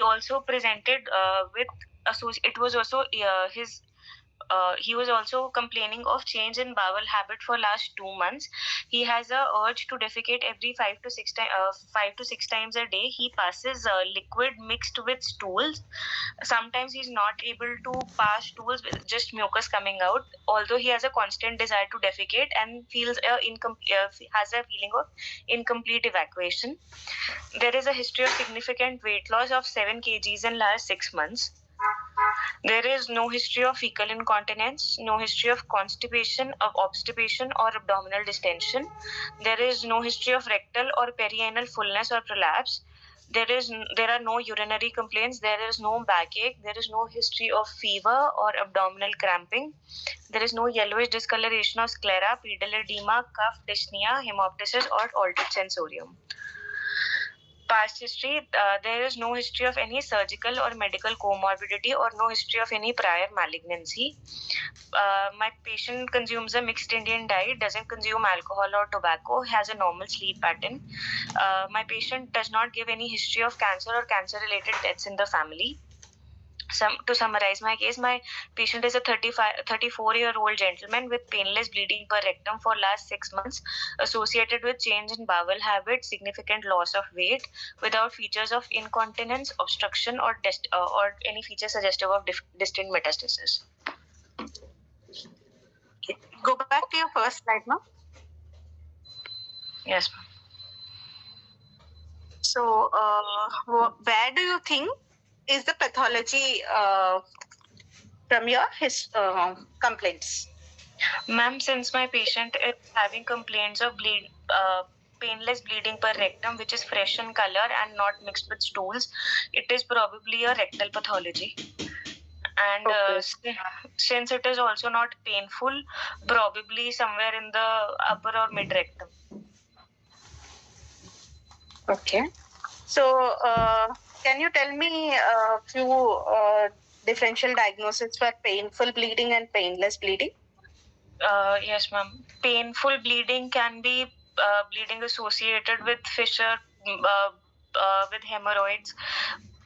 also presented with it was also he was also complaining of change in bowel habit for last 2 months. He has a urge to defecate every 5 to 6 times a day. He passes liquid mixed with stools. Sometimes he's not able to pass stools with just mucus coming out, although he has a constant desire to defecate and has a feeling of incomplete evacuation. There is a history of significant weight loss of 7 kgs in last 6 months. There is no history of fecal incontinence, no history of constipation, of obstipation or abdominal distension. There is no history of rectal or perianal fullness or prolapse. There are no urinary complaints. There is no backache. There is no history of fever or abdominal cramping. There is no yellowish discoloration of sclera, pedal edema, cough, dyspnea, hemoptysis or altered sensorium. Past history, there is no history of any surgical or medical comorbidity or no history of any prior malignancy. My patient consumes a mixed Indian diet, doesn't consume alcohol or tobacco, has a normal sleep pattern. My patient does not give any history of cancer or cancer-related deaths in the family. To summarize my case, my patient is a 34-year-old gentleman with painless bleeding per rectum for last 6 months, associated with change in bowel habit, significant loss of weight, without features of incontinence, obstruction, or any feature suggestive of distant metastasis. Okay. Go back to your first slide, ma'am. Yes, ma'am. So, where do you think is the pathology from your complaints? Ma'am, since my patient is having complaints of painless bleeding per rectum, which is fresh in color and not mixed with stools, it is probably a rectal pathology. And since it is also not painful, probably somewhere in the upper or mid rectum. Okay. So, can you tell me a few differential diagnoses for painful bleeding and painless bleeding? Yes, ma'am. Painful bleeding can be bleeding associated with fissure, with hemorrhoids,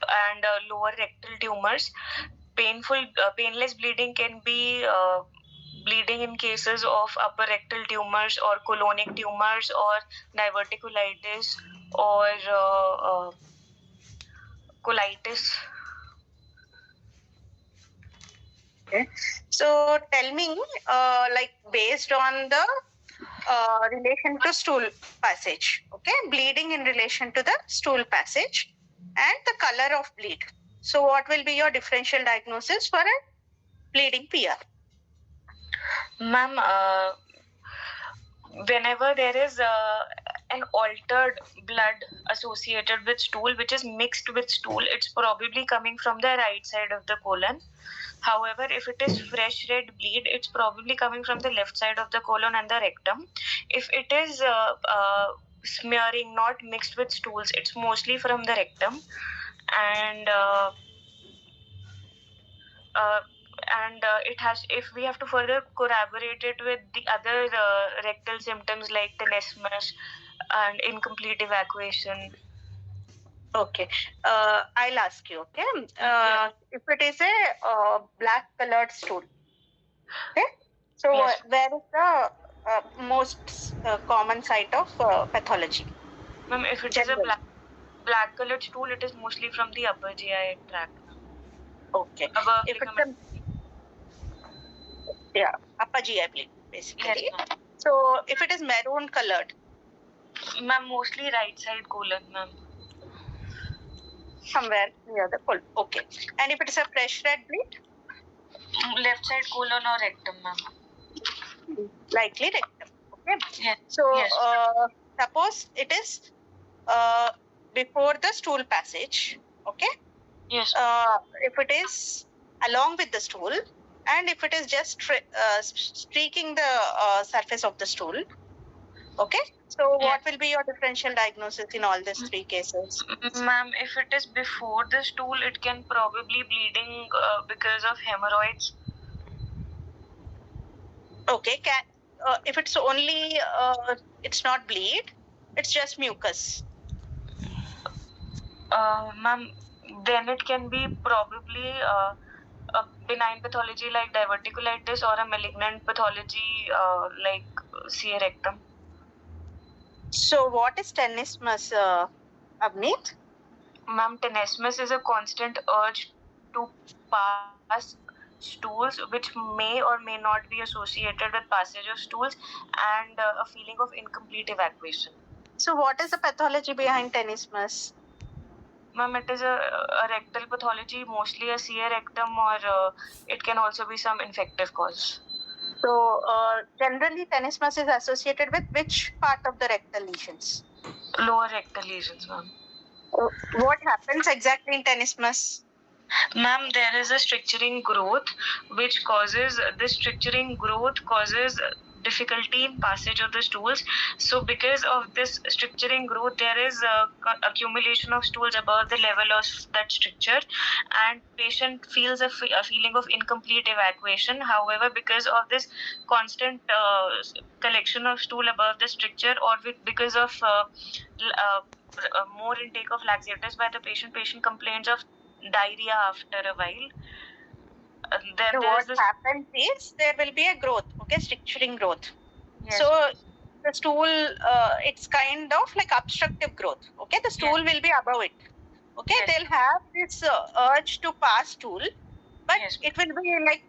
and lower rectal tumors. Painless bleeding can be bleeding in cases of upper rectal tumors or colonic tumors or diverticulitis or colitis. Okay. So tell me, like based on the relation to stool passage, okay, bleeding in relation to the stool passage and the color of bleed. So what will be your differential diagnosis for a bleeding PR? Ma'am, whenever there is an altered blood associated with stool, which is mixed with stool, it's probably coming from the right side of the colon. However, if it is fresh red bleed, it's probably coming from the left side of the colon and the rectum. If it is smearing, not mixed with stools, it's mostly from the rectum. And it has, if we have to further corroborate it with the other rectal symptoms like tenesmus and incomplete evacuation. Okay, I'll ask you. Okay, if it is a black colored stool, okay, so Yes. where is the most common site of pathology? Ma'am, if it is a black colored stool, it is mostly from the upper GI tract. Okay. If it's upper GI bleed, basically. Yes, so if it is maroon colored, ma'am, mostly right side colon, ma'am. Somewhere near the colon. Okay. And if it is a fresh red bleed? Left side colon or rectum, ma'am. Likely rectum. Okay. Yes. So suppose it is before the stool passage. Okay. Yes. If it is along with the stool, and if it is just streaking the surface of the stool, okay. So what will be your differential diagnosis in all these three cases? Ma'am, if it is before the stool, it can probably bleeding because of hemorrhoids. Okay. If it's only, it's not bleed, it's just mucus. Ma'am, then it can be probably a benign pathology like diverticulitis or a malignant pathology like CA rectum. So what is tenesmus, Avneet? Ma'am, tenesmus is a constant urge to pass stools, which may or may not be associated with passage of stools, and a feeling of incomplete evacuation. So what is the pathology behind tenesmus? Ma'am, it is a rectal pathology, mostly a CA rectum, or it can also be some infective cause. So generally tenesmus is associated with which part of the rectal lesions? Lower rectal lesions, ma'am. What happens exactly in tenesmus? Ma'am, there is a stricturing growth which causes difficulty in passage of the stools. So because of this stricturing growth, there is a accumulation of stools above the level of that stricture, and patient feels a feeling of incomplete evacuation. However, because of this constant collection of stool above the stricture, or because of more intake of laxatives by the patient complains of diarrhea after a while. So what happens is there will be a growth, okay, stricturing growth. Yes. So the stool, it's kind of like obstructive growth, okay? The stool will be above it, okay? Yes. They'll have this urge to pass stool, but Yes. it will be like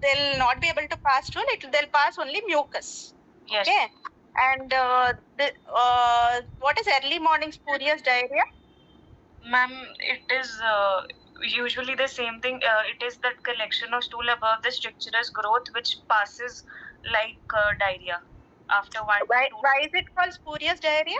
they'll not be able to pass stool. They'll pass only mucus, Yes. okay? And what is early morning spurious diarrhea? Ma'am, it is usually the same thing. It is that collection of stool above the stricturous growth which passes like diarrhea after one. Why is it called spurious diarrhea?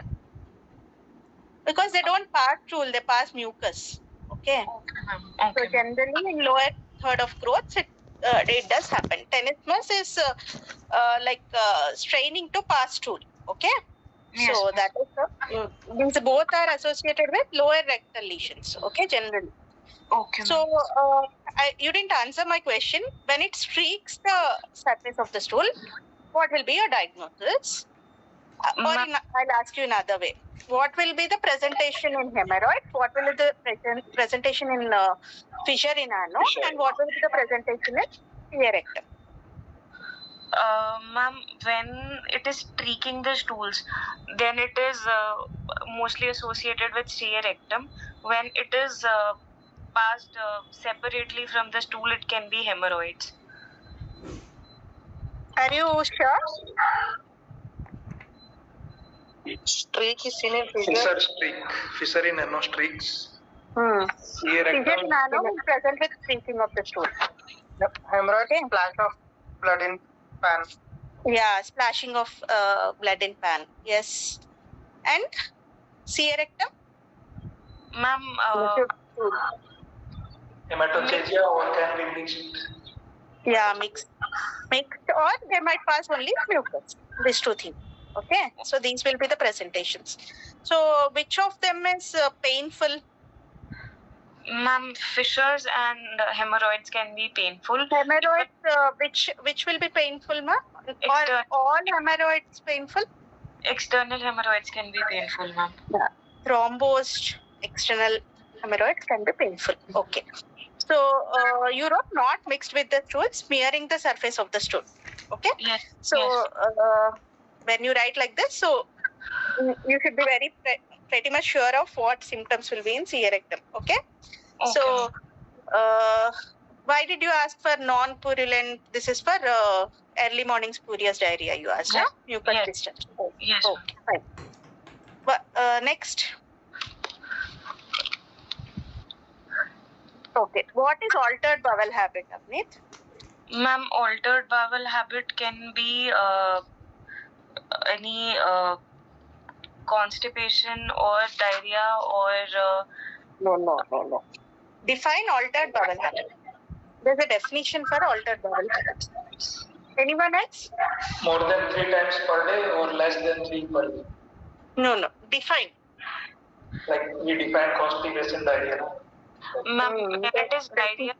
Because they don't pass stool, they pass mucus. Okay. Okay. So generally in lower third of growths, it does happen. Tenesmus is like straining to pass stool. Okay. Yes. So that is these both are associated with lower rectal lesions. Okay, generally. Okay. So you didn't answer my question. When it streaks the surface of the stool, what will be your diagnosis? I'll ask you another way. What will be the presentation in hemorrhoid? What will be the presentation in fissure in ano? And what will be the presentation in CA rectum? Ma'am, when it is streaking the stools, then it is mostly associated with CA rectum. When it is passed separately from the stool, it can be hemorrhoids. Are you sure? Streak is seen in fissure streak. Fissure in ano streaks. Fissure in ano is present with streaking of the stool. Hemorrhoid, splash of blood in pan. Yeah, splashing of blood in pan. Yes. And CA rectum? Ma'am, Hematochezia or can be mixed. Yeah, mixed, or they might pass only mucus. These two things. Okay, so these will be the presentations. So which of them is painful? Ma'am, fissures and hemorrhoids can be painful. Hemorrhoids, which will be painful, ma'am? Or all hemorrhoids painful? External hemorrhoids can be painful, ma'am. Yeah. Thrombosed external hemorrhoids can be painful. Okay. So you wrote not mixed with the stool, smearing the surface of the stool. Okay. Yes. So when you write like this, so you should be very pretty much sure of what symptoms will be in CA rectum. Okay. So why did you ask for non-purulent? This is for early morning spurious diarrhea. You asked, yes. Mucus yes. discharge. Yes. Okay, fine. But next. Okay. What is altered bowel habit, Avneet? Ma'am, altered bowel habit can be any constipation or diarrhea or... No. Define altered bowel habit. There's a definition for altered bowel habit. Anyone else? More than 3 times per day or less than 3 per day? No. Define. Like we define constipation diarrhea. Ma'am, when it is diarrhea,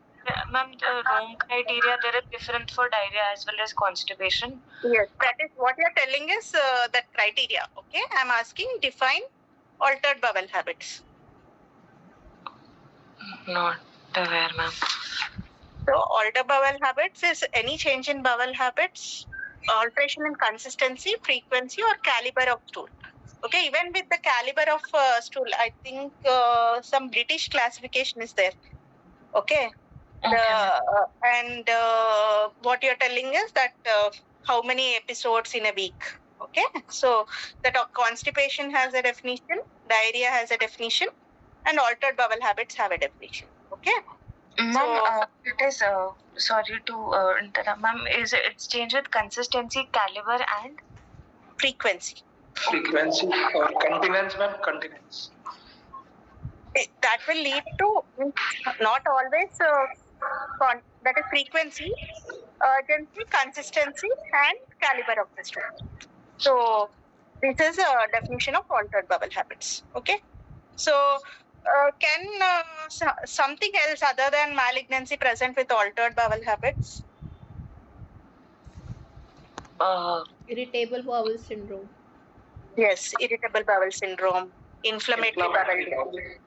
ma'am, the Rome criteria, there is difference for diarrhea as well as constipation. Yes, that is what you're telling is that criteria. Okay, I'm asking define altered bowel habits. Not aware, ma'am. So altered bowel habits is any change in bowel habits, alteration in consistency, frequency, or caliber of stool. Okay, even with the caliber of stool, I think some British classification is there. Okay. And what you're telling is that how many episodes in a week. Okay, so that constipation has a definition, diarrhea has a definition, and altered bowel habits have a definition. Okay. Ma'am, it is sorry to interrupt, ma'am. Is it's change with consistency, caliber, and frequency. Frequency or continence, ma'am? Continence. That will lead to not always that is frequency, urgency, consistency, and caliber of the stool. So this is a definition of altered bowel habits. Okay. So can something else other than malignancy present with altered bowel habits? Irritable bowel syndrome. Yes, irritable bowel syndrome, inflammatory bowel disease.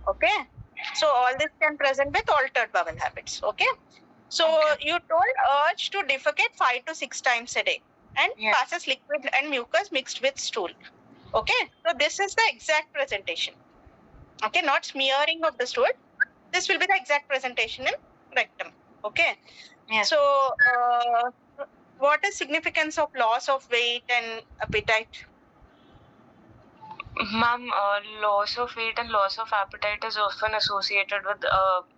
Okay. So all this can present with altered bowel habits. Okay. So you told urge to defecate 5 to 6 times a day and passes liquid and mucus mixed with stool. Okay. So this is the exact presentation. Okay. Not smearing of the stool. This will be the exact presentation in rectum. Okay. Yes. So what is significance of loss of weight and appetite? Ma'am, loss of weight and loss of appetite is often associated with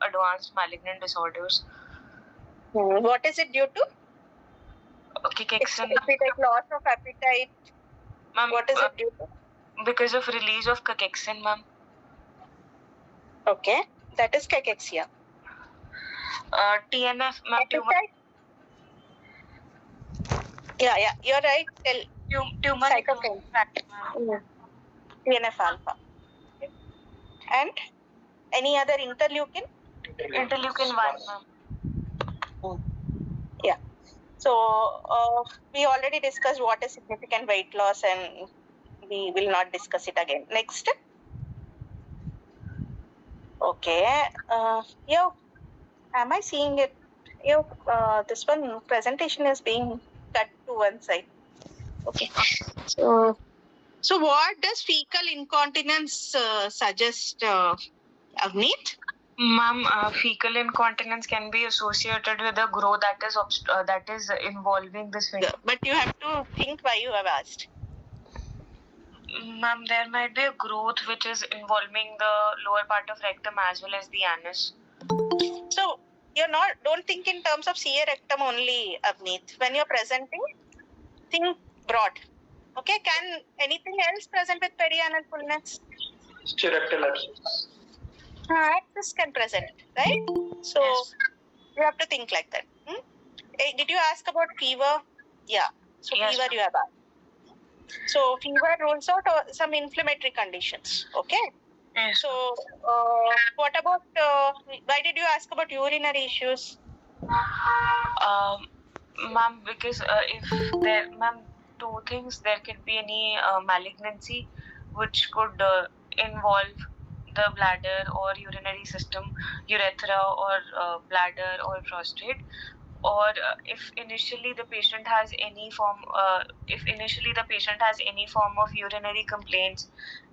advanced malignant disorders. What is it due to? Cachexin. Appetite, loss of appetite. Ma'am, What is it due to? Because of release of cachexin, ma'am. Okay, that is cachexia. TNF, ma'am. Appetite? Yeah, you're right. Tumor cytokine. TNF alpha. And any other interleukin? Interleukin 1, ma'am. Yeah. So we already discussed what is significant weight loss, and we will not discuss it again. Next. Okay. Yeah. Am I seeing it? This one presentation is being cut to one side. Okay. So what does fecal incontinence suggest, Avneet? Ma'am, fecal incontinence can be associated with a growth that is involving the sphincter. But you have to think why you have asked. Ma'am, there might be a growth which is involving the lower part of rectum as well as the anus. So don't think in terms of CA rectum only, Avneet. When you're presenting, think broad. Okay, can anything else present with perianal fullness? Rectal abscess. Abscess can present, right? So you have to think like that. Did you ask about fever? Yeah. So yes, fever you have asked. So fever rules out some inflammatory conditions. Okay. Yes. So what about? Why did you ask about urinary issues? Ma'am, because ma'am, two things. There could be any malignancy which could involve the bladder or urinary system, urethra or bladder or prostate, or if initially the patient has any form of urinary complaints,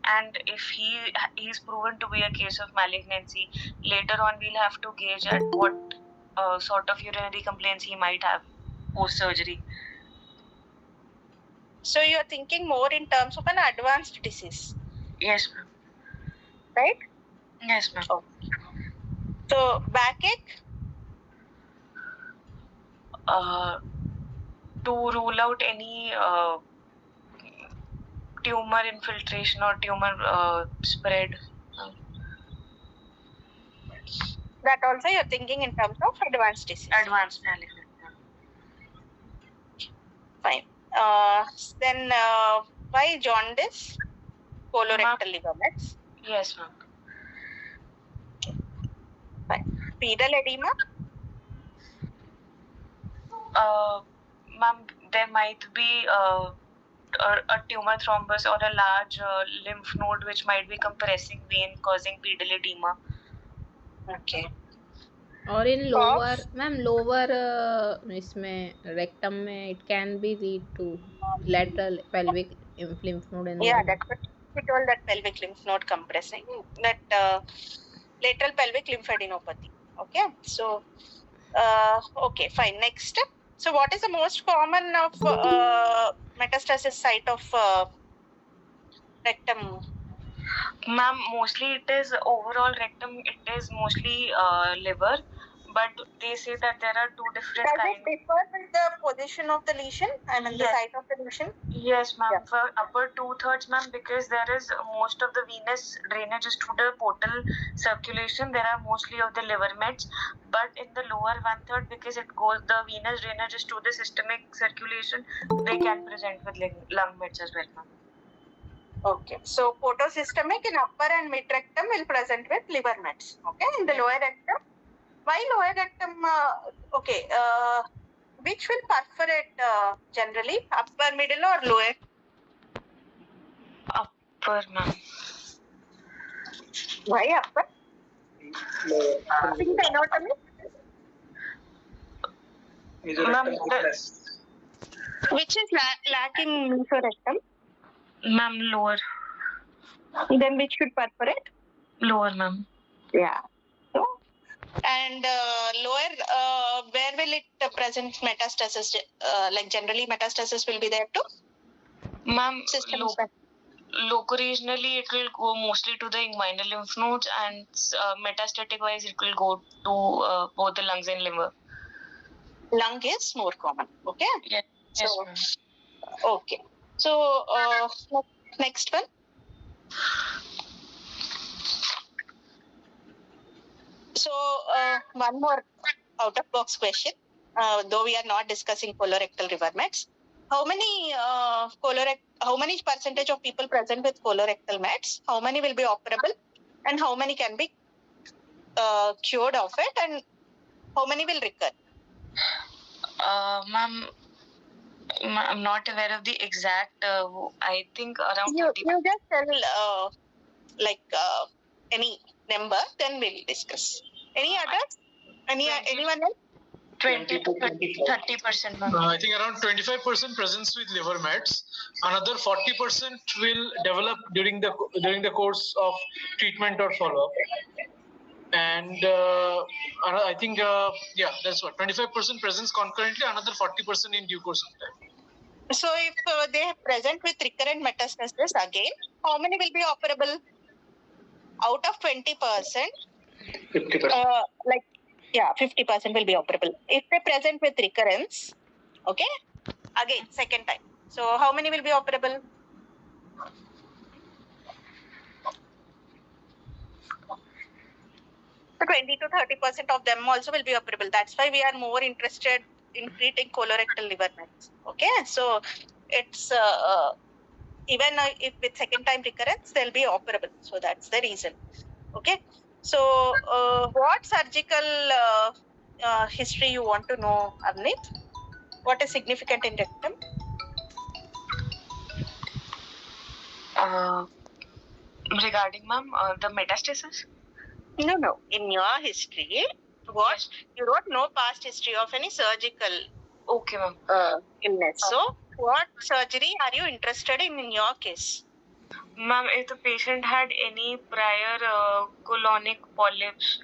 and if he is proven to be a case of malignancy, later on we'll have to gauge at what sort of urinary complaints he might have post surgery. So you're thinking more in terms of an advanced disease. Yes, ma'am. Right? Yes, ma'am. Okay. So backache? To rule out any tumor infiltration or tumor spread. That also you're thinking in terms of advanced disease. Advanced malignant. Fine. Then why jaundice? Colorectal ligaments. Yes, ma'am. Fine. Pedal edema? Ma'am, there might be a tumor thrombus or a large lymph node which might be compressing vein causing pedal edema. Okay. और in lower, Cough. Ma'am lower इसमें rectum में it can be lead to lateral pelvic lymph node Yeah, enlargement. that's what we told, that pelvic lymph node compressing, that lateral pelvic lymphadenopathy. Okay, so okay, fine. Next, so what is the most common of metastasis site of rectum? Ma'am, mostly it is overall rectum. It is mostly liver, but they say that there are two different Does kinds. it differ with the position of the lesion? I mean, the Yes. site of the lesion? Yes, ma'am. Yeah. For upper 2/3, ma'am, because there is most of the venous drainage is to the portal circulation. There are mostly of the liver mets, but in the lower 1/3, because it goes, the venous drainage is to the systemic circulation. They can present with lung mets as well, ma'am. Okay, so portosystemic in upper and mid rectum will present with liver mets. Okay, in the lower rectum, why lower rectum? Okay, which will perforate generally, upper, middle, or lower? Upper, ma'am. Why upper? See the anatomy. Ma'am, Which is lacking mesorectum? ma'am, lower. Then which should perforate? Lower, ma'am. Yeah. So, and lower, where will it present metastasis? Like generally, metastasis will be there too. Ma'am, System. locoregionally it will go mostly to the inguinal lymph nodes, and metastatic wise it will go to both the lungs and liver. Lung is more common. Okay. Yes. So, Yes, ma'am. okay. So next one. So one more out of box question. Though we are not discussing colorectal river mets, how many how many percentage of people present with colorectal mets? How many will be operable, and how many can be cured of it, and how many will recur? Ma'am, I'm not aware of the exact. I think around You 30. you just tell any number, then we'll discuss. Any others? Anyone else? 20 to 30%, ma'am. I think around 25% presence with liver mets. Another 40% will develop during the course of treatment or follow-up. And I think that's what, 25% presence concurrently, another 40% in due course of time. So if they are present with recurrent metastasis again, how many will be operable? Out of 20%, 50%. 50% will be operable. If they present with recurrence, okay, again, second time. So how many will be operable? So 20 to 30% of them also will be operable. That's why we are more interested in treating colorectal liver mets. Okay, so it's even if with second time recurrence, they'll be operable. So that's the reason. Okay, so what surgical history you want to know, Avneet? What is significant in rectum? Regarding, ma'am, the metastasis? No. In your history, what Yes. you don't know past history of any surgical Okay, ma'am. illness. So, what surgery are you interested in your case? Ma'am, if the patient had any prior colonic polyps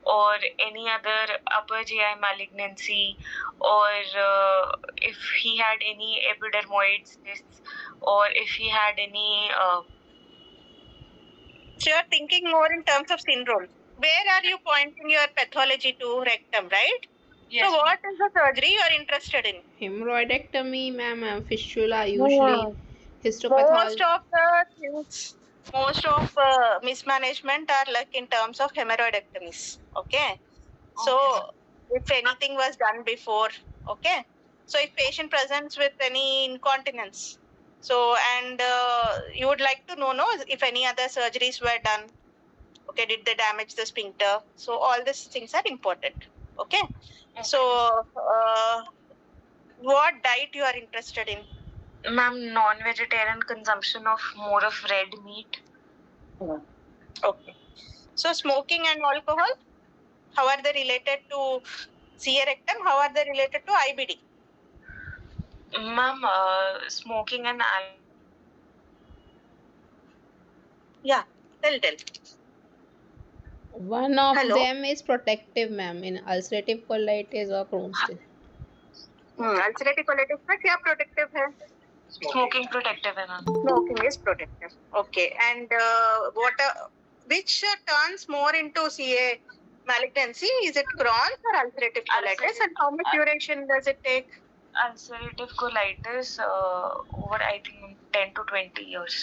or any other upper GI malignancy, or if he had any epidermoid cysts, or if he had any. So, you're thinking more in terms of syndrome. Where are you pointing your pathology to? Rectum, right? Yes, so, what is the surgery you are interested in? Hemorrhoidectomy, ma'am, fistula, usually histopathology. Most of mismanagement are like in terms of hemorrhoidectomies. Okay. So, if anything was done before, okay. So, if patient presents with any incontinence, so and you would like to know, if any other surgeries were done. Okay, did they damage the sphincter? So, all these things are important. Okay. So, what diet you are interested in? Ma'am, non-vegetarian consumption of more of red meat. Okay. So, smoking and alcohol? How are they related to CA rectum? How are they related to IBD? Ma'am, smoking and Yeah, tell. One of Hello. them is protective, ma'am, in ulcerative colitis or Crohn's disease. Ulcerative colitis में क्या protective है? smoking protective है ma'am. Smoking is protective. Okay. And which turns more into CA malignancy? Is it Crohn's or ulcerative colitis? And how much duration does it take? Ulcerative colitis over I think 10 to 20 years.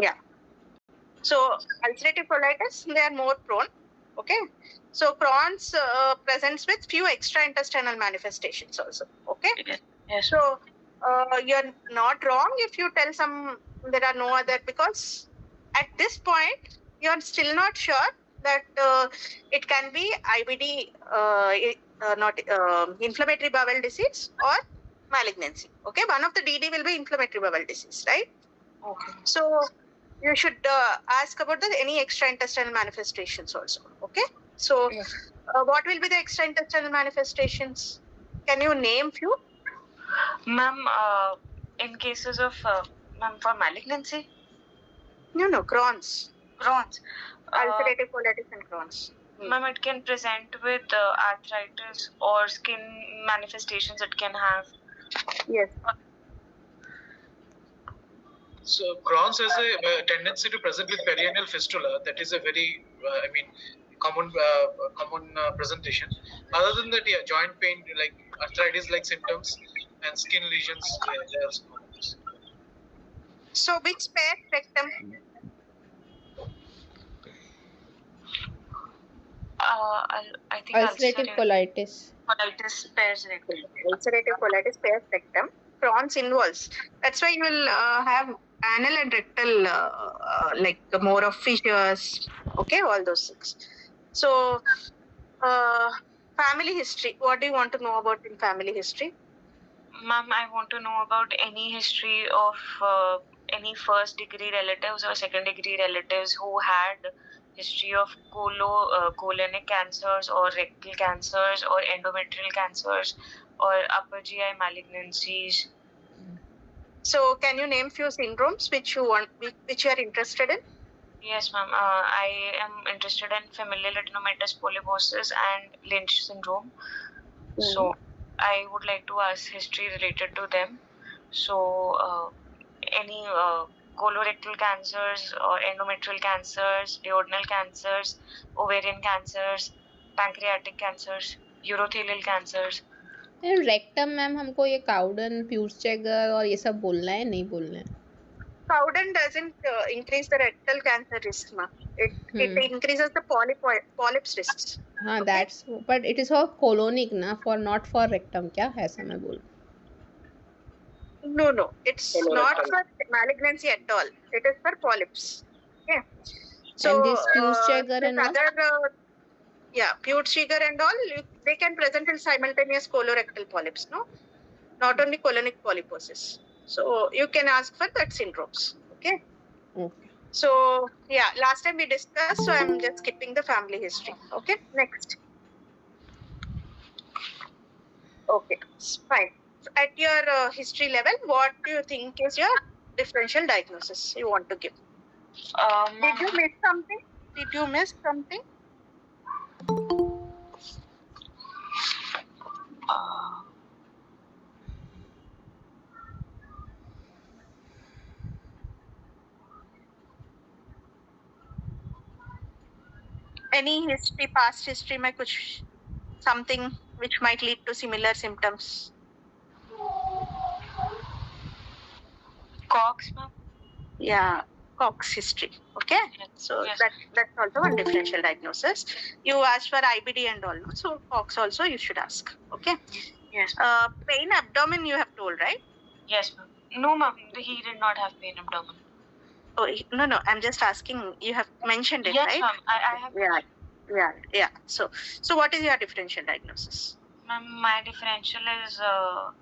Yeah. So ulcerative colitis, they are more prone. Okay. So Crohn's presents with few extra-intestinal manifestations also. Okay. Yes. So you're not wrong if you tell there are no other, because at this point you're still not sure that it can be IBD, not inflammatory bowel disease or malignancy. Okay, one of the DD will be inflammatory bowel disease, right? Okay. So you should ask about any extra intestinal manifestations also. Okay, so what will be the extra intestinal manifestations? Can you name few? Ma'am, in cases of ma'am for malignancy? No, Crohn's. Crohn's. Ulcerative colitis and Crohn's. Ma'am, it can present with arthritis or skin manifestations it can have. Yes. So Crohn's has a tendency to present with perianal fistula. That is a very, common presentation. Other than that, yeah, joint pain, like arthritis-like symptoms, and skin lesions, they are also common. So which pair rectum? I think Ulcerative colitis. Colitis pairs rectum. Ulcerative colitis pairs rectum. Crohn's involves. That's why you will have anal and rectal, like more of fissures. Okay, all those things. So, family history. What do you want to know about in family history? Ma'am, I want to know about any history of any first degree relatives or second degree relatives who had history of colonic cancers or rectal cancers or endometrial cancers or upper GI malignancies. So, can you name few syndromes which you are interested in? Yes, ma'am. I am interested in familial adenomatous polyposis and Lynch syndrome. So, I would like to ask history related to them. So, any colorectal cancers or endometrial cancers, duodenal cancers, ovarian cancers, pancreatic cancers, urothelial cancers. Rectum ma'am हमको ये cow dung प्यूर्चेगर और ये सब बोलना है नहीं बोलना है? Cowden doesn't increase the rectal cancer risk, ma. It increases the polyps risks. हाँ, that's, but it is for colonic ना, for not for rectum, क्या है ऐसा मैं बोलूँ? No, it's not for malignancy at all. It is for polyps. Okay. So and this Peutz-Jeghers and all? Peutz-Jeghers and all, they can present in simultaneous colorectal polyps, no? Not only colonic polyposis. So you can ask for that syndromes. Okay. So last time we discussed, so I'm just skipping the family history. Okay, next. Okay, fine. At your history level, what do you think is your differential diagnosis you want to give? Did you miss something? Any history, past history में कुछ something which might lead to similar symptoms? Cox, ma'am? Yeah, Cox history. Okay, so that's also one differential diagnosis. You asked for IBD and all, so Cox also you should ask. Okay. Yes. Pain abdomen you have told, right? Yes, ma'am. No, ma'am. He did not have pain abdomen. Oh no. I'm just asking. You have mentioned it, yes, right? Yes, ma'am. I have. Yeah. So what is your differential diagnosis? Ma'am, my differential is a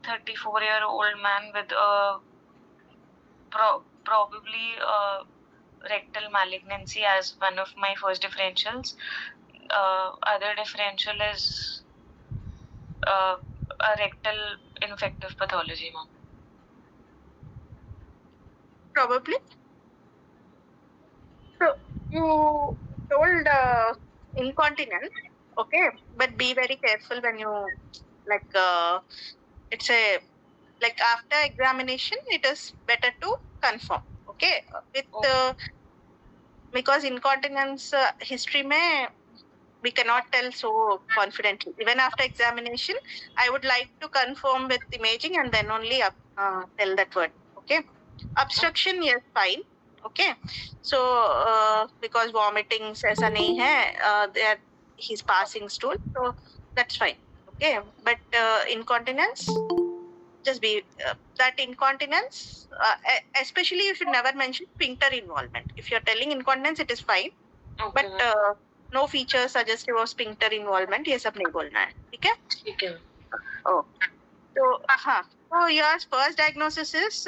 34-year-old man with probably rectal malignancy as one of my first differentials. Other differential is a rectal infective pathology, ma'am. Probably. So you told incontinence, okay, but be very careful when you it's a after examination, it is better to confirm, okay, with because incontinence history may we cannot tell so confidently. Even after examination, I would like to confirm with imaging and then only tell that word. Okay. Obstruction, yes, fine. Okay. So because vomiting says nahi hai, that he's passing stool, so that's fine. Okay. But incontinence, just be that incontinence, especially you should never mention sphincter involvement. If you're telling incontinence, it is fine. Okay. But no feature suggestive of sphincter involvement ये सब नहीं बोलना है, ठीक है? ठीक है. Oh, so your first diagnosis is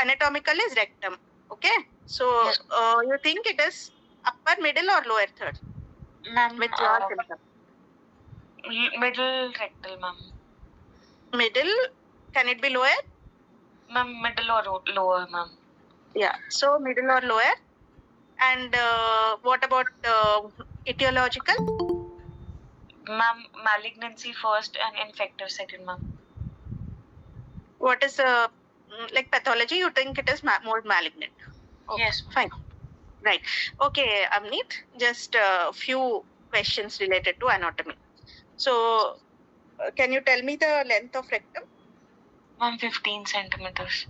anatomical is rectum, okay? So Yes. You think it is upper, middle, or lower third? Ma'am, With your symptom. middle rectal, ma'am. Middle, can it be lower? Ma'am, middle or lower, ma'am. Yeah, so middle or lower. And what about etiological? Ma'am, malignancy first and infective second, ma'am. What is like pathology? You think it is more malignant? Okay, Yes. Fine. Right. Okay, Avneet, just a few questions related to anatomy. So, can you tell me the length of rectum? Ma'am, 15 centimeters.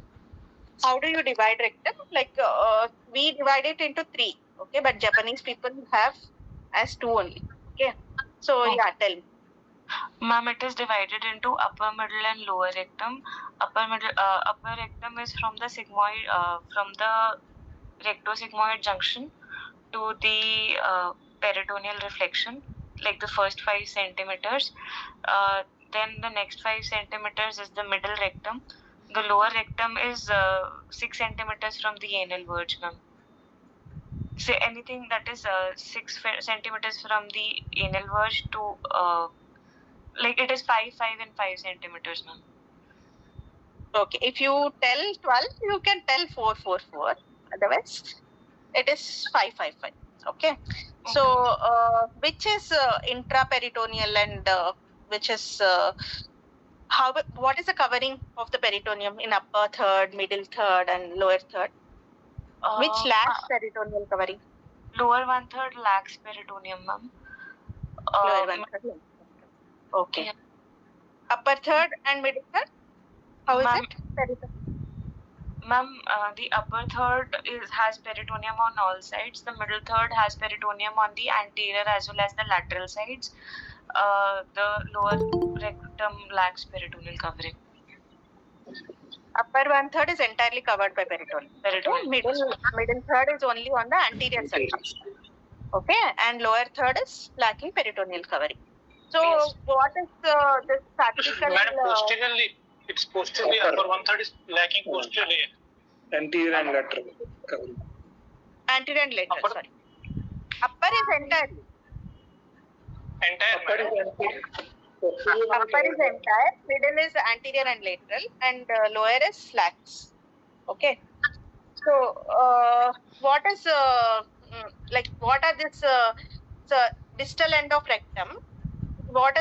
How do you divide rectum? Like we divide it into 3. Okay, but Japanese people have as 2 only. Okay. So yeah, tell me. Ma'am, it is divided into upper, middle, and lower rectum. Upper rectum is from the sigmoid, from the rectosigmoid junction to the peritoneal reflection, like the first 5 centimeters. Then the next 5 centimeters is the middle rectum. The lower rectum is 6 centimeters from the anal verge, ma'am. So anything that is 6 centimeters from the anal verge to like it is 5, 5, and 5 centimeters, ma'am. Okay, if you tell 12, you can tell 4, 4, 4. Otherwise, it is 5, 5, 5. Okay. So, which is intraperitoneal and which is what is the covering of the peritoneum in upper third, middle third, and lower third? Which lacks peritoneal covering? Lower 1/3 lacks peritoneum, ma'am. Lower 1/3. Okay. Yeah. Upper third and middle third? How is Ma'am, it? Peritoneum. Ma'am, the upper third has peritoneum on all sides. The middle third has peritoneum on the anterior as well as the lateral sides. The lower rectum lacks peritoneal covering. Upper 1/3 is entirely covered by peritoneum. Peritoneum. Middle third is only on the anterior surface. Okay, and lower third is lacking peritoneal covering. So, Yes. what is this practical? Madam, posteriorly, it's posteriorly. Upper 1/3 is lacking posteriorly. Anterior and lateral covering. Anterior and lateral. Sorry. Upper is entirely. Entire. Upper is entire. Middle is anterior and lateral, and lower is lax. Okay. So, what is what are this distal end of rectum? What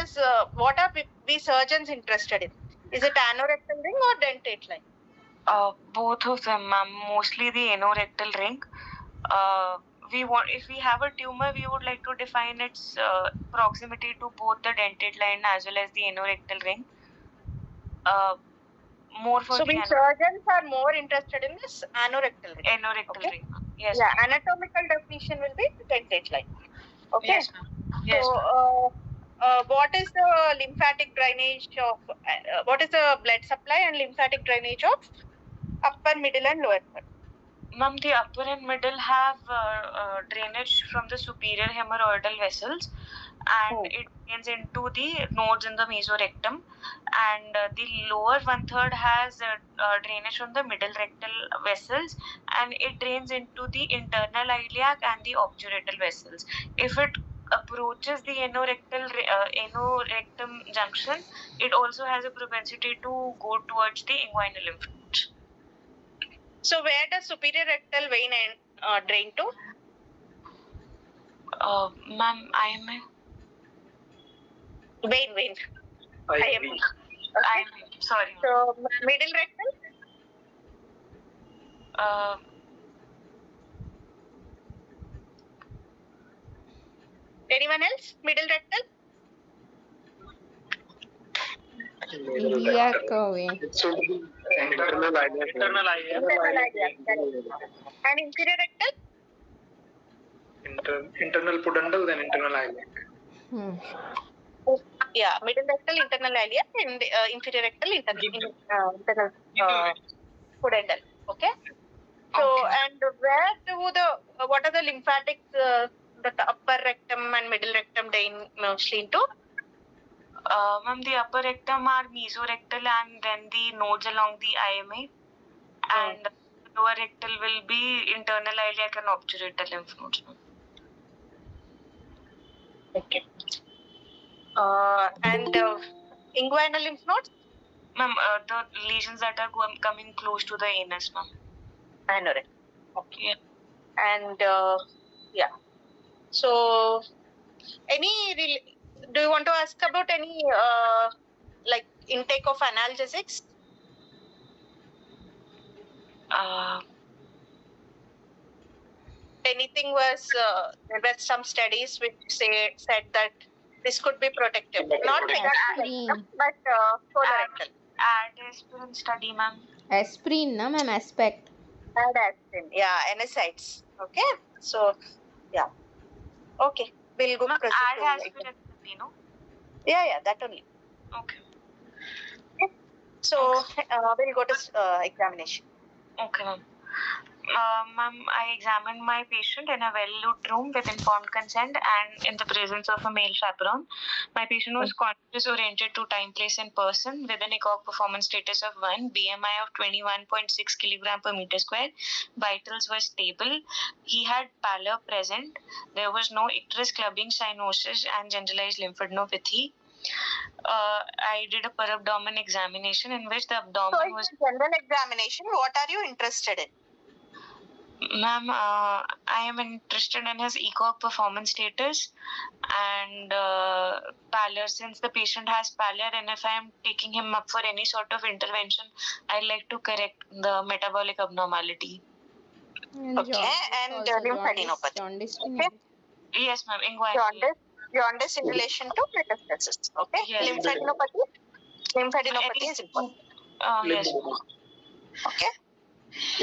are we surgeons interested in? Is it anorectal ring or dentate line? Both of them, ma'am. Mostly the anorectal ring. If we have a tumor, we would like to define its proximity to both the dentate line as well as the anorectal ring. More for so the we surgeons are more interested in this anorectal ring. anorectal ring. Yes. Yeah, anatomical definition will be dentate line. Okay. Yes, ma'am. Yes. So, what is the lymphatic drainage of? What is the blood supply and lymphatic drainage of upper, middle, and lower third? Ma'am, the upper and middle have drainage from the superior hemorrhoidal vessels. and it drains into the nodes in the mesorectum, and the lower one third has drainage from the middle rectal vessels, and it drains into the internal iliac and the obturatal vessels. If it approaches the anorectum junction, it also has a propensity to go towards the inguinal lymph nodes. So where does superior rectal vein drain to? Ma'am, IMA? Vein. IV. IMA, sorry. So middle rectal? Anyone else? Middle rectal? Iliac vein. It should be internal iliac. Internal iliac. And inferior rectal? Internal pudendal, then internal iliac. Yeah, middle rectal, internal iliac, and inferior rectal, internal pudendal. Okay. So, and where do what are the lymphatics, the upper rectum and middle rectum drain mostly into? Ma'am, the upper rectum are mesorectal and then the nodes along the IMA, and the lower rectal will be internal iliac and obturator lymph nodes. Okay. And inguinal lymph nodes? Ma'am, the lesions that are coming close to the anus, ma'am. I know it. Okay. Yeah. And yeah. So, do you want to ask about any like intake of analgesics? Anything there were some studies which said that this could be protective, not Aspirin. but colorectal. Aspirin study, ma'am. Aspirin, na ma'am, aspect. Aspirin, yeah, NSAIDs. Okay, so yeah, okay, we'll go proceed to aspirin study, no? Yeah, that only. Okay. So we'll go to examination. Okay, ma'am. Ma'am, I examined my patient in a well-lit room with informed consent and in the presence of a male chaperone. My patient was conscious oriented to time, place, and person with an ECOG performance status of 1, BMI of 21.6 kilogram per meter square. Vitals were stable. He had pallor present. There was no icterus clubbing, cyanosis, and generalized lymphadenopathy. I did a per abdomen examination in which the abdomen was. General examination. What are you interested in? Ma'am, I am interested in his ECOG performance status and pallor, since the patient has pallor, and if I am taking him up for any sort of intervention, I'd like to correct the metabolic abnormality. Okay, and lymphadenopathy. Jaundice. Okay. Yes, ma'am. Inguinal. Jaundice in relation to metastasis. Okay. Yes. Lymphadenopathy is important. Yes. Okay.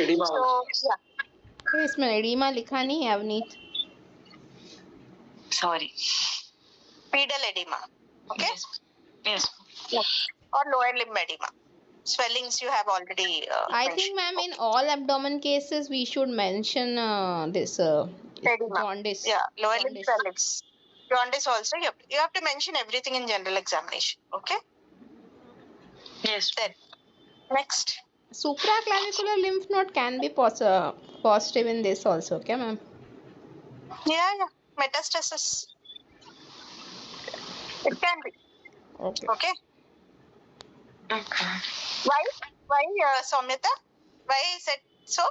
Edema. So yeah. इसमें edema लिखा नहीं है Avneet. Sorry. Pedal edema. Okay. Yes. Or lower limb edema. Swellings you have already I think, ma'am, in all abdomen cases we should mention this jaundice. Yeah, lower limb swellings. Jaundice also you have to mention everything in general examination. Okay. Yes. Then next. Supraclavicular lymph node can be positive in this also, okay, ma'am? Yeah. Metastasis. It can be. Okay. Why, Soumyata? Why is it so?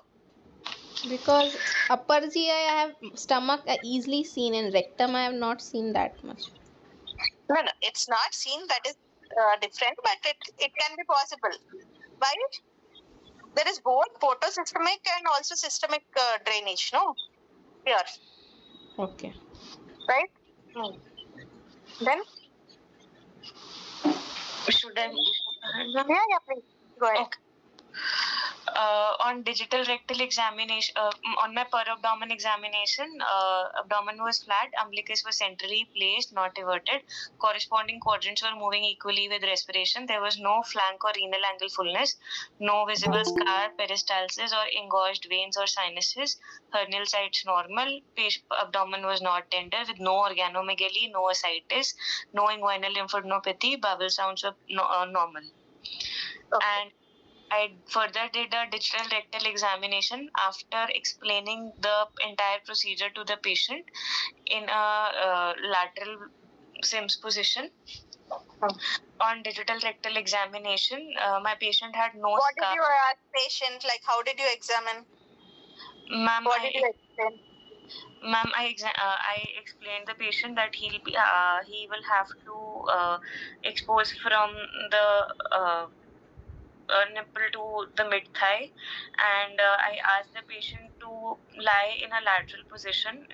Because upper GI I have stomach easily seen, in rectum I have not seen that much. No, it's not seen. That is different, but it can be possible. Why? There is both photosystemic and also systemic drainage, no? Here. Okay. Right? Then? Should I? Yeah, please. Go ahead. Okay. On digital rectal examination, on my per abdomen examination, abdomen was flat, umbilicus was centrally placed, not everted. Corresponding quadrants were moving equally with respiration. There was no flank or renal angle fullness, no visible scar, peristalsis, or engorged veins or sinuses. Hernial sites normal. Abdomen was not tender with no organomegaly, no ascites, no inguinal lymphadenopathy. Bowel sounds were normal. Okay. And I further did a digital rectal examination after explaining the entire procedure to the patient in a lateral Sims position. On digital rectal examination, my patient had no What scar. did you ask patient? Like, how did you examine? Ma'am, What did you explain? Ma'am, I explained the patient that he will have to expose from the nipple to the mid thigh, and I asked the patient to lie in a lateral position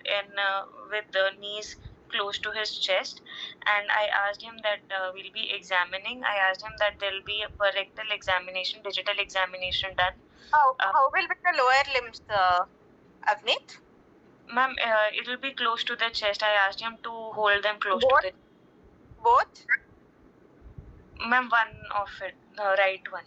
with the knees close to his chest, and I asked him that we'll be examining. I asked him that there will be a rectal examination, digital examination done. How will be the lower limbs, Avneet? Ma'am, it will be close to the chest. I asked him to hold them close Both? to the. Both? Ma'am, one of it, the right one.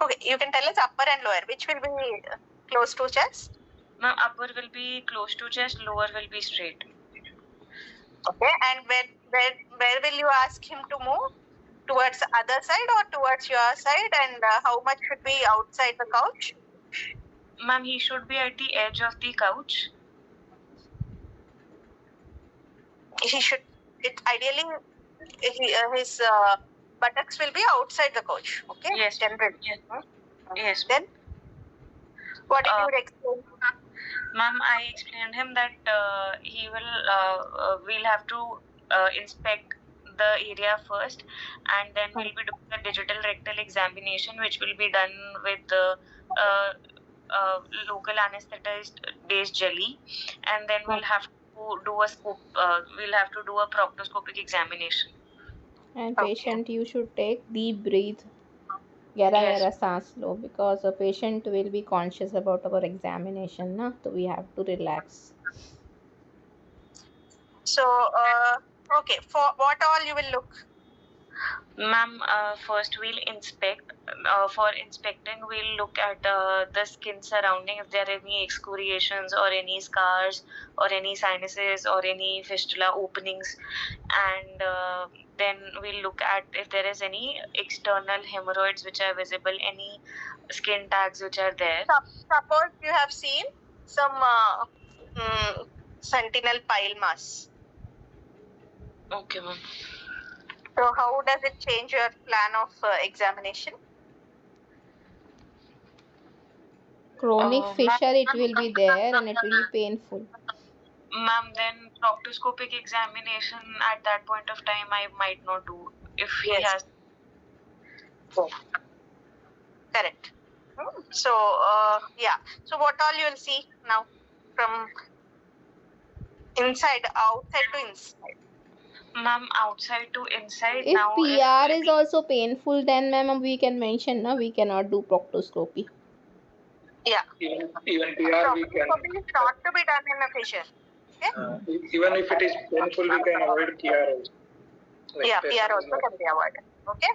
Okay, you can tell us upper and lower. Which will be close to chest? Ma'am, upper will be close to chest, lower will be straight. Okay, and where will you ask him to move? Towards the other side or towards your side? And how much should be outside the couch? Ma'am, he should be at the edge of the couch. He should. It ideally, his buttocks will be outside the couch. Okay. Yes. Generally. Yes. Yes. Then, what did you explain? Ma'am, I explained him that we'll have to inspect the area first, and then we'll be doing a digital rectal examination, which will be done with the local anesthetized based jelly, and then we'll have to do a scope. We'll have to do a proctoscopic examination. And patient, you should take deep breathe. Gera सांस लो, because the patient will be conscious about our examination, na? So we have to relax. So, okay, for what all you will look? Ma'am, first we'll inspect. For inspecting, we'll look at the skin surrounding, if there are any excoriations or any scars or any sinuses or any fistula openings, and then we'll look at if there is any external hemorrhoids which are visible, any skin tags which are there. Suppose you have seen some sentinel pile mass. Okay, ma'am. So how does it change your plan of examination? Chronic fissure, it will be there and it will be painful. Ma'am, then proctoscopic examination at that point of time I might not do if he has. Correct. So, yeah. So what all you will see now from inside, outside to inside? Ma'am, outside to inside. If now PR is also painful, then ma'am we can mention, no, we cannot do proctoscopy. Yeah. Even PR we can. Proctoscopy is not to be done in a fissure. Okay? Even if it is painful, we can avoid PR also. Yeah, PR also can be avoided. Okay?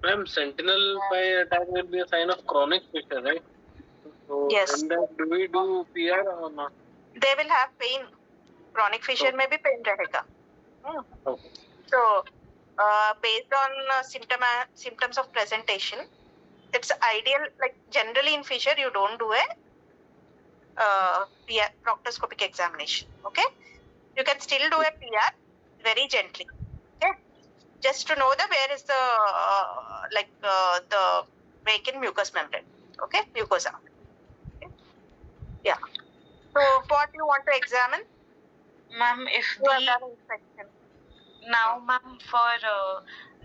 Ma'am, sentinel by attack will be a sign of chronic fissure, right? So Yes. in that, do we do PR or not? They will have pain. Chronic fissure may be pain rahega. Okay. So, based on symptoms of presentation, it's ideal. Like generally in fissure, you don't do a proctoscopic examination. Okay, you can still do a PR very gently. Okay, just to know where is the the vacant mucous membrane. Okay, mucosa. Okay? Yeah. So, what you want to examine? Ma'am, if You have done inspection. Now, ma'am, for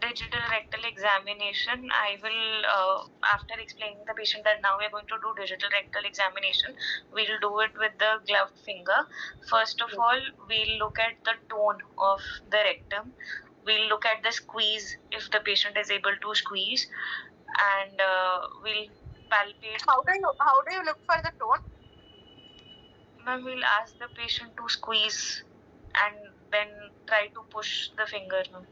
digital rectal examination, I will, after explaining the patient that now we're going to do digital rectal examination, we'll do it with the gloved finger. First of all, we'll look at the tone of the rectum. We'll look at the squeeze, if the patient is able to squeeze. and we'll palpate. How do you look for the tone? Ma'am, we'll ask the patient to squeeze and then try to push the finger, ma'am.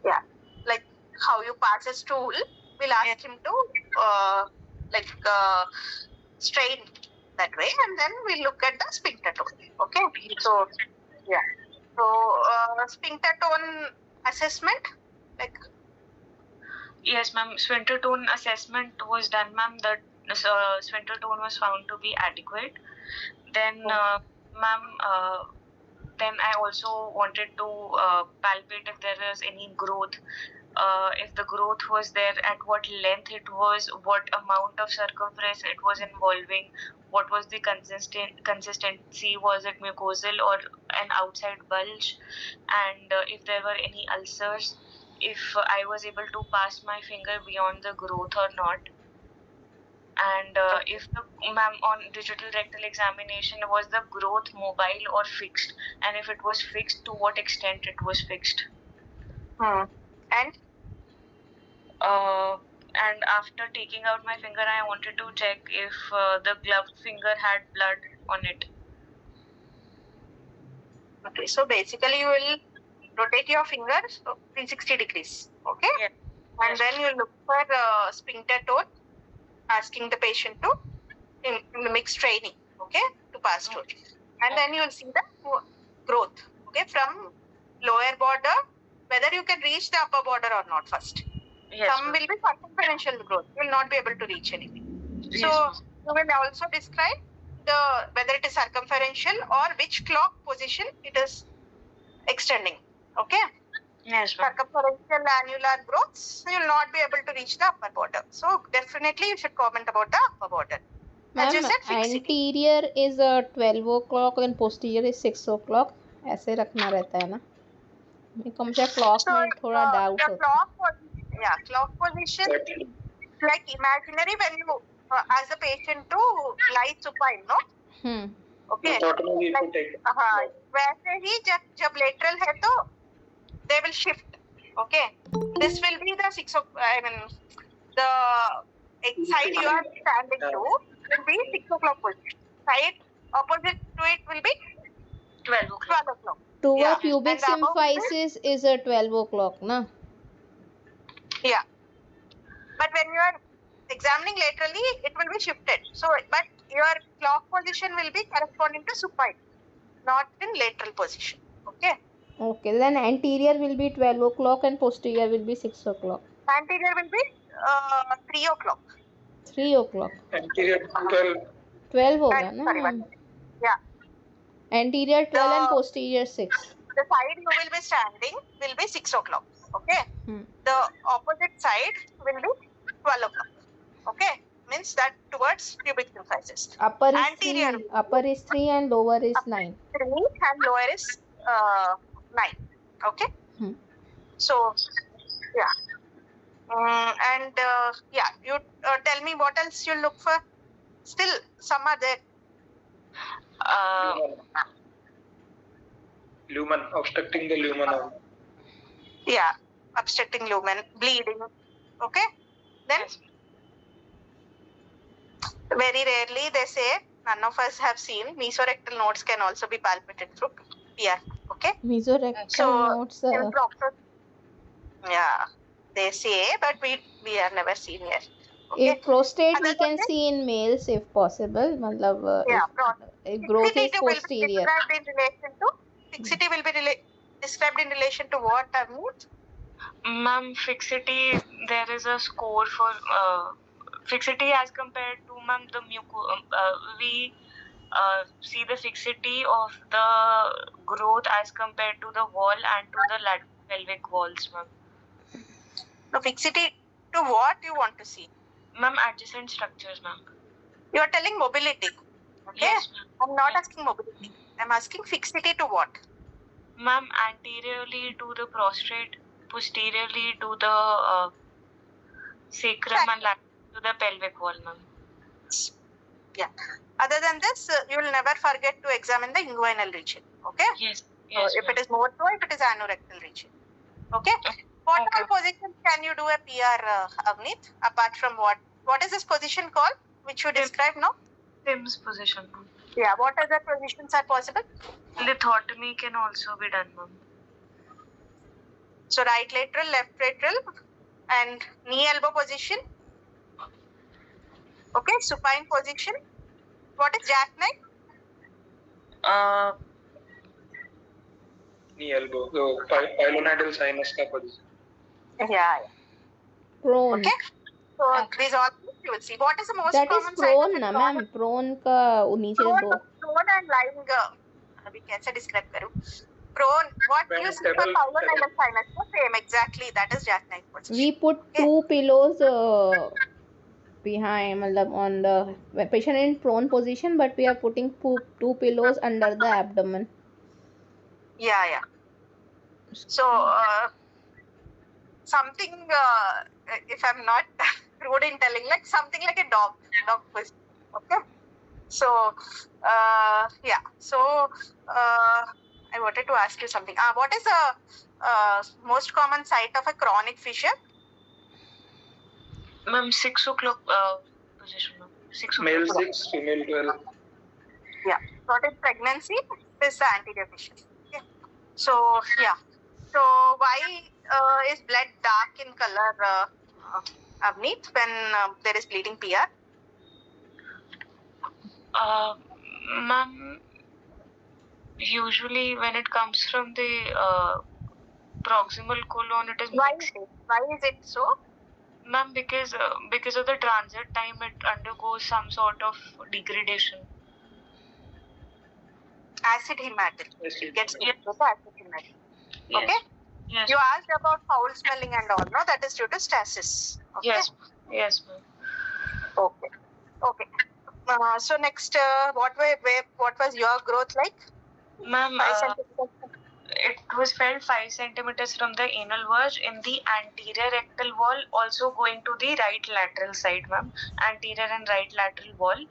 Yeah, like how you pass a stool, we'll ask him to strain that way, and then we look at the sphincter tone. Okay, so yeah, so sphincter tone assessment, like. Yes, ma'am. Sphincter tone assessment was done, ma'am. The sphincter tone was found to be adequate. Then, ma'am, then I also wanted to palpate if there is any growth. If the growth was there, at what length it was, what amount of circumference it was involving, what was the consistency, was it mucosal or an outside bulge, and if there were any ulcers, if I was able to pass my finger beyond the growth or not. And if the ma'am on digital rectal examination, was the growth mobile or fixed, and if it was fixed, to what extent it was fixed. And after taking out my finger, I wanted to check if the gloved finger had blood on it. Okay, so basically you will rotate your fingers 360 degrees. Okay, Yeah. And then you look for sphincter tone, asking the patient to mimic straining, okay, to pass through. And then you'll see the growth, okay, from lower border, whether you can reach the upper border or not first. Yes, Some will be circumferential growth. You will not be able to reach anything. Yes, so you will also describe whether it is circumferential or which clock position it is extending. Okay. Yes, ma'am. Circumferential annular growths, you will not be able to reach the upper border. So definitely you should comment about the upper border. Ma'am anterior is 12 o'clock and posterior is 6 o'clock, ऐसे रखना रहता है ना, कम से clock में थोड़ा doubt होता है. Clock position like imaginary when you ask the patient to lie supine, no? Okay. वैसे ही जब lateral है तो they will shift. Okay. This will be the 6 o'clock. I mean, the side you are standing to will be 6 o'clock position. Side opposite to it will be 12 o'clock. To a pubic symphysis is a 12 o'clock, na? Yeah. But when you are examining laterally, it will be shifted. So, but your clock position will be corresponding to supine, not in lateral position. Okay. Okay, then anterior will be 12 o'clock and posterior will be 6 o'clock. Anterior will be 3 o'clock. 3 o'clock. Anterior 12. 12 होगा ना? Yeah. Anterior 12 and posterior 6. The side you will be standing will be 6 o'clock. Okay. The opposite side will be 12 o'clock. Okay. Means that towards pubic symphysis. Upper is 3 and lower is 9. 3 and lower is 9. Okay. So, yeah. You tell me what else you look for. Still, some are there. Lumen, obstructing the lumen. Yeah, obstructing lumen, bleeding. Okay. Then, very rarely they say, none of us have seen, mesorectal nodes can also be palpated through PR. Okay. Mesorectal nodes. Yeah, they say, but we have never seen yet. Okay. If prostate we can see in males if possible. If growth is posterior. Fixity will be described in relation to what, Avneet? Ma'am, fixity, there is a score for fixity as compared to, ma'am, the we see the fixity of the growth as compared to the wall and to the lateral pelvic walls, ma'am. The fixity to what you want to see? Ma'am, adjacent structures, ma'am. You are telling mobility. Okay? Yes, ma'am. I'm not asking mobility. I'm asking fixity to what? Ma'am, anteriorly to the prostrate, posteriorly to the sacrum and laterally to the pelvic wall, ma'am. Yeah. Other than this, you will never forget to examine the inguinal region. Okay? Yes. If it is more so, if it is anorectal region. Okay? What Okay. all positions can you do a PR, Avneet? Apart from what? What is this position called, which you described now? Sims position. Yeah. What other positions are possible? Lithotomy can also be done, ma'am. So right lateral, left lateral, and knee elbow position. Okay, supine position. What is jackknife? Uh, knee elbow. So pilonidal sinus का position. Yeah. Prone. Okay. So these all you will see. What is the most That is common side prone of ना a ma'am. Prone का नीचे दो. prone and lying. अभी कैसे describe करूँ? Prone. What you see for pilonidal sinus? Same exactly. That is jackknife position. We put two pillows behind, मतलब on the patient in prone position, but we are putting two pillows under the abdomen. Yeah. So something. If I'm not rude in telling, like something like a dog position. Okay. So yeah. So I wanted to ask you something. What is the most common site of a chronic fissure? ma'am, 6 o'clock position, ma'am. 6 o'clock. Male 6, female 12. Yeah. What is pregnancy? This is the anterior fissure. Okay. So yeah. So why is blood dark in color, Avneet, when there is bleeding PR? Ma'am, usually when it comes from the proximal colon, it is mixed. Why is it so? Ma'am, because of the transit time, it undergoes some sort of degradation. Acid hematite. Acid. Gets due to the acid hematite. Yes. Okay. Yes. You asked about foul smelling and all, no? That is due to stasis. Okay? Yes, ma'am. Okay. So next, what was your growth like? Ma'am, 5 centimeters. it was felt 5 centimeters from the anal verge in the anterior rectal wall, also going to the right lateral side, ma'am. Anterior and right lateral wall.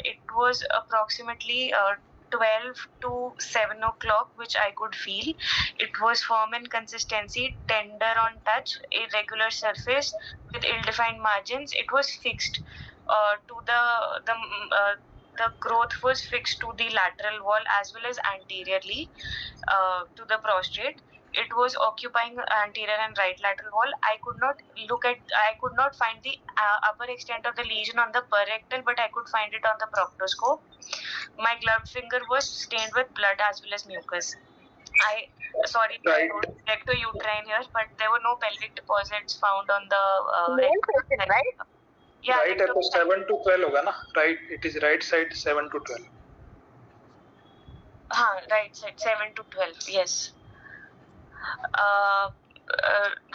It was approximately 12 to 7 o'clock, which I could feel. It was firm in consistency, tender on touch, irregular surface with ill-defined margins. It was fixed to the growth was fixed to the lateral wall as well as anteriorly to the prostate. It was occupying anterior and right lateral wall. I could not find the upper extent of the lesion on the perrectal, but I could find it on the proctoscope. My gloved finger was stained with blood as well as mucus. I don't recto-uterine here, but there were no pelvic deposits found on the Male patient, right? Yeah, Right at the 7 to 12 होगा ना? Right, it is right side 7 to 12. Right side 7 to 12. Yes.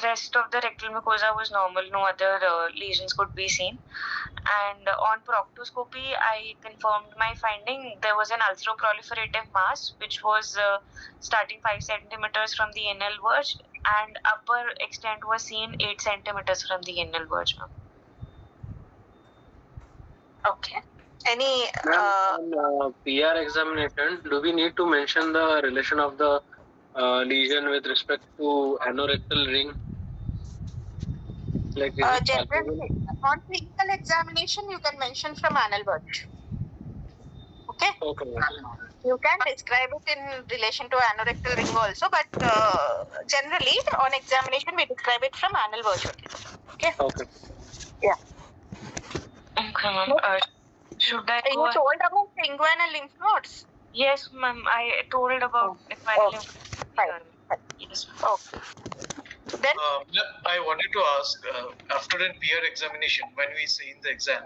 Rest of the rectal mucosa was normal. No other lesions could be seen. And on proctoscopy, I confirmed my finding. There was an ulceroproliferative mass, which was starting 5 centimeters from the anal verge, and upper extent was seen 8 centimeters from the anal verge. Okay. Any On PR examination, do we need to mention the relation of the lesion with respect to anorectal ring? Like is it generally palpable? on clinical examination you can mention from anal verge. Okay. Okay. You can describe it in relation to anorectal ring also, but generally on examination we describe it from anal verge. Okay. Okay. Yeah. Okay, ma'am. Should I You go? told about inguinal lymph nodes. Yes, ma'am. I told about inguinal lymph Fine. Yes. Okay. Then I wanted to ask, after an peer examination, when we say in the exam,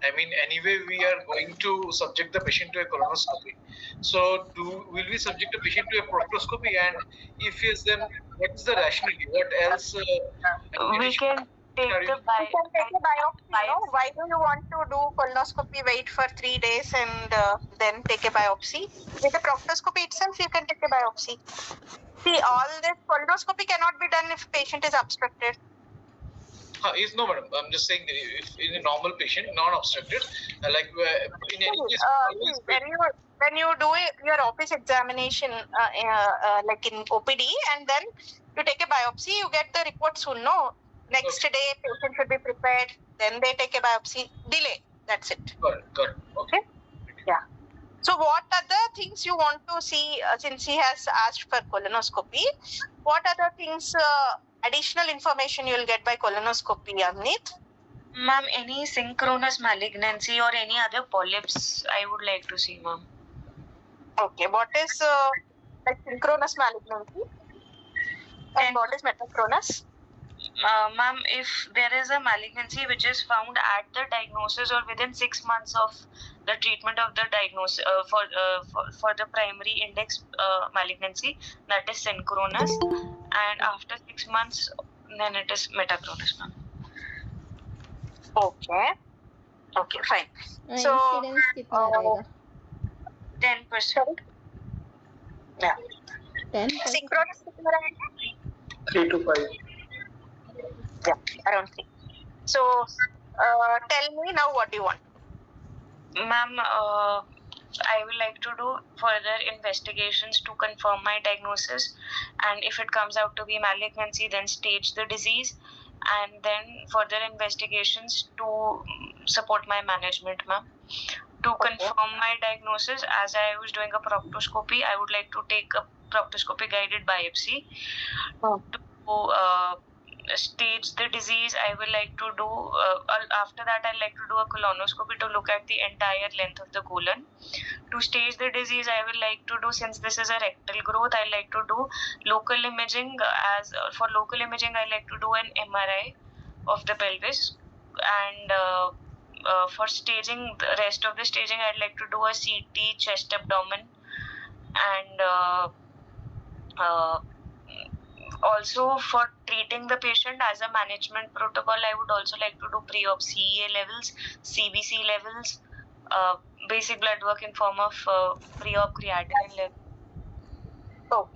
I mean, anyway, we are going to subject the patient to a colonoscopy. So, will we subject the patient to a proctoscopy? And if yes, then what is the rationale? What else? We can take the you can take a biopsy. No? Why do you want to do colonoscopy? Wait for 3 days and then take a biopsy. With the proctoscopy itself, you can take a biopsy. See, all this colonoscopy cannot be done if patient is obstructed. No, madam. I'm just saying that if in a normal patient, non-obstructed, in any case, always When you do your office examination, like in OPD, and then you take a biopsy, you get the report soon. No, next day patient should be prepared. Then they take a biopsy. Delay. That's it. Got it. Okay. Yeah. So, what other things you want to see since he has asked for colonoscopy? What other things, additional information you will get by colonoscopy, Avneet? Ma'am, any synchronous malignancy or any other polyps I would like to see, ma'am. Okay, what is like synchronous malignancy? And what is metachronous? Ma'am, if there is a malignancy which is found at the diagnosis or within 6 months of the treatment of the diagnosis for the primary index malignancy, that is synchronous, and after 6 months, then it is metachronous, ma'am. Okay, fine. So, incidence कितना रहेगा 10%. Yeah. 10%. Synchronous कितना रहेगा? 3 to 5. Yeah, around 3. So, tell me now what do you want? Ma'am, I would like to do further investigations to confirm my diagnosis, and if it comes out to be malignancy, then stage the disease, and then further investigations to support my management, ma'am. To confirm my diagnosis, as I was doing a proctoscopy, I would like to take a proctoscopy guided biopsy to stage the disease. I will like to do after that I'd like to do a colonoscopy to look at the entire length of the colon. To stage the disease, I will like to do, since this is a rectal growth, I like to do local imaging. For local imaging, I like to do an MRI of the pelvis, and for staging the rest of the staging, I'd like to do a CT chest abdomen, and also for treating the patient as a management protocol, I would also like to do pre-op CEA levels, CBC levels, basic blood work in form of pre-op creatinine level. So,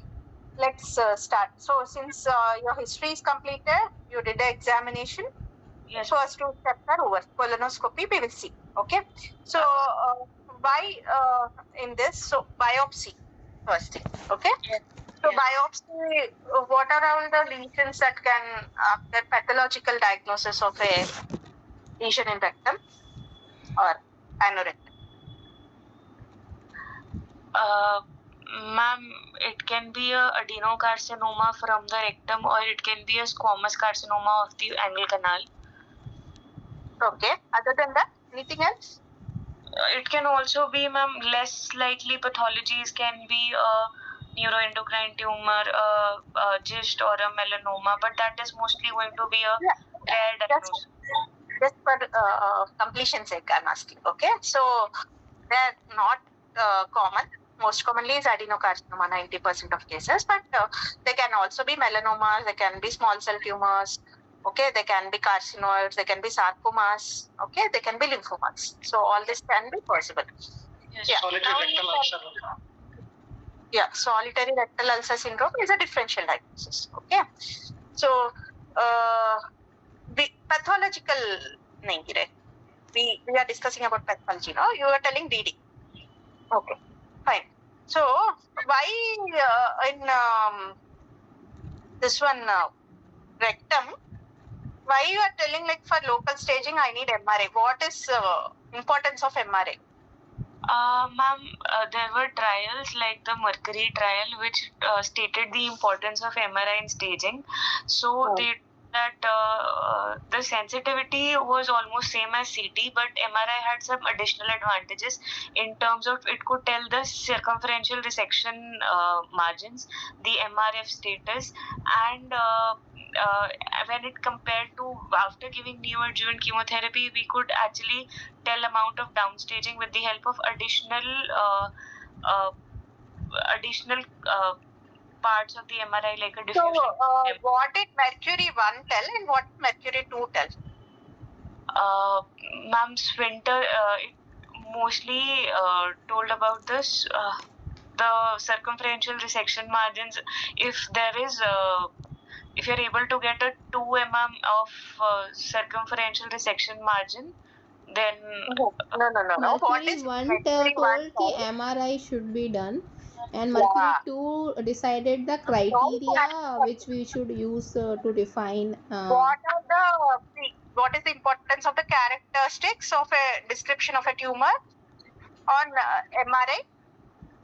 let's start. So, since your history is completed, you did the examination. Yes. First two steps are over. Colonoscopy, we will see. Okay. So, why in this? So, biopsy first thing. Okay. Yes. So, Yes. biopsy, what are all the lesions that can, after pathological diagnosis of a lesion in rectum or anorectum? Ma'am, it can be a adenocarcinoma from the rectum, or it can be a squamous carcinoma of the anal canal. Okay. Other than that, anything else? It can also be, ma'am, less likely pathologies can be a neuroendocrine tumor, a GIST, or a melanoma, but that is mostly going to be a rare diagnosis. Just for completion sake, I'm asking. Okay. So, they're not common. Most commonly is adenocarcinoma, 90% of cases, but they can also be melanomas, they can be small cell tumors, okay, they can be carcinoids, they can be sarcomas, okay, they can be lymphomas. So, all this can be possible. Yes. Yeah. Solitary rectal ulcer. Yeah, solitary rectal ulcer syndrome is a differential diagnosis. Okay. So, the pathological nahi hai. We are discussing about pathology now. You are telling DD. Okay, fine. So, why in this one rectum, why you are telling like for local staging I need MRI? What is importance of MRI? Ma'am, there were trials like the Mercury trial, which stated the importance of MRI in staging. So they that the sensitivity was almost same as CT, but MRI had some additional advantages in terms of it could tell the circumferential resection margins, the MRF status, and when it compared to after giving neoadjuvant chemotherapy, we could actually tell amount of downstaging with the help of additional parts of the MRI, like a diffusion. So, what did Mercury 1 tell and what did Mercury 2 tell? Ma'am, Swinter, it mostly told about this, the circumferential resection margins. If there is if you're able to get a 2 mm of circumferential resection margin, then No. What Mercury is 1 Mercury told 1 ki type? MRI should be done, and Mercury 2 decided the criteria which we should use to define. What is the importance of the characteristics of a description of a tumor on MRI?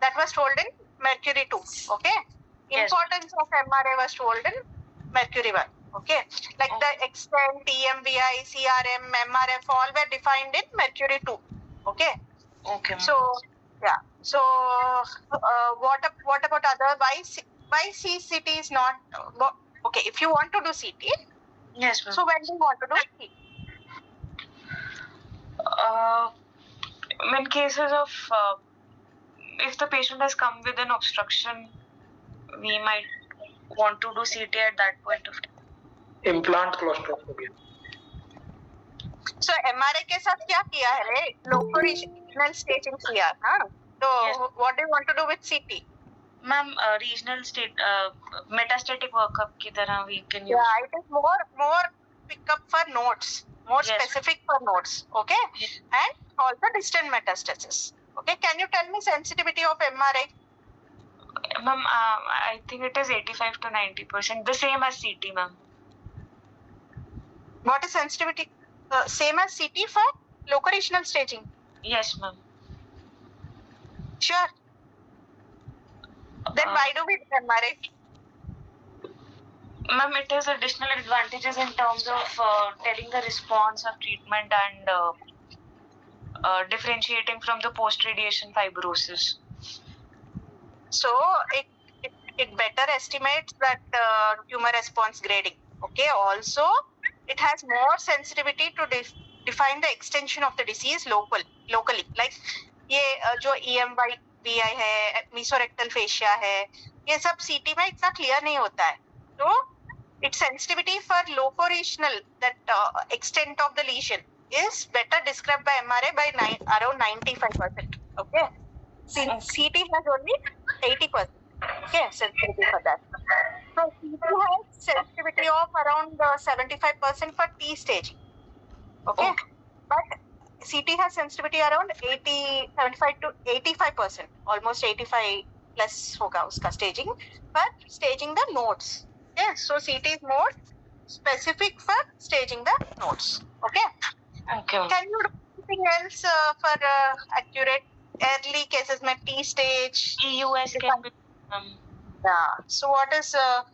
That was told in Mercury 2. Okay. Yes. Importance of MRI was told in Mercury 1. Okay. Like the extent, EMVI, CRM, MRF, all were defined in Mercury 2. Okay. Okay. So yeah. So what about other? Why CT is not? Okay. If you want to do CT, Yes, ma'am. so when do you want to do CT? In cases of if the patient has come with an obstruction, we might want to do CT at that point of time. Implant claustrophobia. So MRI के साथ क्या किया है रे? Local regional staging किया, हाँ? So Yes. what do you want to do with CT? Ma'am, regional state metastatic workup की तरह we can use. Yeah, it is more pickup for nodes, more Yes. specific for nodes, okay? Yes. And also distant metastasis. Okay, can you tell me sensitivity of MRI? Ma'am, I think it is 85 to 90%, the same as CT, ma'am. What is sensitivity? Same as CT for local regional staging. Yes, ma'am. Sure. Then why do we do MRI? Ma'am, it has additional advantages in terms of telling the response of treatment and differentiating from the post-radiation fibrosis. So it better estimates that tumor response grading. Okay. Also, it has more sensitivity to define the extension of the disease locally. Like ये जो EMVI है, mesorectal fascia है, ये सब CT में इतना clear नहीं होता है. So its sensitivity for locoregional, that extent of the lesion, is better described by MRI by around 95%. Okay. CT has only 80%. Okay, sensitivity for that. So CT has sensitivity of around 75% for T staging. Okay. But CT has sensitivity around 75 to 85%, almost 85 plus होगा उसका staging, for staging the nodes. Okay, so CT is more specific for staging the nodes. Okay. Okay. Can you do anything else for accurate early cases में T stage? EUS can be. Yeah. So what is the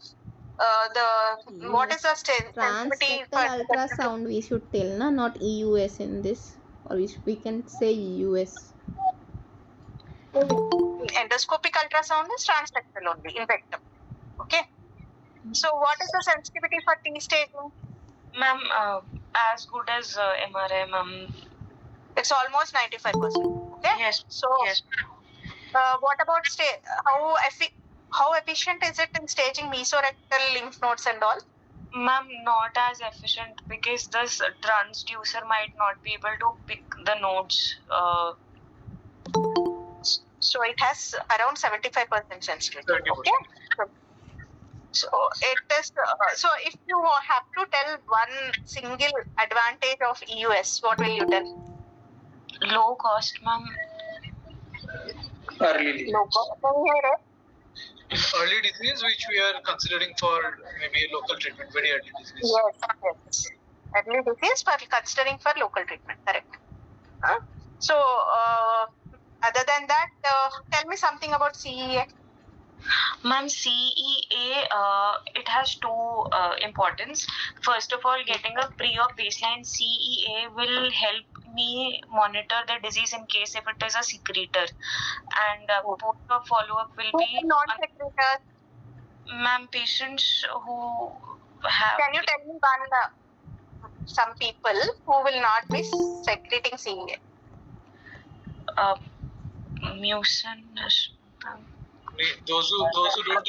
sensitivity Transrectal for ultrasound we should tell, na? Not EUS in this, or we can say EUS. endoscopic ultrasound is transrectal only in rectum. Okay. So what is the sensitivity for T staging? Ma'am, as good as MRI, ma'am. It's almost 95%. Okay. Yes. So Yes. what about how efficient is it in staging mesorectal lymph nodes and all? Ma'am, not as efficient because this transducer might not be able to pick the nodes. So it has around 75% sensitivity. 70%. Okay. So it is. So if you have to tell one single advantage of EUS, what will you tell? Low cost, ma'am. Early. Low cost. Early disease, which we are considering for maybe local treatment, very early disease. Yes. Early disease for considering for local treatment. Correct. So other than that, tell me something about CEA. Ma'am, CEA, it has two importance. First of all, getting a pre or baseline CEA will help me monitor the disease in case if it is a secretor, and post op follow-up will be non-secretors. Ma'am, patients who have. Can you tell me some people who will not be secreting CEA? Mucinous. Those who don't have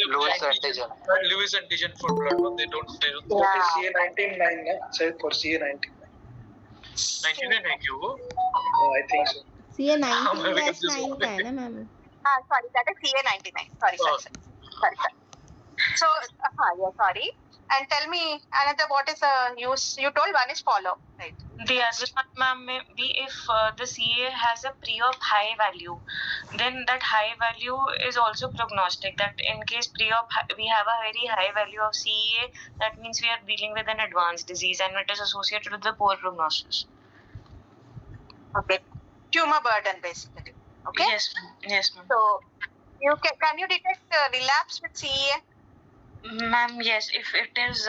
Lewis antigen for blood, no, they don't. Yeah. CA19 line, say for CA19. 99 है क्या वो? I think so. CA 19/9 का है ना ma'am? Sorry, that is CA99. Sorry. So, sorry. And tell me another, what is the use? You told one is follow, right? The other one, ma'am, may be if the CA has a pre-op high value, then that high value is also prognostic. That in case pre-op we have a very high value of CEA, that means we are dealing with an advanced disease and it is associated with the poor prognosis. Okay. Tumor burden, basically. Okay. Yes, ma'am. Yes, ma'am. So you can you detect relapse with CEA? Ma'am, yes. If it is,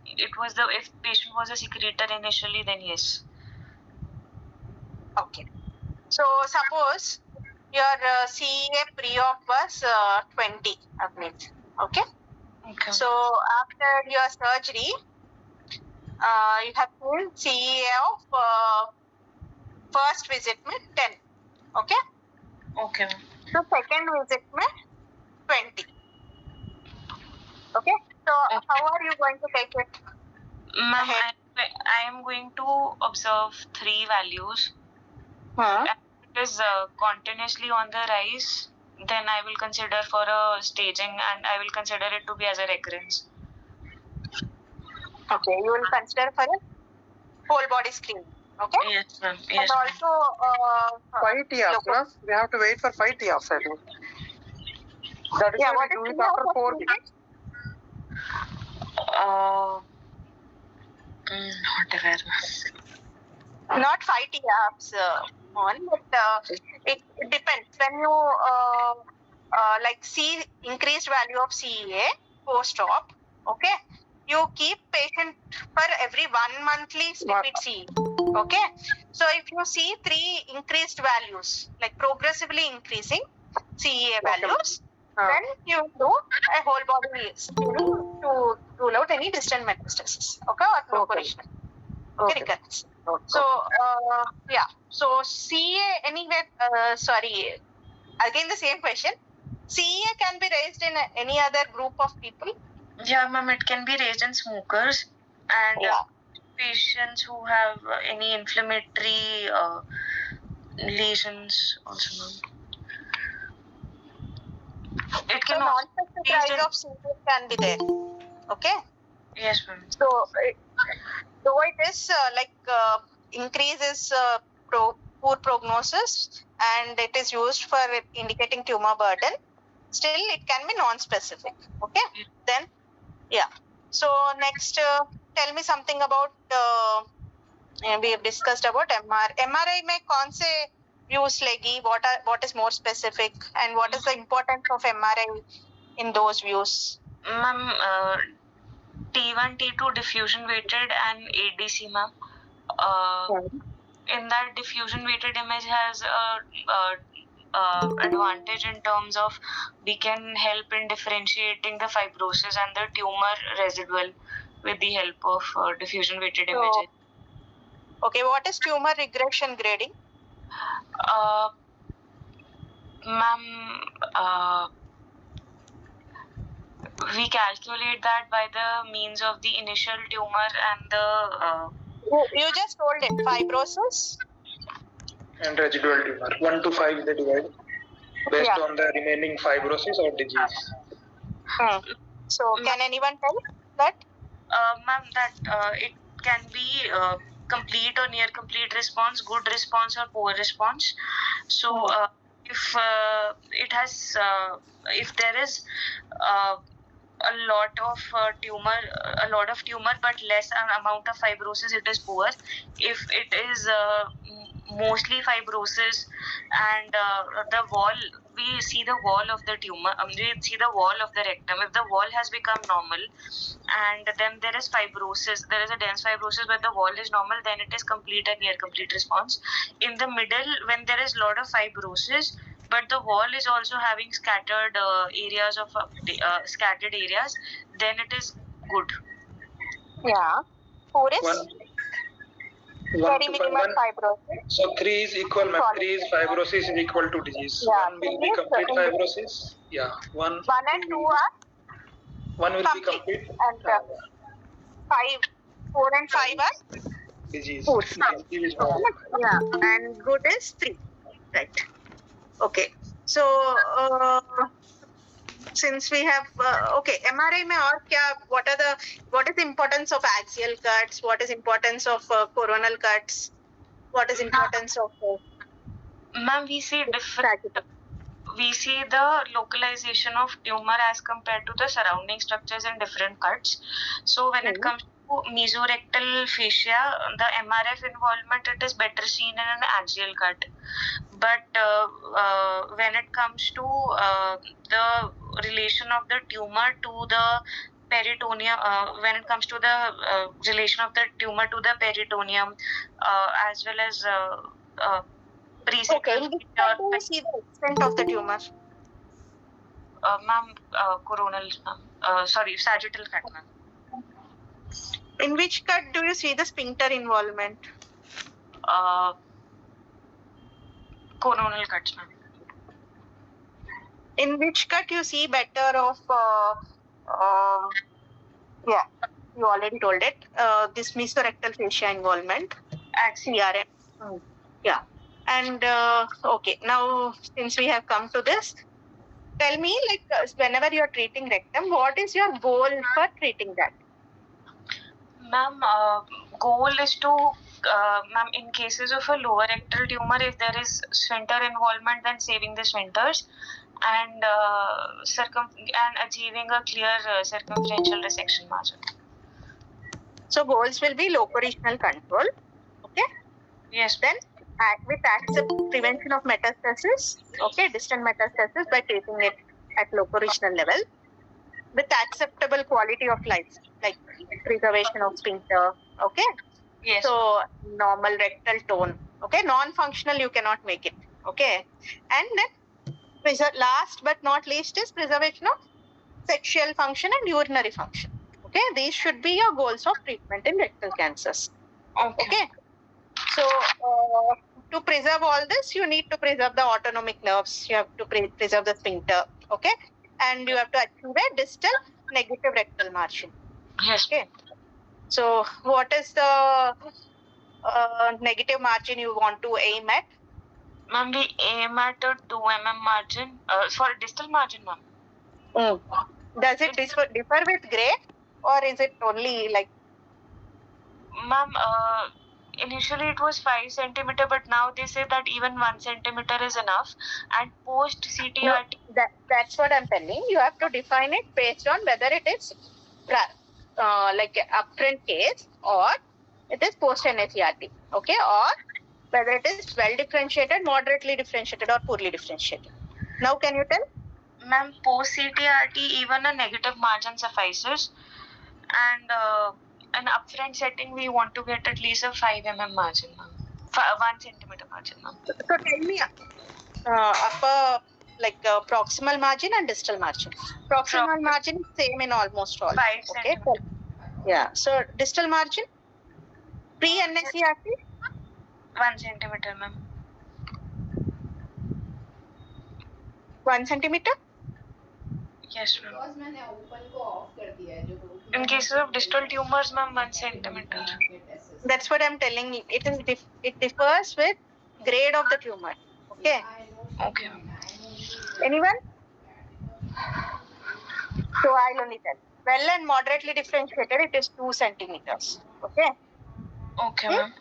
if patient was a secretor initially, then yes. Okay. So suppose your CEA pre-op was 20, Avneet. Okay. Okay. So after your surgery, you have seen CEA of first visit में 10. Okay. Okay. So second visit में 20. Okay. So how are you going to take it? Ma'am, I am going to observe 3 values. Huh? If it is continuously on the rise, then I will consider for a staging and I will consider it to be as a recurrence. Okay, you will consider for a whole body screening. Okay. Yes, ma'am. And Yes, ma'am. also 5 TFs, no? We have to wait for 5 TFs, I think. That is yeah, why what we is do it after 4 TF? weeks. Not aware, ma'am. Not 5 TFs on, but it depends. When you like see increased value of CEA post-op, okay, you keep patient for every 1 monthly lipid CEA. Okay, so if you see 3 increased values, like progressively increasing CEA values, then you do a whole body screening to rule out any distant metastasis, okay, or locoregional. Okay. Recurrence. So yeah, so CA anywhere. Sorry, again the same question. CA can be raised in any other group of people. Yeah, ma'am, it can be raised in smokers and patients who have any inflammatory lesions also, ma'am. It can So also non-specific be raised rise in... of CA can be there. Okay. Yes, ma'am. So though it is increases poor prognosis and it is used for indicating tumor burden, still it can be non-specific. Okay. Then yeah. So next, tell me something about we have discussed about MR. MRI में कौन से views लेगी? What is more specific and what is the importance of MRI in those views? Ma'am, T1, T2 diffusion weighted and ADC, ma'am. In that diffusion weighted image has a advantage in terms of we can help in differentiating the fibrosis and the tumor residual with the help of diffusion weighted images. Okay, what is tumor regression grading? Ma'am, we calculate that by the means of the initial tumor and the... You just told it, fibrosis? And residual tumor. 1 to 5 they divide based on the remaining fibrosis or disease. So can anyone tell that? Ma'am, that it can be complete or near complete response, good response or poor response. So if it has, if there is a lot of tumor but less amount of fibrosis, it is poor. If it is mostly fibrosis and the wall, we see the wall of the tumor, we see the wall of the rectum. If the wall has become normal and then there is fibrosis, there is a dense fibrosis but the wall is normal, then it is complete and near complete response. In the middle, when there is lot of fibrosis but the wall is also having scattered areas of scattered areas, then it is good. Yeah. 4 is One very to minimal fibrosis. So 3 is equal, ma'am. 3 is fibrosis is equal to disease. Yeah, 1 will be complete fibrosis. Yeah. 1 and 2 are 1 will be complete. complete. And 4 and 5 are Disease. good. Disease is normal. Yeah, and good is 3. Right. Okay. So since we have okay, MRI mein aur kya, what is the importance of axial cuts, what is importance of coronal cuts, what is importance of Ma'am, we see sagittal? we see the localization of tumor as compared to the surrounding structures in different cuts. So when it comes to mesorectal fascia, the MRF involvement, it is better seen in an axial cut. But when it comes to the relation of the tumor to the peritoneum, when it comes to the relation of the tumor to the peritoneum, as well as Okay, in which cut do you see the extent of the tumor? Ma'am, coronal, sorry, sagittal cut, ma'am. In which cut do you see the sphincter involvement? Coronal cuts, ma'am. In which cut you see better of yeah, you already told it, this mesorectal fascia involvement, CRM. Yeah. And okay, now since we have come to this, tell me, like, whenever you are treating rectum, what is your goal for treating that? Ma'am, goal is to, ma'am, in cases of a lower rectal tumor, if there is sphincter involvement, then saving the sphincters and and achieving a clear circumferential resection margin. So goals will be locoregional control. Okay. Yes. Then with prevention of metastasis, okay, distant metastasis by treating it at locoregional level, with acceptable quality of life, like preservation of sphincter, okay? Yes. So normal rectal tone, okay? Non-functional, you cannot make it, okay? And then last but not least is preservation of sexual function and urinary function, okay? These should be your goals of treatment in rectal cancers, okay? So to preserve all this, you need to preserve the autonomic nerves. You have to preserve the sphincter, okay? And you have to achieve a distal negative rectal margin. Yes. Okay. So what is the negative margin you want to aim at? Ma'am, we aim at a 2 mm margin. For distal margin, ma'am. Does it differ with grade, or is it only like? Ma'am, initially it was 5 centimeter, but now they say that even 1 centimeter is enough. And post CTRT. No, that's what I'm telling. You have to define it based on whether it is like upfront case or it is post NACRT, okay, or whether it is well differentiated, moderately differentiated, or poorly differentiated. Now, can you tell? Ma'am, post CTRT, even a negative margin suffices, and an upfront setting, we want to get at least a 5 mm margin, ma'am. 1 centimeter margin, ma'am. So tell me, upper, like proximal margin and distal margin. Proximal margin is same in almost all. 5 okay. centimeter. Yeah. So distal margin, pre NACRT, 1 centimeter, ma'am. 1 centimeter. Yes, ma'am. In cases of distal tumors, ma'am, 1 centimeter. That's what I'm telling you. It differs with grade of the tumor. Okay. Okay. Anyone? So I'll only tell. Well and moderately differentiated, it is 2 centimeters. Okay. Okay, ma'am.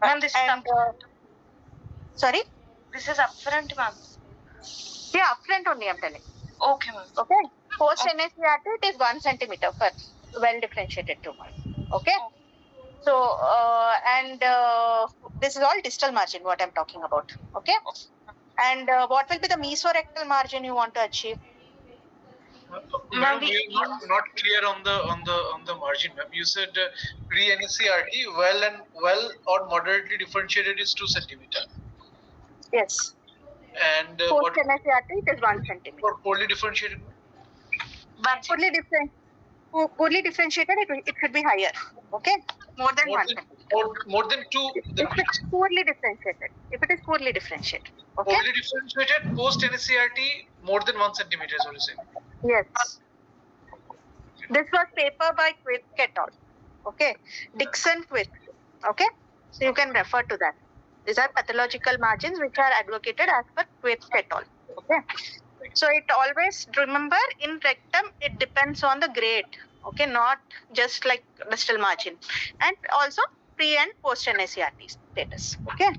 Ma'am, this is upfront. Sorry? This is upfront, ma'am. Yeah, upfront only I'm telling. Okay, ma'am. Okay. Post NACRT, it is 1 centimeter for well differentiated tumor. Okay. So this is all distal margin what I'm talking about. Okay. And what will be the mesorectal margin you want to achieve? Ma'am, we are not clear on the margin, ma'am. You said pre NACRT well or moderately differentiated is 2 centimeter. Yes. And post NACRT, it is 1 centimeter. For poorly differentiated? Poorly differentiated, it should be higher. Okay. More than 1 centimeter. More than 2. If it is poorly differentiated. If it is poorly differentiated. Okay. Poorly differentiated post NACRT more than 1 centimeter is what you saying. Yes. This was paper by Quick et al. Okay. Dixon Quick. Okay. So you can refer to that. These are pathological margins which are advocated as per Quick et al. Okay. So it always remember in rectum it depends on the grade, okay, not just like distal margin, and also pre and post NSCRT status. Okay.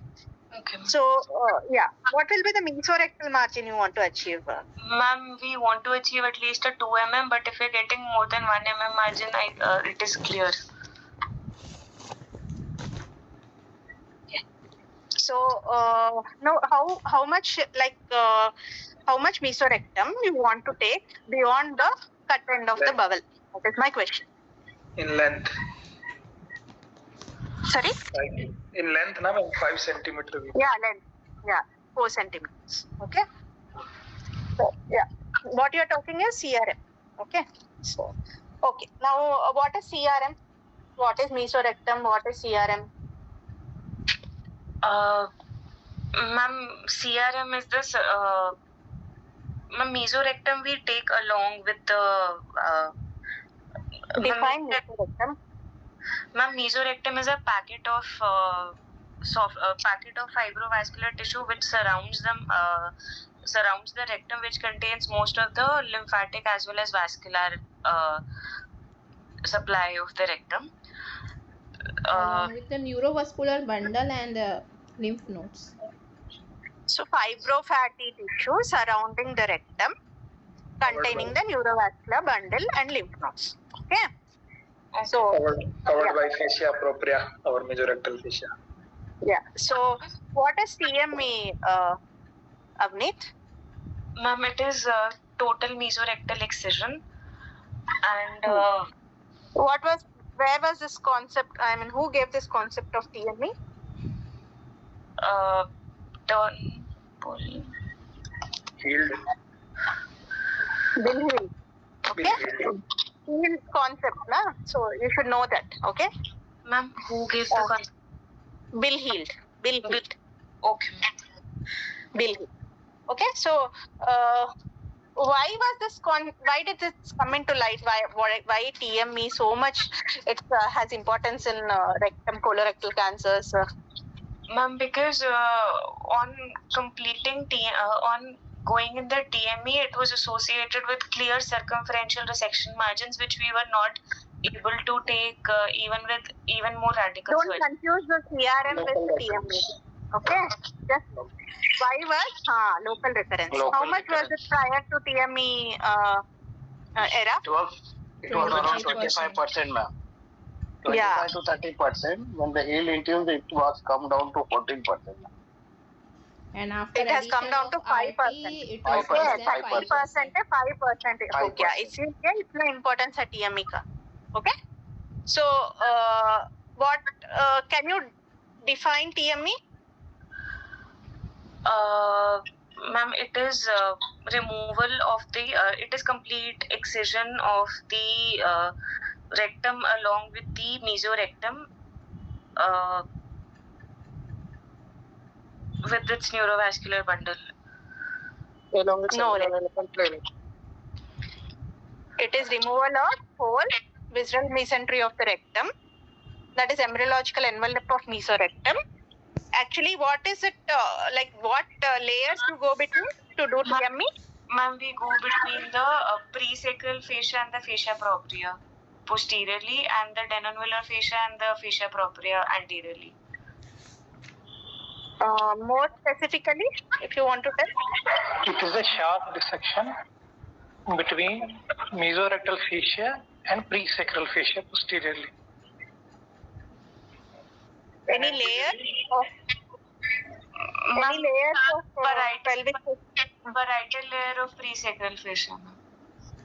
Okay. So yeah, what will be the mesorectal margin you want to achieve? Ma'am, we want to achieve at least a 2 mm, but if you're getting more than 1 mm margin, it is clear. So now how much how much mesorectum you want to take beyond the cut end of the bowel? That is my question. In length. Sorry? In length, na, 5 centimeter. Yeah, length. Yeah, 4 centimeters. Okay. So yeah, what you're talking is CRM. Okay. So okay. Now what is CRM? What is mesorectum? What is CRM? Ma'am, CRM is this. Ma'am, mesorectum we take along with the. Define mesorectum. Ma'am, mesorectum is a packet of fibrovascular tissue which surrounds the rectum, which contains most of the lymphatic as well as vascular supply of the rectum. Along with the neurovascular bundle and lymph nodes. So fibrofatty tissue surrounding the rectum, containing the neurovascular bundle and lymph nodes. Okay. So covered by fascia propria, our mesorectal fascia. Yeah. So what is TME, Avneet? Ma'am, it is total mesorectal excision, and where was this concept? I mean, who gave this concept of TME? Healed. Bill Hill. Okay. Hill concept, na? So you should know that. Okay. Ma'am, who gave the concept? Bill Hill. Bill Hill. Okay. Bill Hill. Okay. So why was this why did this come into light? Why TME so much? It has importance in rectum colorectal cancers. Ma'am, because on completing on going in the TME, it was associated with clear circumferential resection margins, which we were not able to take even more radical Don't surgery. confuse the CRM with TME. Okay. Just why was local recurrence? How much was it prior to TME era? It was around 25%, ma'am. 25 to 30%. When the heel increased, it was come down to 14%. And after it has come down to 5%. it was less than 5%. 5%. Okay. It's the importance of TME. Okay. So what can you define TME? Ma'am, it is removal of the it is complete excision of the rectum along with the mesorectum with its neurovascular bundle. No, it is removal of whole visceral mesentery of the rectum, that is embryological envelope of mesorectum. Actually, what is it what layers you go between to do TME? Ma'am, we go between the presacral fascia and the fascia propria posteriorly, and the denonvular fascia and the fascia propria anteriorly. More specifically, if you want to tell. It is a sharp dissection between mesorectal fascia and presacral fascia posteriorly. Any layers of pelvic parietal layer of presacral fascia.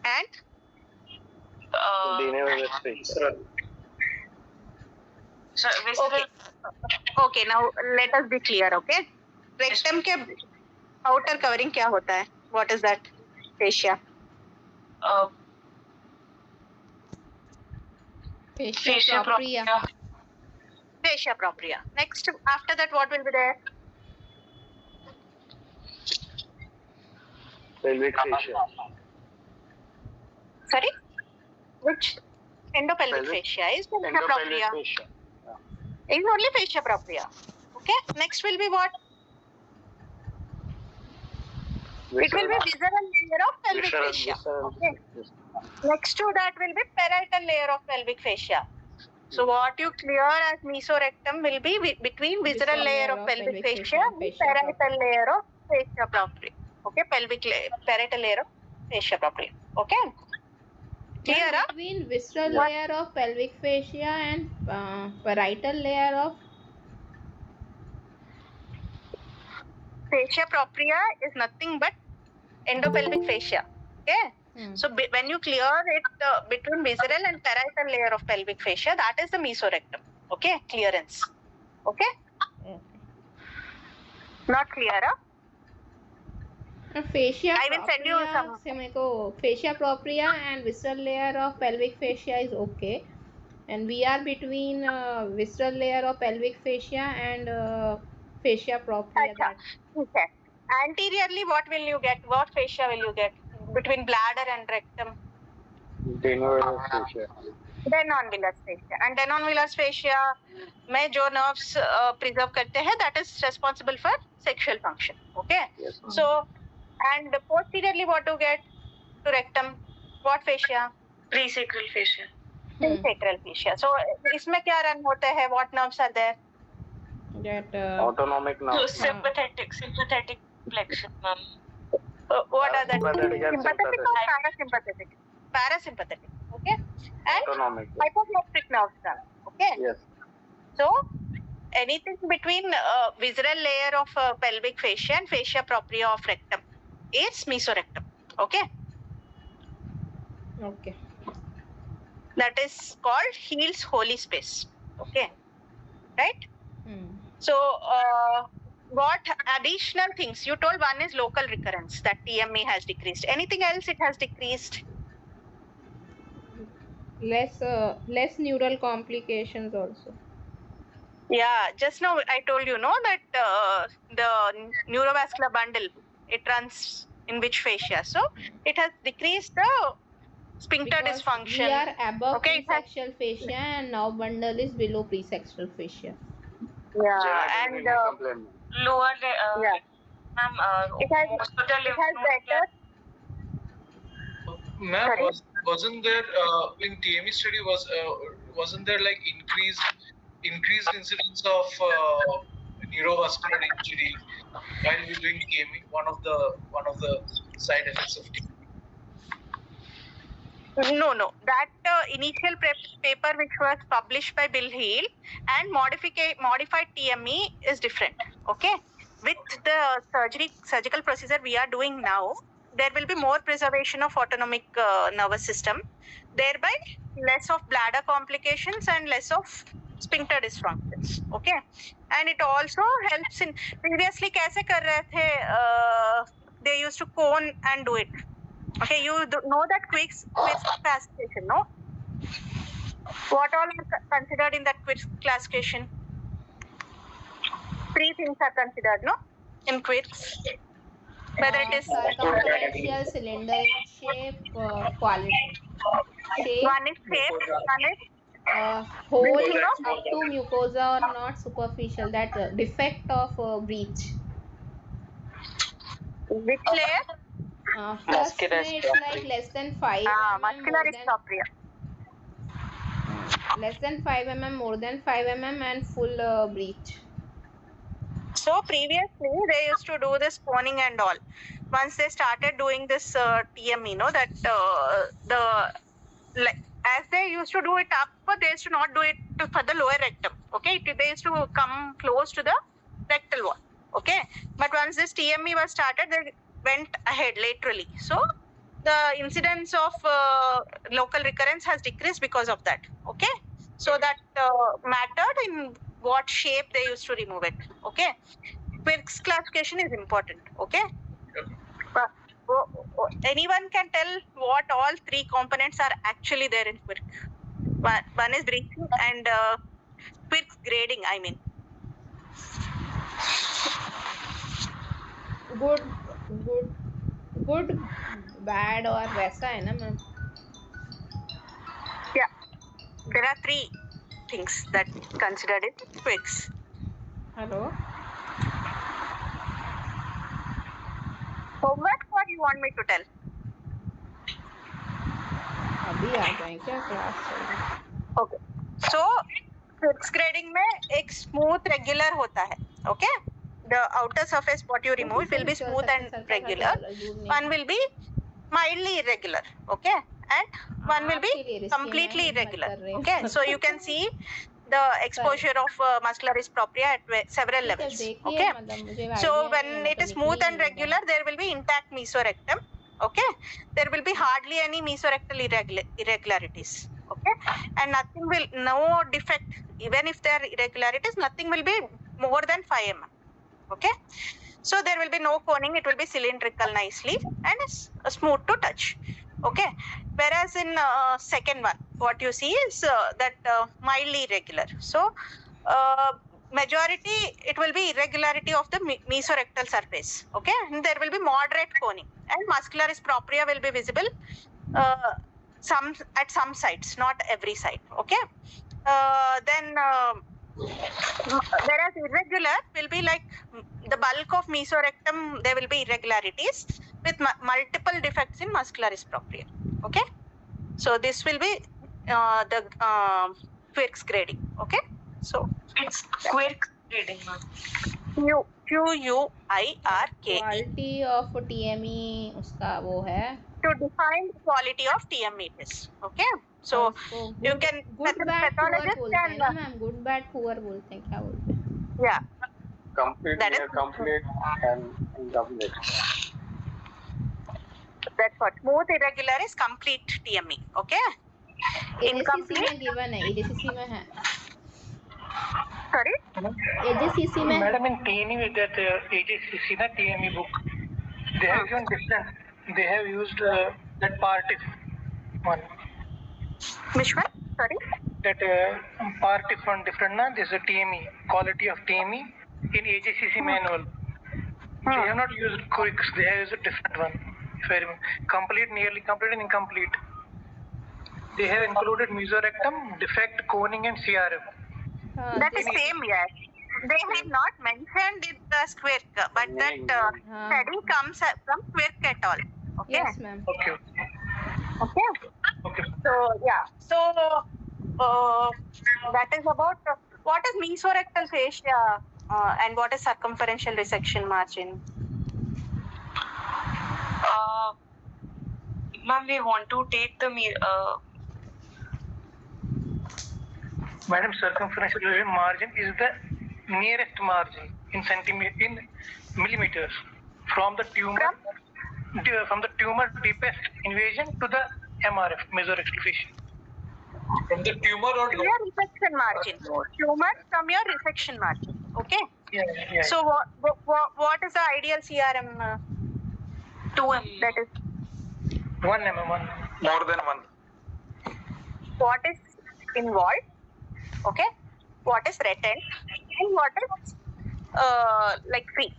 And so visceral. Okay, now let us be clear. Okay, rectum के outer covering क्या होता है? What is that? Fascia. Fascia propria. Fascia propria. Next, after that, what will be there? Pelvic fascia. Sorry? Which endopelvic fascia is fascia propria? Is only fascia propria. Okay. Next will be what? It will be visceral layer of pelvic fascia. Okay. Next to that will be parietal layer of pelvic fascia. So what you clear as mesorectum will be between visceral layer of pelvic fascia and parietal layer of fascia propria. Okay, parietal layer of fascia propria. Okay. Clear up? Between visceral layer of pelvic fascia and parietal layer of fascia propria is nothing but endopelvic fascia. Okay. So when you clear it between visceral and parietal layer of pelvic fascia, that is the mesorectum. Okay, clearance. Okay. Not clear, huh? Fascia I will send you some. से मेरे को fascia propria and visceral layer of pelvic fascia is okay, and we are between visceral layer of pelvic fascia and fascia propria. Okay. Anteriorly, what will you get? What fascia will you get between bladder and rectum? Denovillus fascia. Denon-villus fascia. And denon-villus fascia में जो nerves preserve करते हैं, that is responsible for sexual function. Okay. Yes. So, and posteriorly, what do you get to rectum? What fascia? Presacral fascia. Presacral fascia. So, इसमें क्या run होता है? What nerves are there? That autonomic nerve. Sympathetic flexion, ma'am. What are that? Sympathetic and Sympathetic or parasympathetic? Parasympathetic. Okay. And autonomic. hypoplastic nerves. Okay. Yes. So, anything between visceral layer of pelvic fascia and fascia propria of rectum is mesorectum. Okay. okay. That is called Heel's holy space. Okay. Right? So, what additional things? You told one is local recurrence, that TME has decreased. Anything else it has decreased? Less neural complications also. Yeah, just now I told you, no, that the neurovascular bundle, it runs in which fascia? So, it has decreased the sphincter Because dysfunction. we are above Okay, presexual fascia and now bundle is below presexual fascia. Yeah, and Lower, yeah. ma'am, It has, most of the it lymph has nodes better. Ma'am, Sorry? wasn't there in TME study wasn't there like increased incidence of neurovascular injury while we're doing TME? One of the side effects of TME. No. That initial paper which was published by Bill Heel and modified TME is different. Okay. With the surgical procedure we are doing now, there will be more preservation of autonomic nervous system, thereby less of bladder complications and less of sphincter dysfunctions. Okay. And it also helps in previously कैसे कर रहे थे, they used to cone and do it. Okay, you know that Quick's classification, no? What all are considered in that Quick's classification? 3 things are considered, no? In Quick's. Whether it is circumferential, cylinder in shape, quality. Shape. One is shape, one is hole up to mucosa or not superficial. That defect of breach. Which layer? First it's like less than 5 mm. Muscular is propria. Less than 5 mm, more than 5 mm and full breach. So previously they used to do this coning and all. Once they started doing this TME, that as they used to do it up, but they used to not do it for the lower rectum. Okay, they used to come close to the rectal wall. Okay, but once this TME was started, they went ahead laterally. So the incidence of local recurrence has decreased because of that. Okay, so that mattered in what shape they used to remove it. Okay, Quick's classification is important. Okay. Anyone can tell what all 3 components are actually there in Quick. One is breaching and Quick's grading, I mean. Good, bad और वैसा है ना ma'am? Yeah, there are 3 things that considered in Quick's. Hello. Homework, what you want me to tell? अभी आ जाए क्या class चल रही है? Okay. So फिक्स ग्रेडिंग में एक स्मूथ रेगुलर होता है. Okay. The outer surface what you remove will be smooth and regular. One will be mildly irregular. Okay. And one will be completely irregular. Okay. So you can see the exposure of muscularis propria at several levels. Okay. So when it is smooth and regular, there will be intact mesorectum. Okay. There will be hardly any mesorectal irregularities. Okay. And nothing will, no defect, even if there are irregularities, nothing will be more than 5 mm. Okay. So there will be no coning, it will be cylindrical nicely and smooth to touch. Okay. Whereas in second one, what you see is that mildly irregular. So majority, it will be irregularity of the mesorectal surface. Okay. And there will be moderate coning and muscularis propria will be visible some at some sites, not every site. Okay. Then whereas irregular will be like the bulk of mesorectum, there will be irregularities with multiple defects in muscularis propria. Okay. So this will be the Quirk's grading. Okay. So It's quick reading, ma'am. QUIRK. Quality of TME उसका वो है. To define the quality of TME it is. Okay. So you can good bad poor pathologist बोलते हैं can ना ma'am. good bad poor बोलते हैं, क्या बोलते हैं? yeah. Complete, That is near complete, and incomplete. That's what smooth irregular is complete TME. Okay. AJCC में given है. AJCC में है. Sorry. AJCC में. Madam, in TME with that AJCC na TME book, they have given different. They have used that partif one. Which one? Sorry. That partif one different na. This is a TME, quality of TME in AJCC manual. They have not used quirks. They have used a different one. Very complete, nearly complete, and incomplete. They have included mesorectum, defect, coning, and CRF. That is same, yes. They have not mentioned it as quirk, but that study comes from quirk et al. Okay. Yes, ma'am. Okay. Okay. Okay. So yeah. So that is about what is mesorectal fascia and what is circumferential resection margin. Ma'am, we want to take the Madam, circumferential margin is the nearest margin in millimeters from the tumor deepest invasion to the MRF, mesorectal fascia. From the tumor or your resection margin. Tumor from your resection margin. Okay. Yeah. So what is the ideal CRM? 2 mm. That is 1 mm. More than 1. what is involved. Okay. What is retained and what is like free.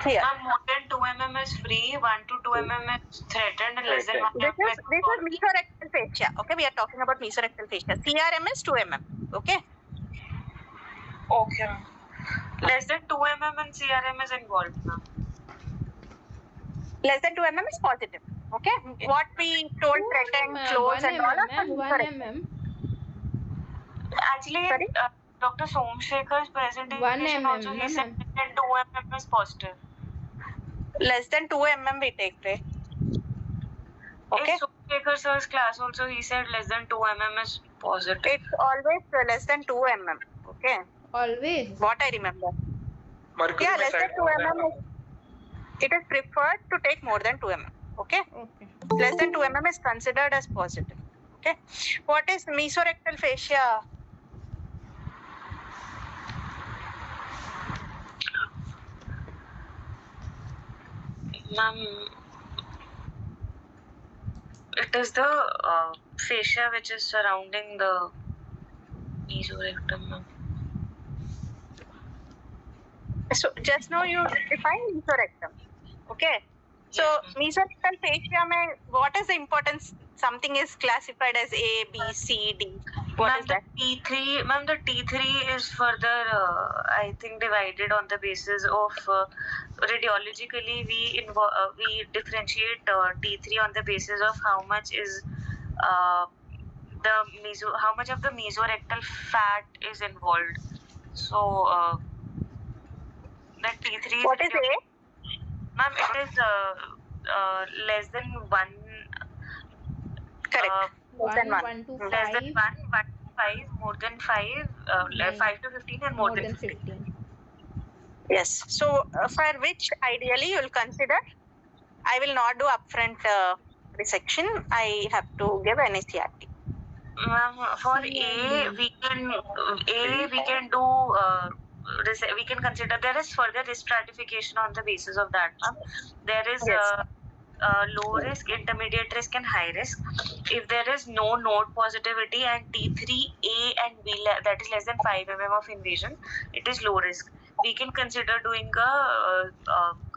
Here. Ma'am, more than 2 mm is free, 1 to 2 mm is threatened, and less than 1 This mm is mesorectal fascia. Okay, we are talking about mesorectal fascia. CRM is 2 mm. Okay. Okay. Less than 2 mm and CRM is involved, ma'am. Less than 2 mm is positive. Okay. What we told threatened, close, and all are 1 mm. Actually, Dr. Somshekhar's presentation 1 mm, also, he said less than 2 mm is positive. Less than 2 mm we take, right? Okay. In Somshekhar sir's class also, he said less than 2 mm is positive. It's always less than 2 mm. Okay. Always. What I remember. Mercury Yeah, less than 2 mm. It is preferred to take more than 2 mm. Okay. Okay. Less than 2 mm is considered as positive. Okay. What is mesorectal fascia? Ma'am, it is the fascia which is surrounding the mesorectum, ma'am. So just now you define mesorectum. Okay. So mesorectal fascia mein, what is the importance? Something is classified as A, B, C, D. What Ma'am, is that? The T3 is further, I think, divided on the basis of radiologically we differentiate T3 on the basis of how much is how much of the mesorectal fat is involved. So that T3 What is A? Ma'am, it is less than 1. Correct. Less than 1. 1 to Less than 5, 1 to 5, more than 5, Nine. 5 to 15, and more than 15. 15. Yes. So for which ideally you'll consider, I will not do upfront resection. I have to give NACRT. For C A, and D. we can do we can consider there is further risk stratification on the basis of that. There is Yes. low risk, intermediate risk, and high risk. If there is no node positivity and T3A and B that is less than 5 mm of invasion, it is low risk. We can consider doing a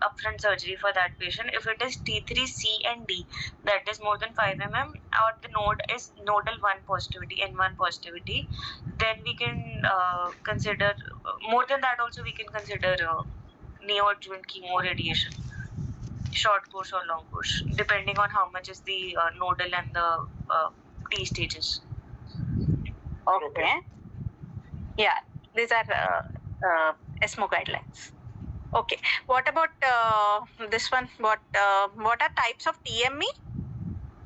upfront surgery for that patient. If it is T3C and D, that is more than 5 mm, or the node is nodal 1 positivity, N1 positivity, then we can consider more than that. Also, we can consider neoadjuvant chemo radiation, short course or long course, depending on how much is the nodal and the T stages. Okay. Yeah, these are ESMO guidelines. Okay. What about this one? What are types of TME?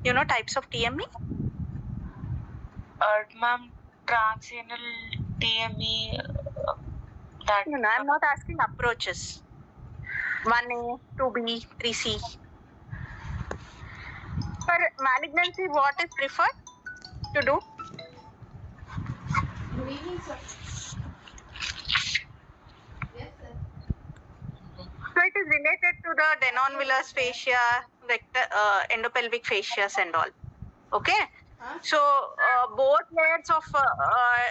You know types of TME? Ma'am, transanal TME. That No, I'm not asking approaches. 1A, 2B, 3C. For malignancy, what is preferred to do? Good evening, sir. Yes, sir. So it is related to the Denon-Villers fascia, endopelvic fascias and all. Okay. So both layers of,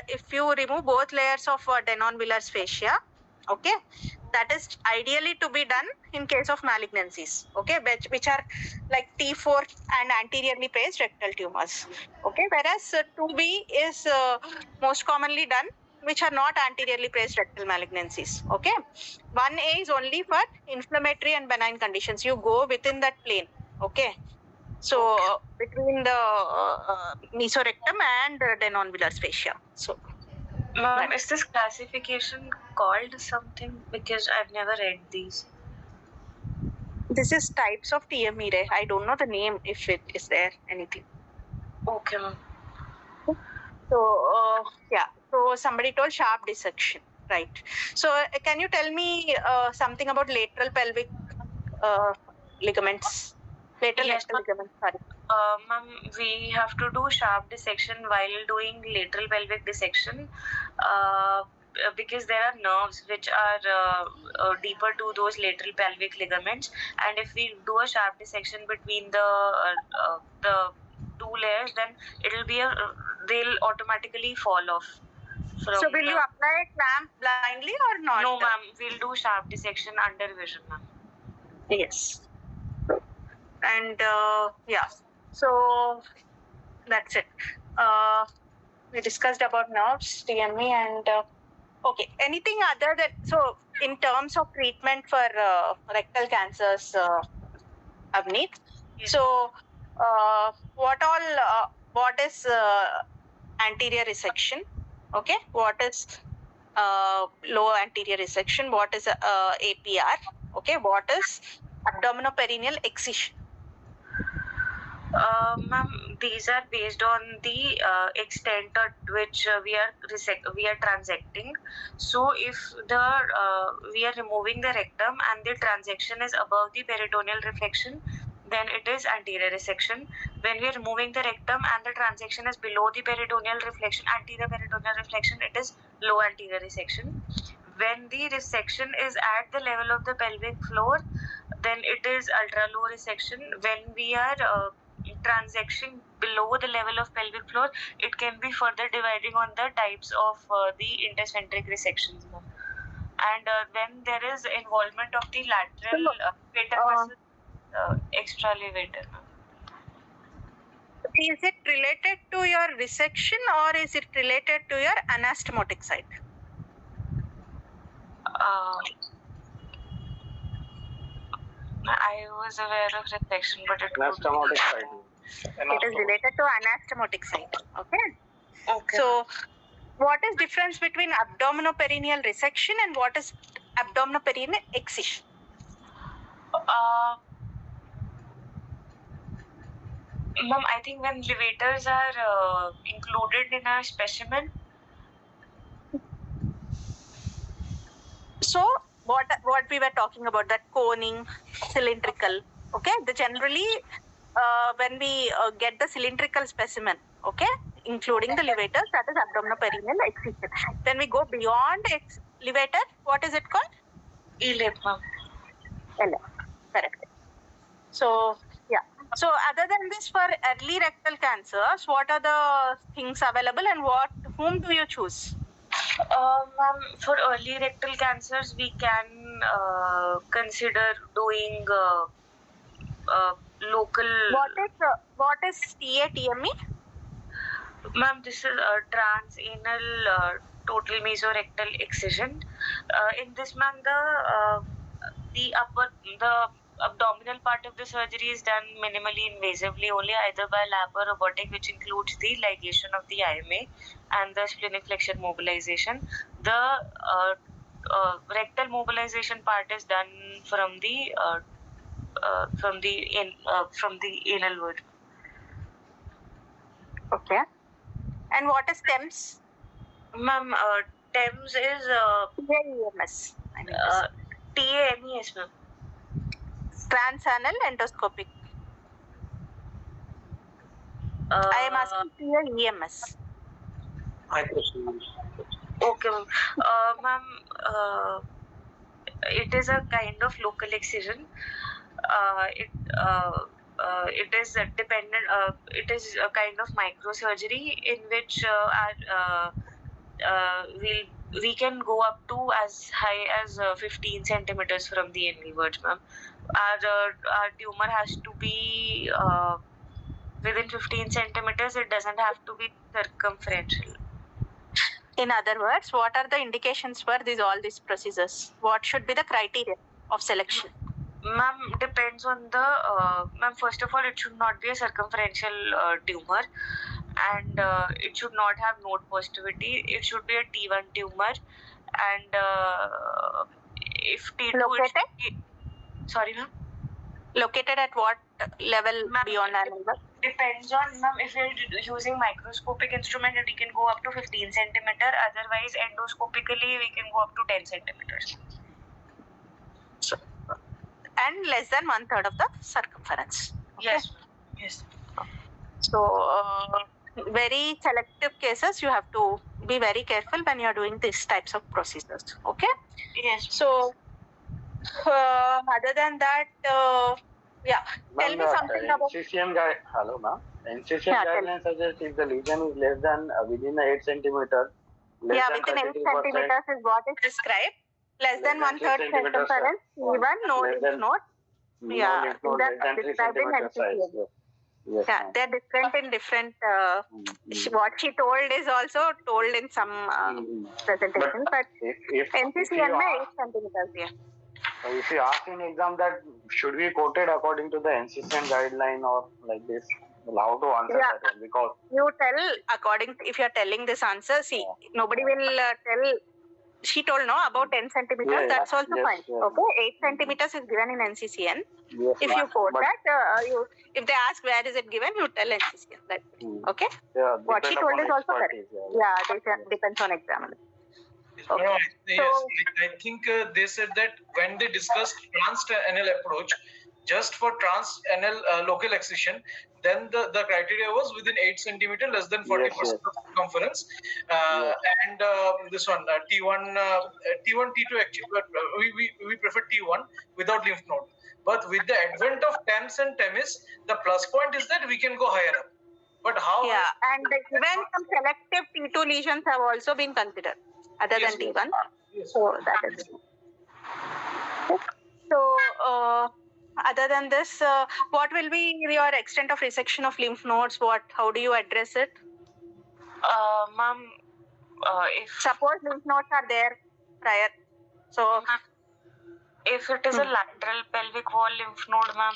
if you remove both layers of Denon-Villers fascia, okay, that is ideally to be done in case of malignancies, okay, which are like T4 and anteriorly placed rectal tumors, okay, whereas 2B is most commonly done, which are not anteriorly placed rectal malignancies, okay. 1A is only for inflammatory and benign conditions. You go within that plane, okay. So between the mesorectum and Denon-Villers fascia. So, ma'am, is this classification called something? Because I've never read these. this is types of TME. I don't know the name if it is there anything. Okay, ma'am. So yeah. So somebody told sharp dissection, right? So can you tell me something about lateral pelvic ligaments? Lateral Yes, rectal ligaments. Sorry. Ma'am, we have to do sharp dissection while doing lateral pelvic dissection because there are nerves which are deeper to those lateral pelvic ligaments, and if we do a sharp dissection between the two layers, then it'll be they'll automatically fall off. So will you apply a clamp blindly or not? No, ma'am. We'll do sharp dissection under vision, ma'am. Yes. And yeah, so that's it. We discussed about nerves, TME, and okay. Anything other than, so in terms of treatment for rectal cancers, Avneet. Yes. So what is anterior resection? Okay, what is low anterior resection? What is APR? Okay, what is abdominoperineal excision? Ma'am, these are based on the extent at which we are transecting. So, if we are removing the rectum and the transection is above the peritoneal reflection, then it is anterior resection. When we are removing the rectum and the transection is below the peritoneal reflection, anterior peritoneal reflection, it is low anterior resection. When the resection is at the level of the pelvic floor, then it is ultra low resection. When we are transection below the level of pelvic floor, it can be further dividing on the types of the intercentric resections. And when there is involvement of the lateral pater muscle, extralevator. Is it related to your resection or is it related to your anastomotic site? I was aware of resection, but it Anastomotic side. It is related to anastomotic site. Okay. Okay. So, what is difference between abdominoperineal resection and what is abdominoperineal excision? Ma'am, I think when levators are included in a specimen. So, what we were talking about, that coning, cylindrical. Okay. Generally, when we get the cylindrical specimen, okay, including the levator, that is abdominoperineal excision. Then we go beyond levator. What is it called? Elip, ma'am. Elip. Correct. So, yeah. So, other than this, for early rectal cancers, what are the things available and whom do you choose? Ma'am, for early rectal cancers, we can consider doing local. What is TATME? Ma'am, this is a transanal total mesorectal excision. In this, ma'am, the abdominal part of the surgery is done minimally invasively, only either by lap or robotic, which includes the ligation of the IMA and the splenic flexion mobilization. The rectal mobilization part is done from the anal word. Okay. And what is TEMS? Ma'am, TEMS is TAEMS. TAMES, ma'am. Transanal endoscopic. I am asking TAEMS. Okay, ma'am. Ma'am, it is a kind of local excision. It is dependent. It is a kind of microsurgery in which we can go up to as high as 15 centimeters from the inwards, ma'am. Our tumor has to be within 15 centimeters. It doesn't have to be circumferential. In other words, what are the indications for all these procedures? What should be the criteria of selection? Ma'am, depends on the ma'am. First of all, it should not be a circumferential tumor, and it should not have node positivity. It should be a T1 tumor, and if T2, located? Sorry, ma'am. Located at what level beyond anal? Depends on, ma'am, if you're using microscopic instrument, we can go up to 15 centimeter. Otherwise, endoscopically, we can go up to 10 centimeters. So, and less than 1/3 of the circumference. Okay? Yes. Yes. So, very selective cases, you have to be very careful when you're doing these types of procedures. Okay? Yes. So, other than that, yeah. Tell me something about NCCN Hello, ma'am. NCCN guidelines suggest if the lesion is less than within 8 centimeter. Within 8 centimeters is what is described. Less than 1/3 circumference, even no lymph node. Yeah, less than 3 centimeter size. Yes, yeah, they're different in different. What she told is also told in some presentation, but NCCN 8 centimeters. Yeah. If you ask in exam that should we quote it according to the NCCN guideline or like this, how to answer that one? Because you tell according to, if you are telling this answer, see, nobody will tell. She told no about 10 centimeters. That's also fine. Okay, 8 centimeters is given in NCCN. If you quote that, if they ask where is it given, you tell NCCN. That okay. What she told is also correct. Depends on examiner. Okay. No, yes, I think they said that when they discussed transanal approach, just for transanal local excision, then the criteria was within 8 centimeter, less than 40% of circumference, and this one T1, T2 actually, we prefer T1 without lymph node. But with the advent of TEMS and TEMIS, the plus point is that we can go higher up. But how? Yeah, and even some selective T2 lesions have also been considered other than T1. Yes. So that is it. So Other than this, what will be your extent of resection of lymph nodes? How do you address it? Ma'am, if Suppose lymph nodes are there prior. So if it is a lateral pelvic wall lymph node, ma'am,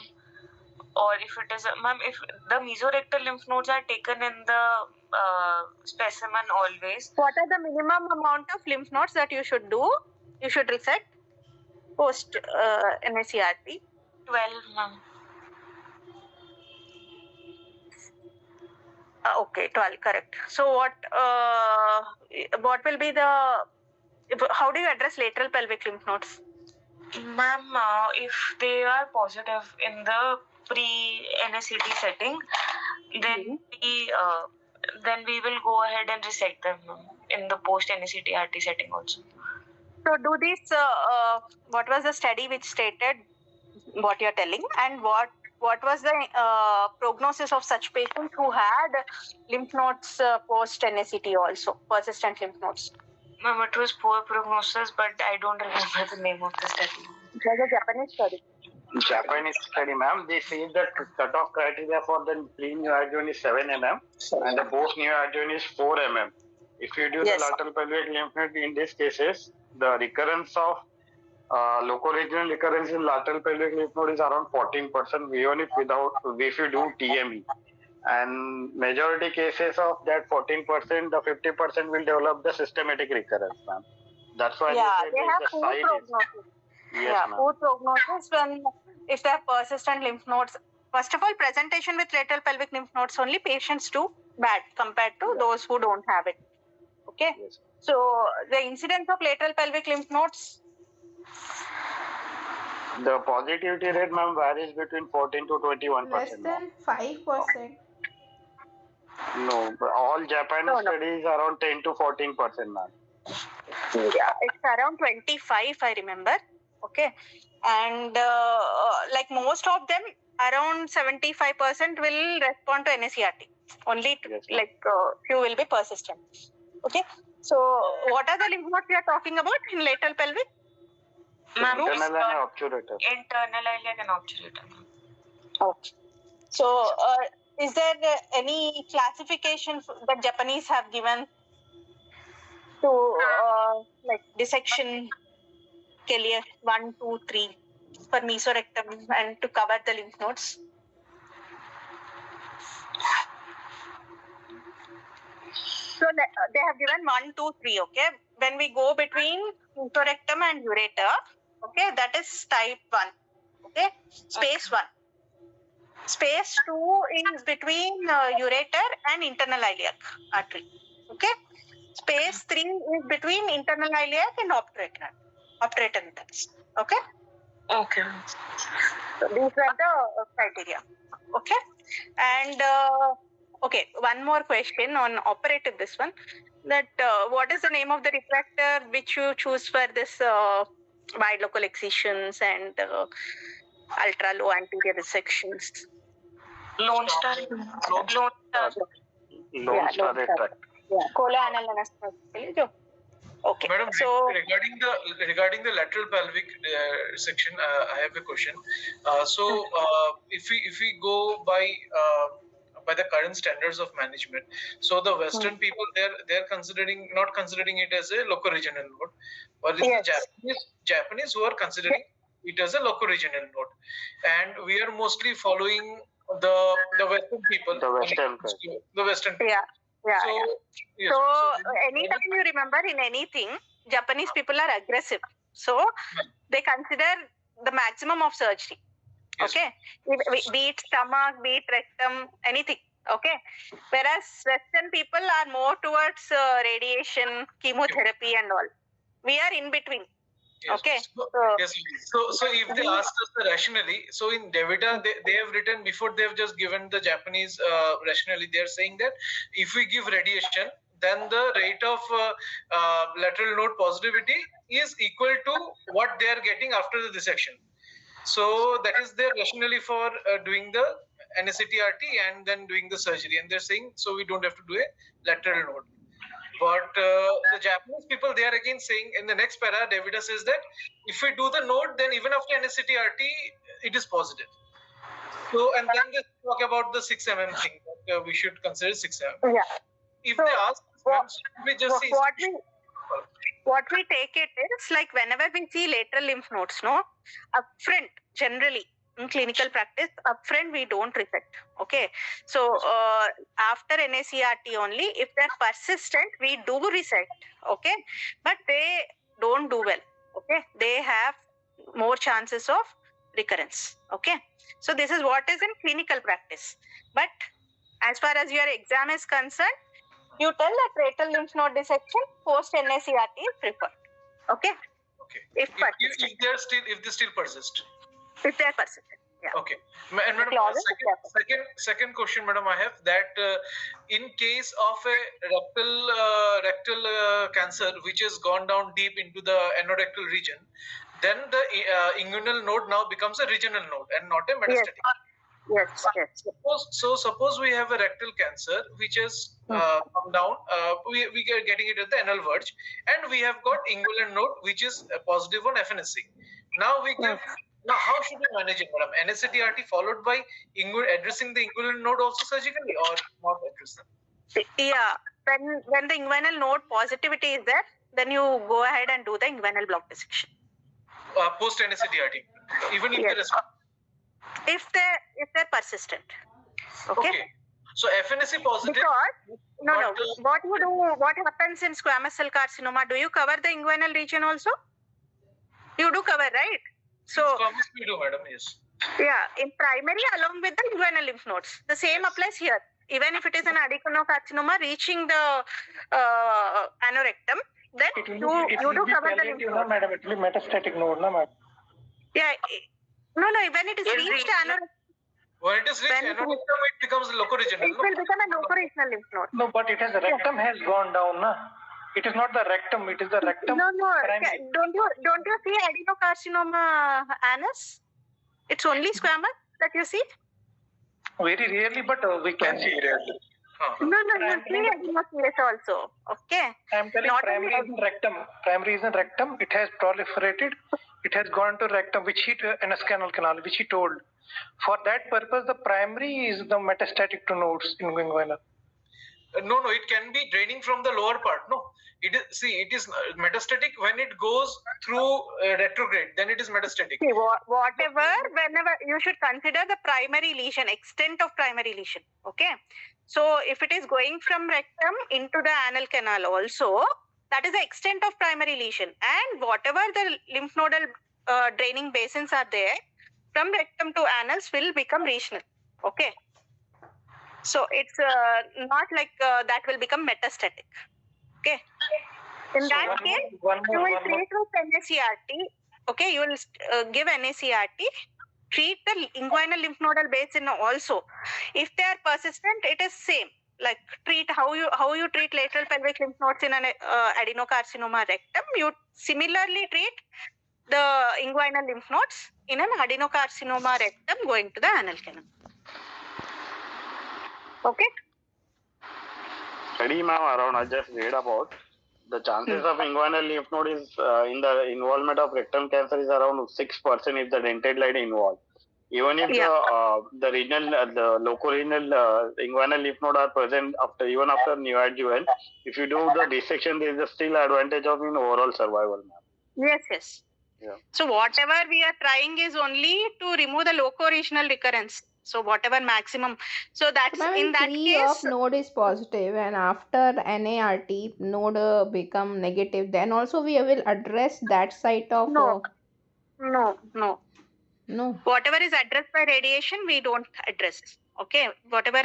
or if it is ma'am, if the mesorectal lymph nodes are taken in the specimen always. What are the minimum amount of lymph nodes that you should do? You should resect post NSCRT. 12, ma'am. Okay, 12, correct. So what will be how do you address lateral pelvic lymph nodes? Ma'am, if they are positive in the pre-NSCT setting, then we will go ahead and resect them in the post-NSCT RT setting also. So do this, what was the study which stated what you're telling, and what was the prognosis of such patients who had lymph nodes post-NSCT also, persistent lymph nodes? Ma'am, it was poor prognosis, but I don't remember the name of the study. It was a Japanese study. Japanese study, ma'am. They say that cutoff criteria for the pre-neoadjuvant is 7 mm and the post-neoadjuvant is 4 mm. If you do the lateral pelvic lymph node in these cases, the recurrence of locoregional recurrence in lateral pelvic lymph node is around 14%, even if you do TME. And majority cases of that 14%, the 50% will develop the systematic recurrence, ma'am. That's why they have poor prognosis. Poor prognosis if they have persistent lymph nodes. First of all, presentation with lateral pelvic lymph nodes only patients do bad compared to those who don't have it. Okay. Yes. So the incidence of lateral pelvic lymph nodes. The positivity rate, ma'am, varies between 14 to 21%. Less than 5%. No, but all Japanese studies around 10 to 14%, ma'am. Yeah, it's around 25, I remember. Okay. And like most of them, around 75% will respond to NSCRT. Only few will be persistent. Okay. So what are the lymph nodes we are talking about in lateral pelvic? Internal and obturator. Internal iliac and obturator. Okay. So is there any classification that Japanese have given to dissection के लिए 1, 2, 3 for mesorectum and to cover the lymph nodes? So they have given 1, 2, 3. Okay, when we go between mesorectum and ureter, okay, that is type 1. Okay, space 1. Space 2 is between ureter and internal iliac artery. Okay, space 3 is between internal iliac and obturator ventris. Okay. Okay. So these are the criteria. Okay. And okay, one more question on operative. This one, that what is the name of the refractor which you choose for this wide local excisions and ultra low anterior dissections? Lone Star. Lone Star retractor. Yeah, colon anesthesia. Okay. Madam, so regarding the lateral pelvic section, I have a question. If we go by the current standards of management, so the Western people they're not considering it as a locoregional node, but it's the Japanese who are considering it as a locoregional node, and we are mostly following the Western people. The Western people. So anytime you remember in anything, Japanese people are aggressive. So they consider the maximum of surgery. Yes. Okay. Be it stomach, be it rectum, anything. Okay. Whereas Western people are more towards radiation, chemotherapy and all. We are in between. Yes. Okay. So if they ask us the rationally, so in Devita they have written before they have just given the Japanese rationally. They are saying that if we give radiation, then the rate of lateral node positivity is equal to what they are getting after the dissection. So that is their rationally for doing the NSCT-RT and then doing the surgery. And they're saying so we don't have to do a lateral node. But the Japanese people, they are again saying in the next para, Davida says that if we do the node, then even after NSCT-RT, it is positive. So, and then they talk about the 6 mm thing, that we should consider 6 mm. Yeah. If So, they ask, we just say what we take it is like whenever we see lateral lymph nodes, no, upfront generally in clinical practice, upfront we don't resect. Okay, so after NACRT only, if they're persistent, we do resect. Okay, but they don't do well. Okay, they have more chances of recurrence. Okay, so this is what is in clinical practice. But as far as your exam is concerned, you tell that lateral lymph node dissection post NACRT is preferred. Okay. Okay. If they still persist. If they are persistent. Yeah. Okay. And madam, second question, madam, I have that in case of a rectal cancer which has gone down deep into the anorectal region, then the inguinal node now becomes a regional node and not a metastatic. Yes. Suppose we have a rectal cancer which has come down. We are getting it at the anal verge, and we have got inguinal node which is positive on FNSC. Now we give. Now, how should we manage it, madam? NSATRT followed by addressing the inguinal node also surgically, or not address them? Yeah, when the inguinal node positivity is there, then you go ahead and do the inguinal block dissection. Post NSATRT, even if they're persistent. Okay. So FNSC positive. Because what you do? What happens in squamous cell carcinoma? Do you cover the inguinal region also? You do cover, right? So, we do, madam, yes. Yeah, in primary along with the inguinal lymph nodes. The same applies here. Even if it is an adenocarcinoma reaching the anorectum, then you do cover the lymph node. Madam, it will be metastatic node, no, madam. Yeah, no, when it is reached anorectum. When it is reached anorectum, it becomes locoregional. It will become a locoregional lymph node. No, but it has rectum has gone down, na. It is not the rectum, it is the rectum. No. Don't you see adenocarcinoma annus? It's only squamous that you see? Very rarely, but we can see rarely. No, you see adenocarcinoma also. Okay. I am telling primary is in rectum. Primary is in rectum. It has proliferated. It has gone to rectum, which hit an canal, which he told. For that purpose, the primary is the metastatic to nodes in inguinal. No, it can be draining from the lower part. No, it is metastatic when it goes through retrograde. Then it is metastatic. See, whenever you should consider the primary lesion, extent of primary lesion. Okay, so if it is going from rectum into the anal canal also, that is the extent of primary lesion. And whatever the lymph nodal draining basins are there, from rectum to anals will become regional. Okay. So it's not like that will become metastatic. Okay. In that case, you will treat with NACRT. Okay, you will give NACRT. Treat the inguinal lymph nodal basin also. If they are persistent, it is same. Like treat how you treat lateral pelvic lymph nodes in an adenocarcinoma rectum. You similarly treat the inguinal lymph nodes in an adenocarcinoma rectum going to the anal canal. Okay. Study, ma'am, around I just read about the chances of inguinal lymph node is in the involvement of rectal cancer is around 6% if the dentate line involved. Even if the renal, the locorenal inguinal lymph node are present after neoadjuvant, if you do the dissection, there is a still advantage of in overall survival, ma'am. Yes. Yeah. So whatever we are trying is only to remove the locoregional recurrence. So whatever maximum. So that's in that case. Node is positive, and after NART node become negative. Then also we will address that site of. No. Whatever is addressed by radiation, we don't address. Okay. Whatever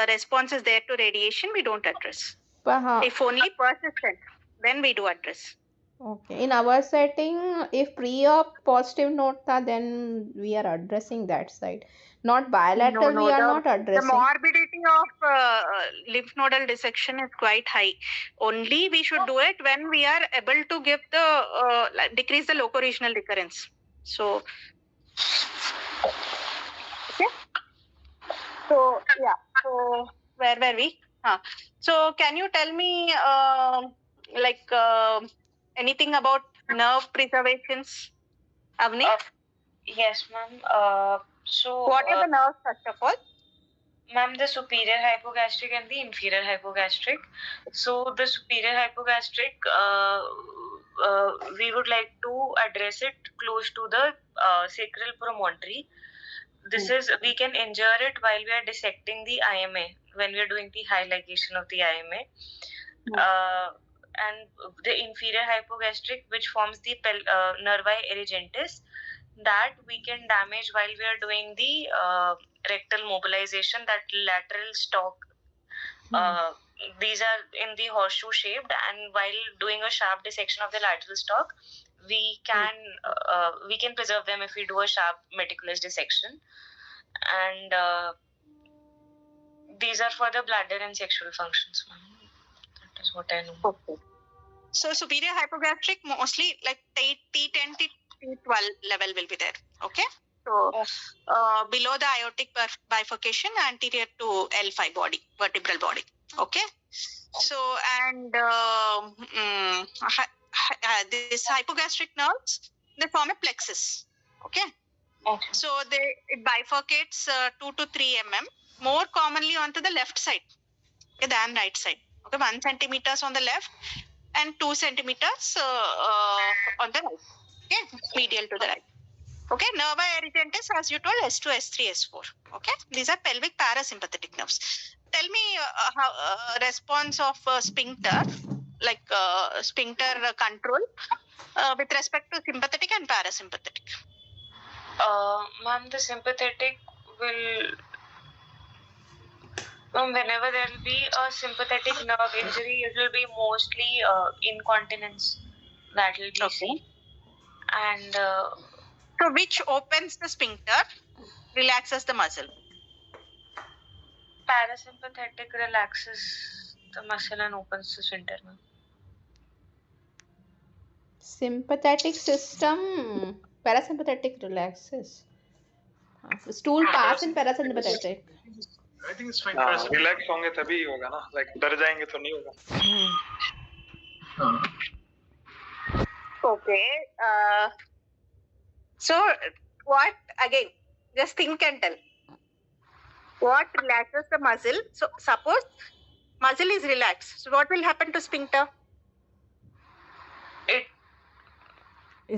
response is there to radiation, we don't address. If only persistent, then we do address. Okay. In our setting, if pre-op positive node then we are addressing that site. Not bilateral, we are not addressing. The morbidity of lymph nodal dissection is quite high. Only we should do it when we are able to give the decrease the locoregional recurrence. So, okay. So where were we? So can you tell me anything about nerve preservations, Avneet? Yes, ma'am. So What are the nerves first of all? Ma'am, the superior hypogastric and the inferior hypogastric. So the superior hypogastric, we would like to address it close to the sacral promontory. This is, we can injure it while we are dissecting the IMA, when we are doing the high ligation of the IMA. And the inferior hypogastric, which forms the nervi erigentis, that we can damage while we are doing the rectal mobilization, that lateral stalk. These are in the horseshoe shaped, and while doing a sharp dissection of the lateral stalk, we can preserve them if we do a sharp meticulous dissection. And these are for the bladder and sexual functions. That is what I know. Okay. So superior hypogastric mostly like T10 to T12 level will be there. Okay. So below the aortic bifurcation, anterior to L5 body, vertebral body. Okay. So and this hypogastric nerves, they form a plexus. Okay. So it bifurcates 2 to 3 mm, more commonly onto the left side than right side. Okay, 1 centimeters on the left and 2 centimeters on the right. Okay, medial to the right. Okay, nervi erigentis, as you told, S2, S3, S4. Okay, these are pelvic parasympathetic nerves. Tell me how response of sphincter, like sphincter control with respect to sympathetic and parasympathetic. Ma'am, the sympathetic will, whenever there will be a sympathetic nerve injury, it will be mostly incontinence that will be seen. And so which opens the sphincter, relaxes the muscle? Parasympathetic relaxes the muscle and opens the sphincter. Sympathetic system, parasympathetic relaxes. Stool pass in parasympathetic. I think it's fine. Relax होंगे तभी होगा ना, like डर जाएंगे तो नहीं होगा. Okay. So what again? Just think and tell. What relaxes the muscle? So suppose muscle is relaxed. So what will happen to sphincter?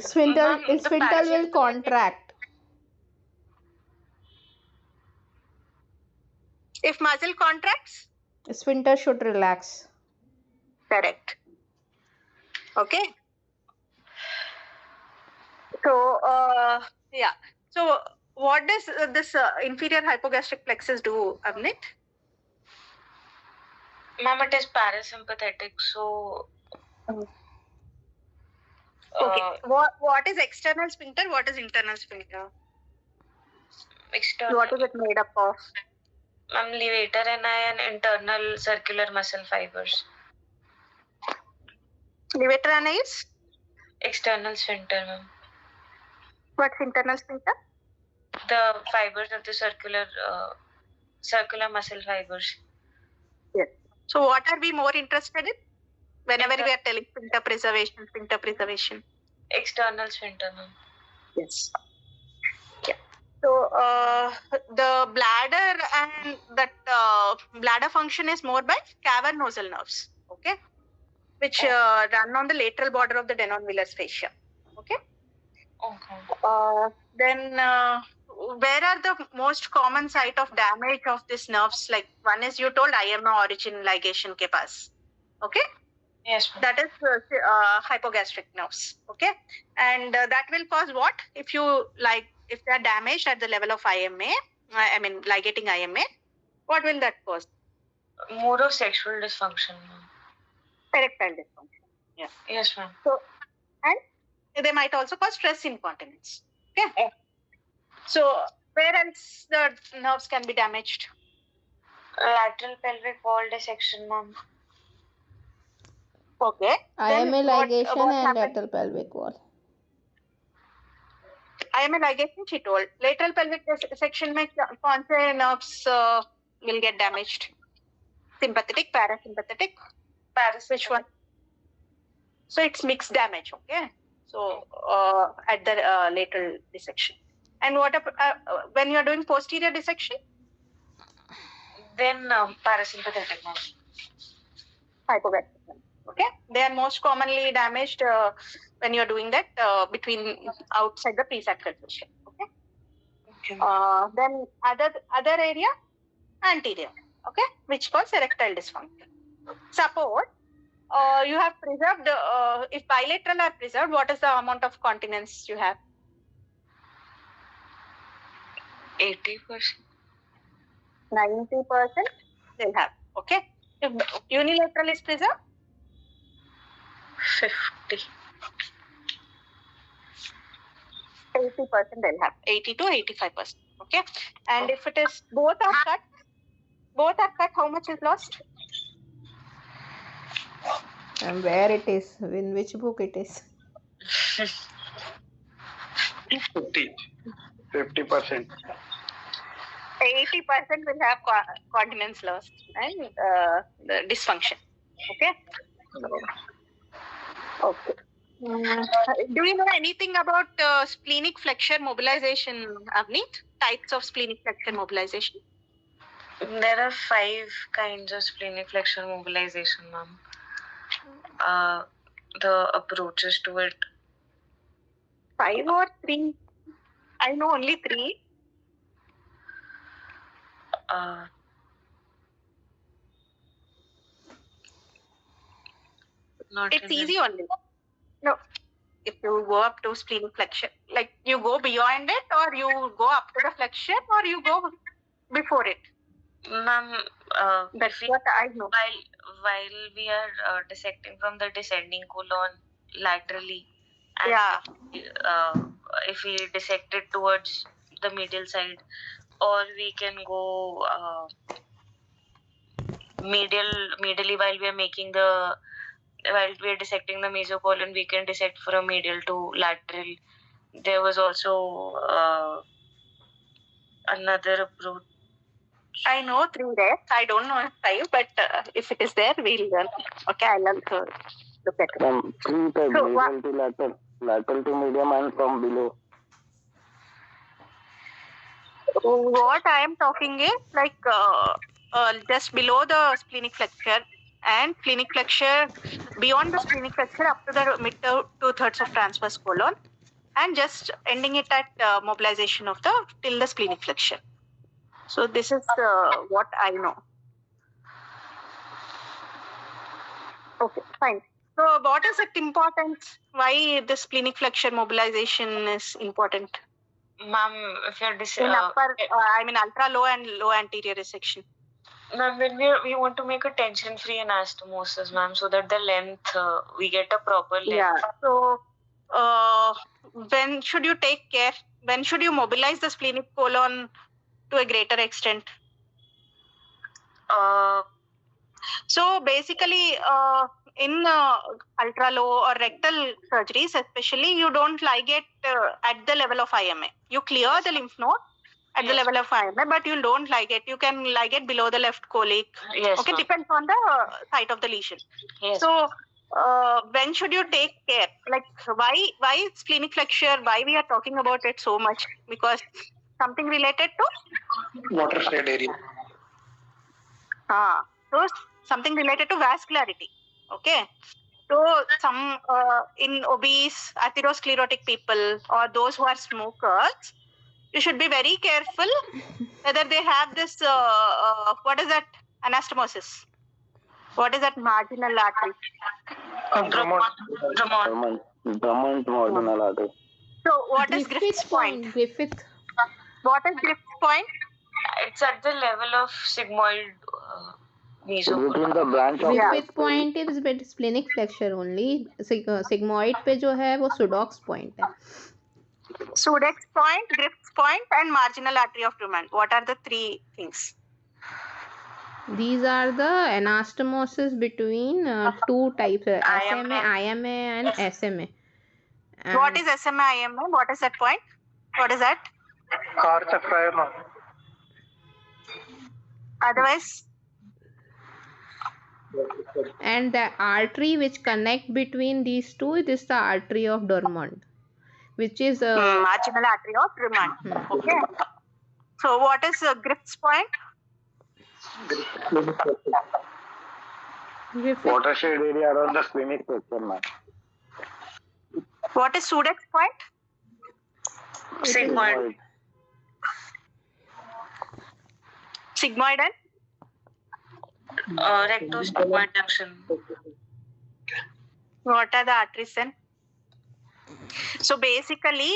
Sphincter will contract. If muscle contracts, sphincter should relax. Correct. Okay. So yeah. So what does this inferior hypogastric plexus do, Avneet? Ma'am, it is parasympathetic. So okay. What is external sphincter? What is internal sphincter? External. What is it made up of? Levator ani and internal circular muscle fibers. Levator ani is? External sphincter, ma'am. What's internal sphincter? The fibers of the circular muscle fibers. Yes. So what are we more interested in whenever we are telling sphincter preservation? External sphincter, ma'am. Yes. Yeah. So the bladder and that bladder function is more by cavernosal nerves, okay, which run on the lateral border of the Denon-Villus fascia. Okay. Okay. Then where are the most common site of damage of these nerves? Like one is you told IMA origin ligation ke paas. Okay. Yes. That is hypogastric nerves. Okay. And that will cause what? If they are damaged at the level of IMA, ligating IMA, what will that cause? More of sexual dysfunction. Erectile dysfunction. Yeah. Yes, ma'am. So, and they might also cause stress incontinence. Okay. Oh. So, where else the nerves can be damaged? Lateral pelvic wall dissection, ma'am. Okay. IMA ligation and lateral pelvic wall. IMA ligation, she told. Lateral pelvic dissection mein kaun se nerves will get damaged? Sympathetic, parasympathetic? Which one? So it's mixed damage, okay? So at the lateral dissection. And what when you are doing posterior dissection? Then parasympathetic nerve. Hypoventricular. Okay, they are most commonly damaged when you are doing that between outside the presacral fascia. Okay. Then other area, anterior. Okay, which causes erectile dysfunction. Suppose you have preserved, if bilateral are preserved, what is the amount of continence you have? 80%. 90% they'll have. Okay. If unilateral is preserved, 50. 80% they'll have. 80 to 85%. Okay. And if it is both are cut, how much is lost? And where it is, in which book it is? 50%. 80% will have continence loss and the dysfunction. Okay. Okay. Do you know anything about splenic flexure mobilization, Avneet? Types of splenic flexure mobilization? There are 5 kinds of splenic flexure mobilization, ma'am. The approaches to it. 5 or 3? I know only 3. It's easy only. No. If you go up to splenic flexion, like you go beyond it, or you go up to the flexion, or you go before it. Ma'am, that's what I know. While we are dissecting from the descending colon laterally, and if we dissect it towards the medial side, or we can go medially while we are dissecting the mesocolon, we can dissect from medial to lateral. There was also another approach. I know 3 there. I don't know 5, but if it is there, we'll learn. Okay, I'll learn to look at it. 3 types, medial to lateral to medium, and from below. What I am talking is like just below the splenic flexure and splenic flexure, beyond the splenic flexure up to the mid to 2/3 of transverse colon, and just ending it at mobilization of till the splenic flexure. So this is what I know. Okay, fine. So what is its importance? Why the splenic flexure mobilization is important? Ma'am, if you're in upper, ultra low and low anterior resection. Ma'am, when we want to make a tension-free anastomosis, ma'am, so that the length, we get a proper length. Yeah. So, when should you take care? When should you mobilize the splenic colon to a greater extent? So basically, in ultra low or rectal surgeries, especially, you don't ligate at the level of IMA. You clear the lymph node at the level of IMA, but you don't ligate. You can ligate below the left colic. Yes. Okay, depends on the site of the lesion. Yes. So when should you take care? Like why splenic flexure? Why we are talking about it so much? Because something related to watershed area. So something related to vascularity. Okay. So some in obese, atherosclerotic people or those who are smokers, you should be very careful whether they have this, what is that anastomosis? What is that marginal artery? Drummond marginal artery. So what is Griffith's point? Griffith. What is Griffith's point? It's at the level of sigmoid Between the branch of Griffith point is splenic flexure only. Sigmoid पे जो है वो Sudok's point है. Sudok's point, Griffith's point, and marginal artery of Drummond. What are the 3 things? These are the anastomosis between 2 types: SMA, IMA, and SMA. And what is SMA, IMA? What is that point? What is that? Otherwise. And the artery which connect between these two, it is the artery of Drummond. Which is marginal artery of Drummond. Okay. So what is Griffith's point? Watershed area around the splenic flexure, ma'am. What is Sudek's point? Sigmoid. Sigmoid and rectosigmoid junction. what are the arteries then? So basically,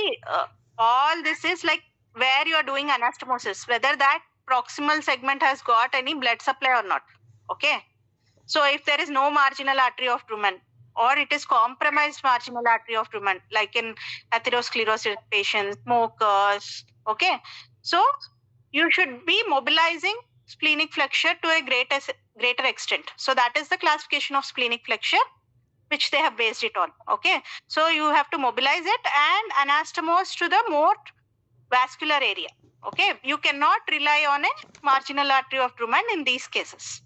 all this is like where you are doing anastomosis, whether that proximal segment has got any blood supply or not. Okay. So if there is no marginal artery of Drummond, or it is compromised marginal artery of Drummond, like in atherosclerosis patients, smokers, okay. So you should be mobilizing splenic flexure to a greater extent. So that is the classification of splenic flexure, which they have based it on. Okay. So you have to mobilize it and anastomose to the more vascular area. Okay. You cannot rely on a marginal artery of Drummond in these cases.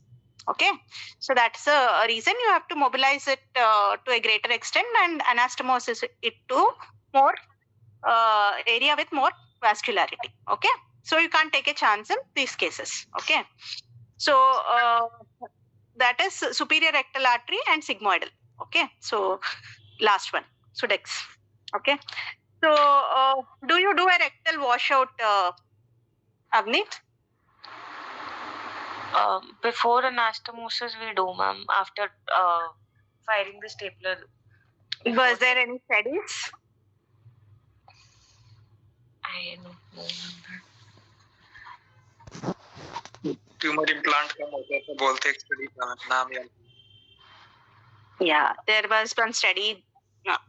Okay. So that's a reason you have to mobilize it to a greater extent and anastomose it to more area with more vascularity. Okay. So you can't take a chance in these cases. Okay. So that is superior rectal artery and sigmoidal. Okay. So last one, Sudex. Okay. So do you do a rectal washout, Avneet? Before anastomosis we do, ma'am. After firing the stapler. Was there any studies? I don't know. Tumour implant कम होता है तो बोलते हैं study का नाम याद. Yeah, there was one study,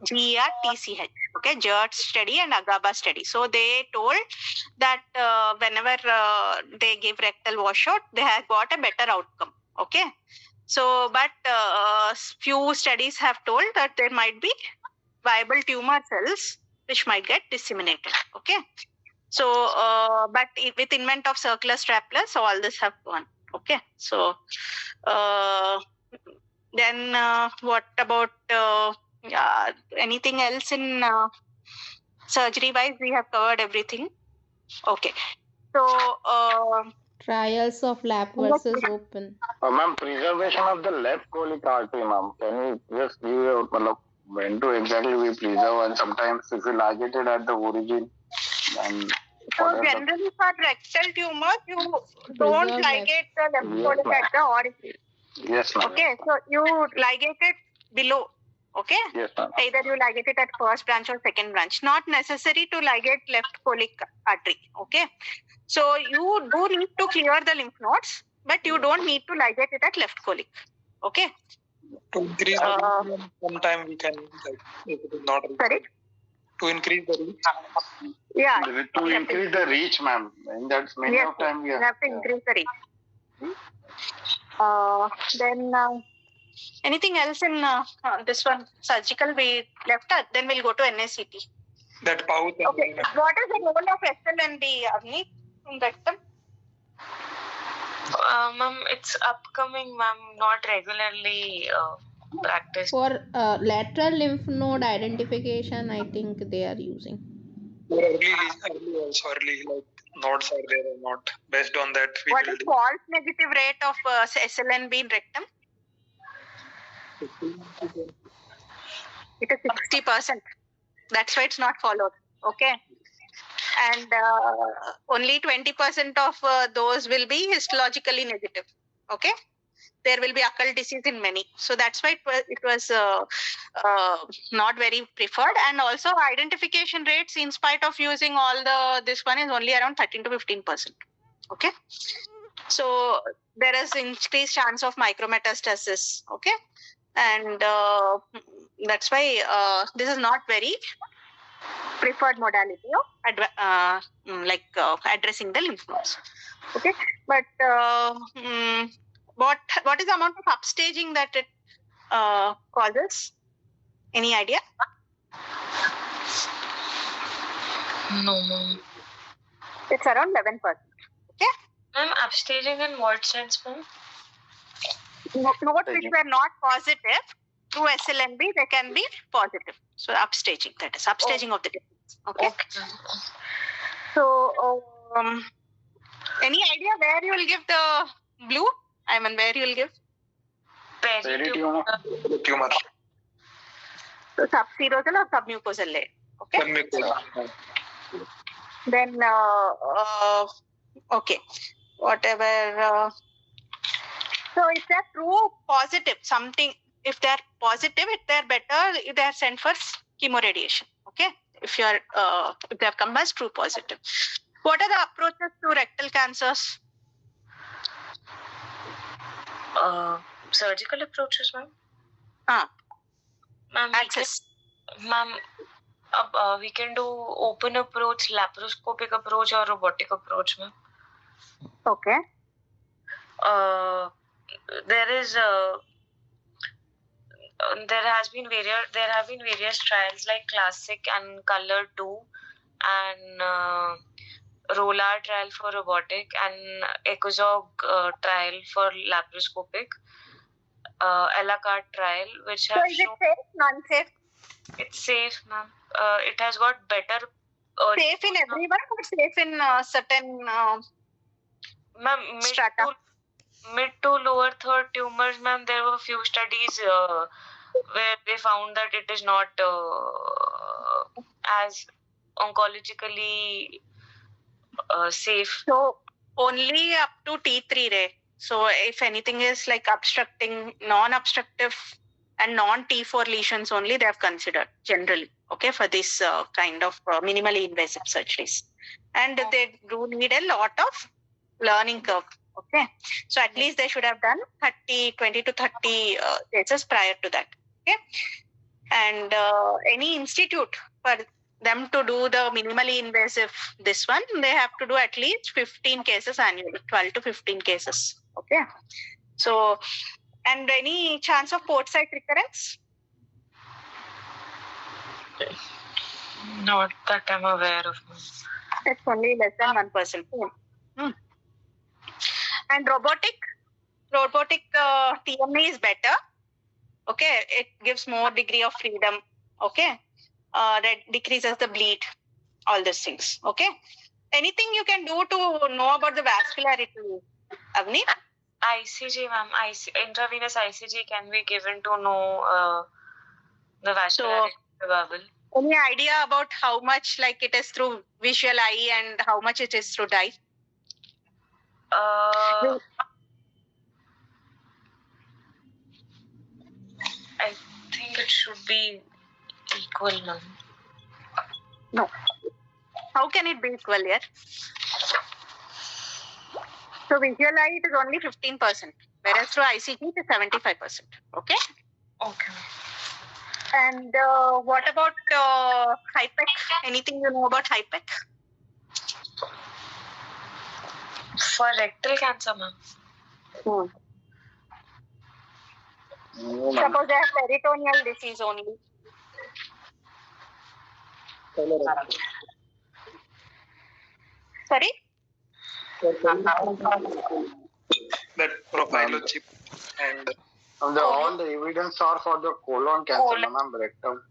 GERTCH, okay, GERT study and AGABA study. So they told that whenever they give rectal washout, they have got a better outcome. Okay. So, but few studies have told that there might be viable tumor cells which might get disseminated. Okay. So, but with invent of circular strapless, all this have gone. Okay. So, then what about anything else in surgery wise? We have covered everything. Okay. So, trials of lap versus open. Ma'am, preservation of the left colic artery, ma'am. Can you just give a when to exactly we preserve, and sometimes if you ligate it at the origin, then so generally for rectal tumor, you don't ligate the left colic at the origin. Yes, ma'am. Okay, so you ligate it below. Okay. Yes, ma'am. Either you ligate it at first branch or second branch. Not necessary to ligate left colic artery. Okay. So you do need to clear the lymph nodes, but you don't need to ligate it at left colic. Okay. To increase the sometime we can, like, if it is not sorry? To increase the reach. Yeah. To increase the reach, ma'am. And that's many yes, of time we have to increase the reach. Then anything else in this one surgical we left out? Then we'll go to NACT. That pouch. Okay. What is the role of SLNB, Avneet, in rectum? Ma'am, it's upcoming, ma'am, not regularly practiced. For lateral lymph node identification, I think they are using. Early also early, like nodes are there or not. Based on that, we what will is false negative rate of SLNB in rectum? It is 60%. That's why it's not followed. Okay. And only 20% of those will be histologically negative. Okay. There will be occult disease in many. So that's why it was not very preferred. And also identification rates, in spite of using all this one, is only around 13 to 15%. Okay. So there is increased chance of micrometastasis. Okay. And that's why this is not very preferred modality of addressing the lymph nodes. Okay. But what is the amount of upstaging that it causes? Any idea? No, ma'am. It's around 11%. Okay. Ma'am, upstaging in what sense, ma'am? Notes which were not positive through SLNB, they can be positive. So upstaging, that is upstaging of the Okay. So, any idea where you will give the blue? I mean, where you will give? Peritumor. Tumor. So, subserosal or submucosal layer. Okay. Submucosal. Then, okay, whatever. So if they're true positive, something, if they're positive, if they're better, if they're sent for chemoradiation. Okay. If you're, if they have come as true positive. What are the approaches to rectal cancers? Surgical approaches, ma'am. Ma'am, Access. we can do open approach, laparoscopic approach, or robotic approach, ma'am. Okay. There have been various trials like classic and color 2 and roller trial for robotic and ecozog trial for laparoscopic, a la carte trial, which have So is it safe, non-safe? It's safe, ma'am. It has got better. Safe in everyone or safe in certain ma'am, strata? Mid to lower third tumors, ma'am, there were few studies where they found that it is not as oncologically safe. So only up to T3 ray. So if anything is like obstructing, non-obstructive and non-T4 lesions only, they have considered generally, okay, for this kind of minimally invasive surgeries. And they do need a lot of learning curve. Okay, so at least they should have done 20 to 30 cases prior to that. Okay, and any institute for them to do the minimally invasive, this one, they have to do at least 15 cases annually, 12 to 15 cases. Okay, so, and any chance of port site recurrence? Not that I'm aware of. It's only less than 1%. And robotic TME is better. Okay, it gives more degree of freedom. Okay, that decreases the bleed, all these things. Okay, anything you can do to know about the vascularity, Avneet? ICG, ma'am. Intravenous ICG can be given to know the vascularity of the bowel. Any idea about how much, like, it is through visual eye and how much it is through dye? I think it should be equal, ma'am. No. How can it be equal here? So visual eye, it is only 15%, whereas through ICG, it is 75%. Okay? Okay. And what about HIPEC? Anything you know about HIPEC? For rectal cancer, ma'am. Suppose they have peritoneal disease only. Sorry? That profilogy and all the evidence are for the colon cancer, ma'am, rectum.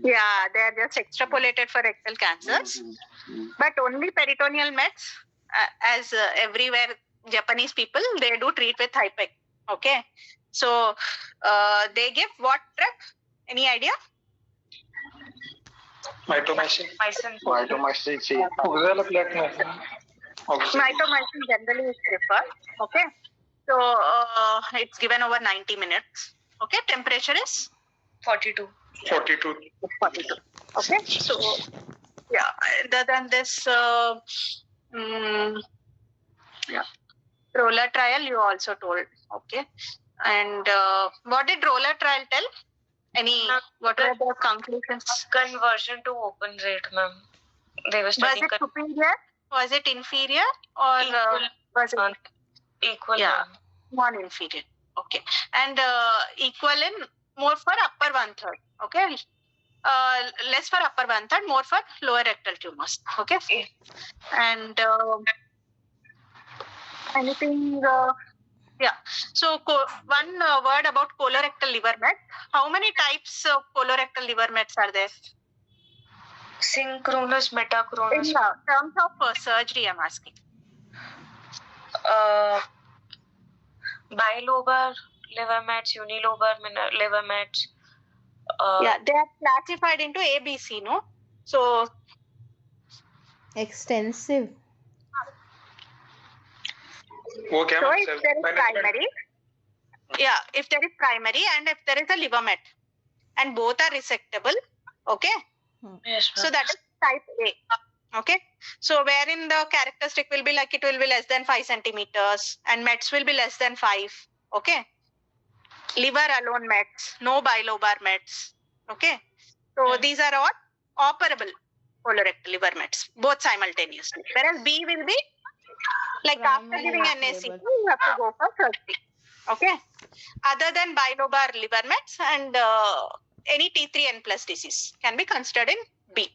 Yeah, they are just extrapolated for rectal cancers. But only peritoneal meds, as everywhere Japanese people, they do treat with HIPEC. Okay. So they give what drug? Any idea? mitomycin. Mitomycin C. Oxaliplatin. Mitomycin generally is preferred. Okay. So it's given over 90 minutes. Okay. Temperature is? 42. 42. Okay. So, yeah, other than this, roller trial you also told. Okay. And what did roller trial tell? What were the conclusions? Conversion to open rate, ma'am. They were studying. Was it superior? Was it inferior? Or equal? Was it equal? Yeah, non-inferior. Okay. And equal in more for upper 1/3. Okay. Less for upper 1/3, more for lower rectal tumors. Okay. And anything? Yeah. So one word about colorectal liver met. How many types of colorectal liver mets are there? Synchronous, metachronous. In terms of surgery, I'm asking. Bilobar liver mets, unilobar liver mets. Yeah, they are classified into A, B, C, no? So Extensive. Okay, So ma'am. if there is primary, if there is primary and if there is a liver met, and both are resectable, okay? Yes, So that is type A, okay? So wherein the characteristic will be like it will be less than 5 centimeters and mets will be less than 5, okay? Liver alone mets, no bilobar mets, okay? So these are all operable colorectal liver mets, both simultaneously. Whereas B will be like after Primary giving is NACT, labor. you have to go for surgery. Okay. Other than bilobar liver mets and any T3N plus disease can be considered in B.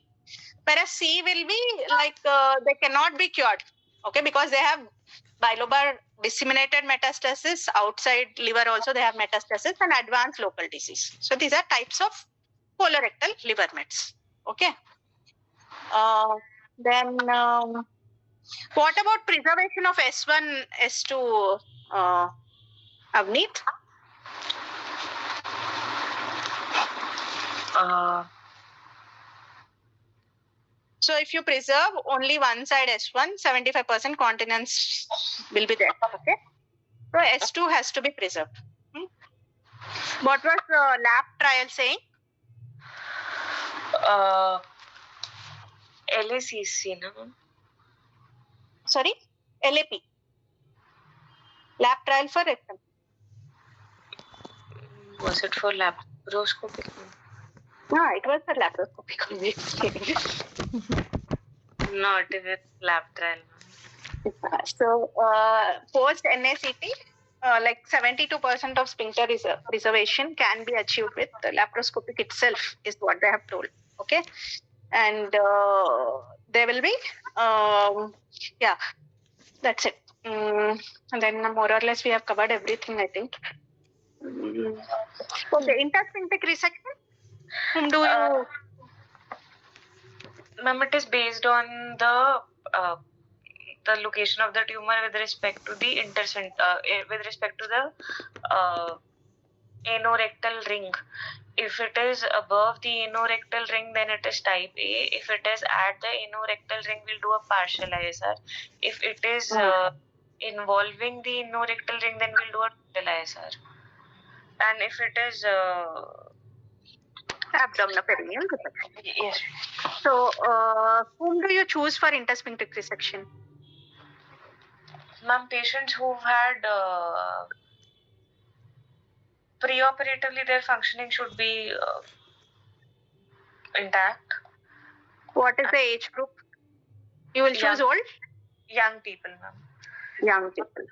Whereas C will be like they cannot be cured. Okay, because they have bilobar disseminated metastasis outside liver also they have metastasis and advanced local disease. So these are types of colorectal liver mets. Okay. Then what about preservation of S1, S2, Avneet? So if you preserve only one side S1, 75% continence will be there. Okay. So S2 has to be preserved. What was the lab trial saying? LACC, no? Sorry? LAP. Lab trial for rectum. Was it for laparoscopic? No, it was for laparoscopic. No, it is lab trial. So post NACT, like 72% of sphincter preservation can be achieved with the laparoscopic itself, is what they have told. Okay, and there will be, that's it. And then more or less we have covered everything, I think. Okay, intersphincteric resection. Whom do you? Ma'am, it is based on the location of the tumor with respect to the with respect to the anorectal ring. If it is above the anorectal ring, then it is type A. If it is at the anorectal ring, we'll do a partial ISR. If it is involving the anorectal ring, then we'll do a total ISR. And if it is Abdominoperineal resection. yes. So, whom do you choose for intersphincteric resection? Ma'am, patients who've had preoperatively, their functioning should be intact. What is the age group? You will choose old? Young people, ma'am. Young people.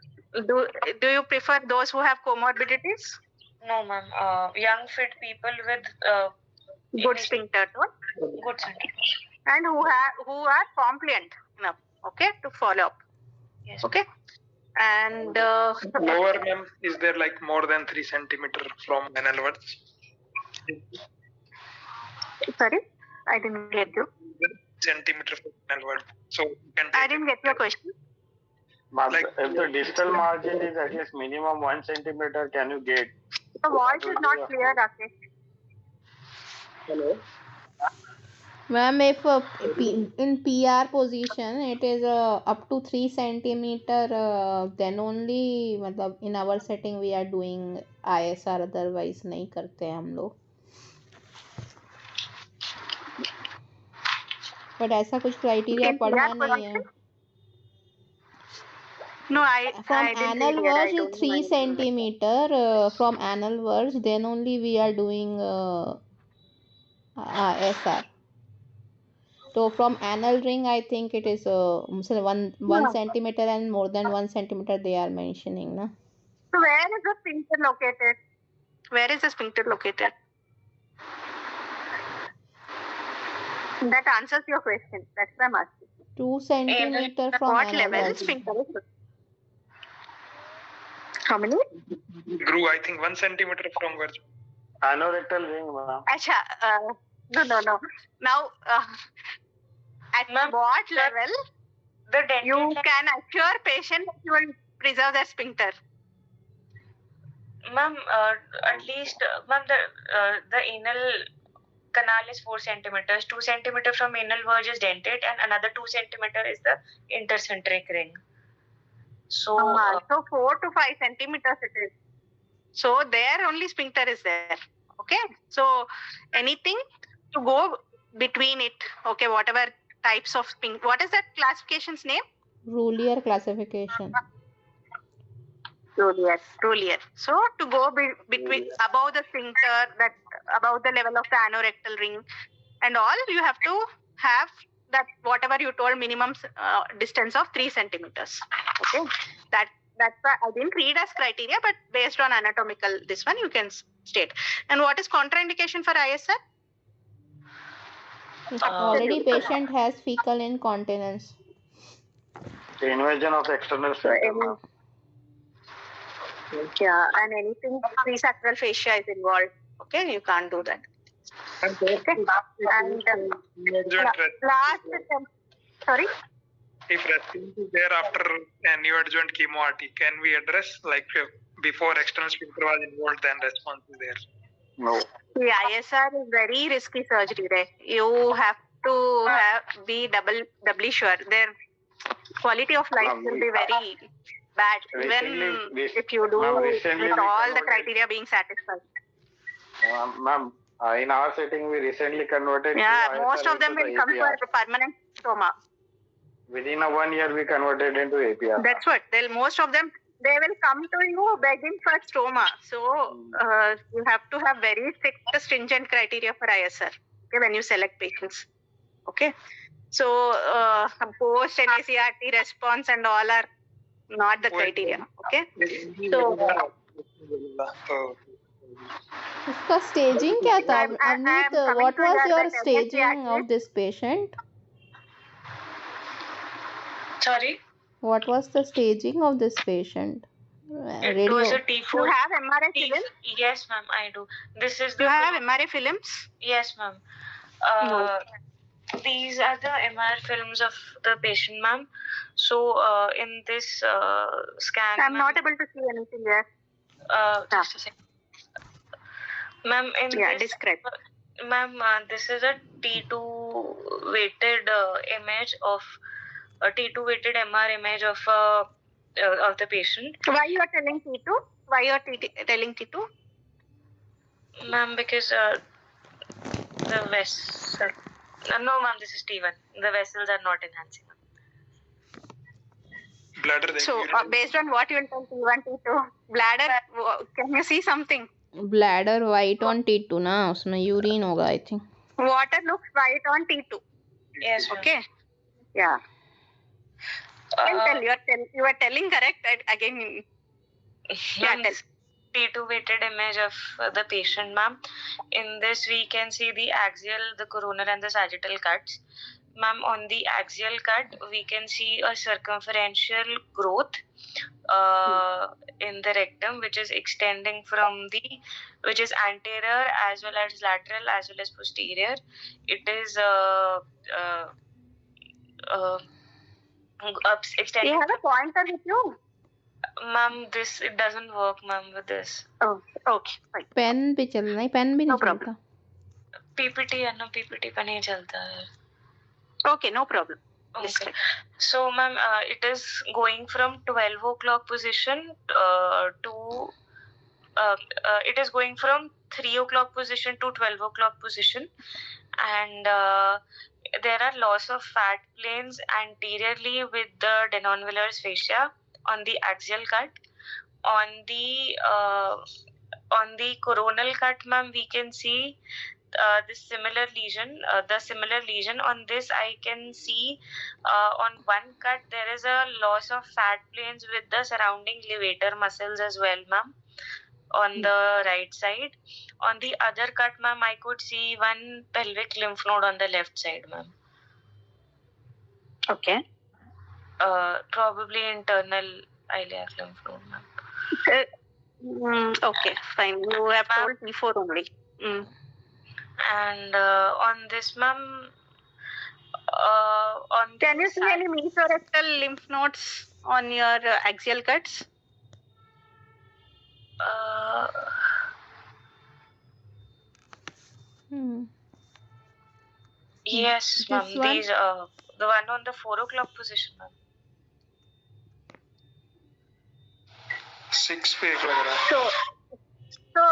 Do you prefer those who have comorbidities? No, ma'am. Young fit people with Good sphincter tone. good sphincter. And who are compliant enough, okay, to follow up. Yes. Okay. And Lower, ma'am, is there like more than 3 centimeter from anal wards? Sorry, I didn't get you. Centimeter from anal ward. So you can I didn't get your question. Like, if the distal margin is at least minimum 1 centimeter, can you get? The voice is not clear, Rakesh. Hello. Ma'am, if in PR position it is up to 3 centimeter, then only मतलब in our setting we are doing ISR, otherwise नहीं करते हम लोग. But ऐसा कुछ criteria पढ़ा नहीं है. No, From I didn't anal read it. I verge don't 3 know. centimeter from anal verge, then only we are doing ISR. So from anal ring, I think it is one centimeter and more than 1 centimeter they are mentioning, na? So where is the sphincter located? Where is the sphincter located? That answers your question. That's why I'm asking. 2 centimeter from What anal level verge. sphincter is? How many? Grew, I think 1 centimeter from verge. Anorectal ring, ma'am. Acha, No. Now, at what level The dentate you line, can assure patient that you will preserve their sphincter? ma'am, at least, ma'am, the anal canal is 4 centimeters. 2 centimeter from anal verge is dentate, and another 2 centimeter is the intercentric ring. So, So 4 to 5 centimeters it is. So there only sphincter is there. Okay. So anything to go between it. Okay. Whatever types of sphincter. What is that classification's name? Roulier classification. Roulier. So to go between above the sphincter, that above the level of the anorectal ring, and all, you have to have that whatever you told minimum distance of 3 centimeters. Okay. That's why I didn't read as criteria, but based on anatomical, this one you can state. And what is contraindication for ISR? If already patient has fecal incontinence. The invasion of the external sphincter. Yeah, and anything presacral fascia is involved. Okay, you can't do that. Okay. And last attempt. Sorry? If resting is there after a neoadjuvant chemo RT, can we address like before external sphincter was involved, then response is there? No. The ISR is very risky surgery. Right? You have to be doubly sure. Their quality of life will be very bad, even if you do with all the criteria being satisfied. Ma'am, in our setting, we recently converted. Yeah, most of them will come for permanent stoma. Within 1 year, we converted into APR. That's what. Most of them, they will come to you begging for stoma. So you have to have very strict, stringent criteria for ISR, okay, when you select patients. Okay. So post NACRT response and all are not the criteria. Okay. So उसका staging क्या था? Avneet, what was your staging of this patient? sorry? What was the staging of this patient? It was a T4. You have MRI films? Yes, ma'am, I do. This is You have MRI films? Yes, ma'am. No. These are the MR films of the patient, ma'am. So, in this scan, I'm not able to see anything there. Just a second. Ma'am, describe. Ma'am, this is a T2 weighted image of a T2 weighted MR image of the patient. Why you are telling T2? Why you are telling T2? Ma'am, because the vessel. No, ma'am, this is T1. The vessels are not enhancing. Bladder. So, based on what you will tell T1, T2, bladder, can you see something? Bladder white on T2 ना, उसमें urine होगा I think. Water looks white on T2. Yes. Okay. Yeah. You are telling correct again. Yeah, T2 weighted image of the patient, ma'am. In this, we can see the axial, the coronal, and the sagittal cuts. Ma'am, on the axial cut, we can see a circumferential growth in the rectum, which is extending from which is anterior as well as lateral as well as posterior. It is extending. You have a pointer with you? Ma'am, it doesn't work, ma'am, with this. Oh, okay, fine. Pen पे चलना है, pen भी नहीं चलता. PPT है ना, PPT पे नहीं चलता है. Okay, no problem. Okay. So, ma'am, it is going from 12 o'clock position to it is going from 3 o'clock position to 12 o'clock position, and there are loss of fat planes anteriorly with the denonvillars fascia on the axial cut. On the coronal cut, ma'am, we can see the similar lesion. On this, I can see on one cut there is a loss of fat planes with the surrounding levator muscles as well, ma'am, on the right side. On the other cut, ma'am, I could see one pelvic lymph node on the left side, ma'am. Okay. Probably internal iliac lymph node, ma'am. Okay, fine. You have told before only. And on this, ma'am, on Can you the see side, any mesorectal lymph nodes on your axial cuts? uh, Hmm. yes, This ma'am. one? These the one on the 4 o'clock position, ma'am. 6 पे एक लग रहा है. So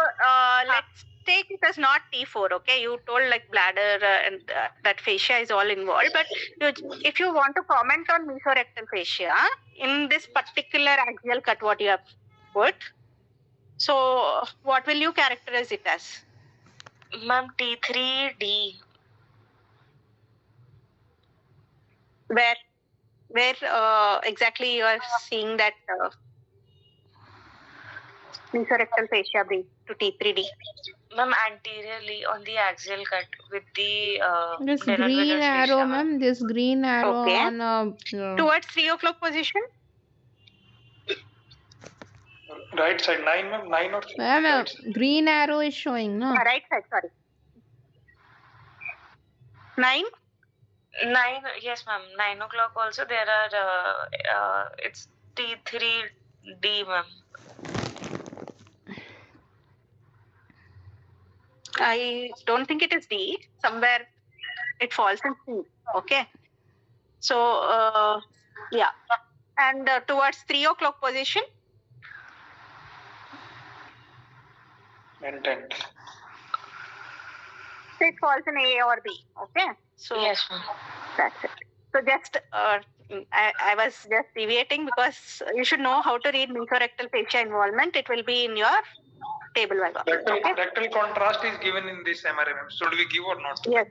let's take it as not T4. Okay, you told like bladder and that fascia is all involved. But if you want to comment on mesorectal fascia in this particular axial cut, what you have put, so what will you characterize it as? Ma'am, T3D. Where exactly you are seeing that mesorectal fascia break to T3D? Ma'am, anteriorly on the axial cut with the This green Denonville's arrow, fascia, ma'am. This green arrow Okay. on Towards 3 o'clock position? Right side 9, ma'am. 9 or 3. ma'am, Right side. green arrow is showing, no? Right side, sorry. 9? 9, yes, ma'am. 9 o'clock also there are it's T3D, ma'am. I don't think it is D. Somewhere it falls in C. Okay. So, yeah. And towards 3 o'clock position? 9, 10. It falls in A or B. Okay. So, Yes, ma'am. that's it. So, just I was just deviating because you should know how to read mesorectal fascia involvement. It will be in your table. Rectal contrast is given in this MRI, ma'am. Should we give or not? Yes.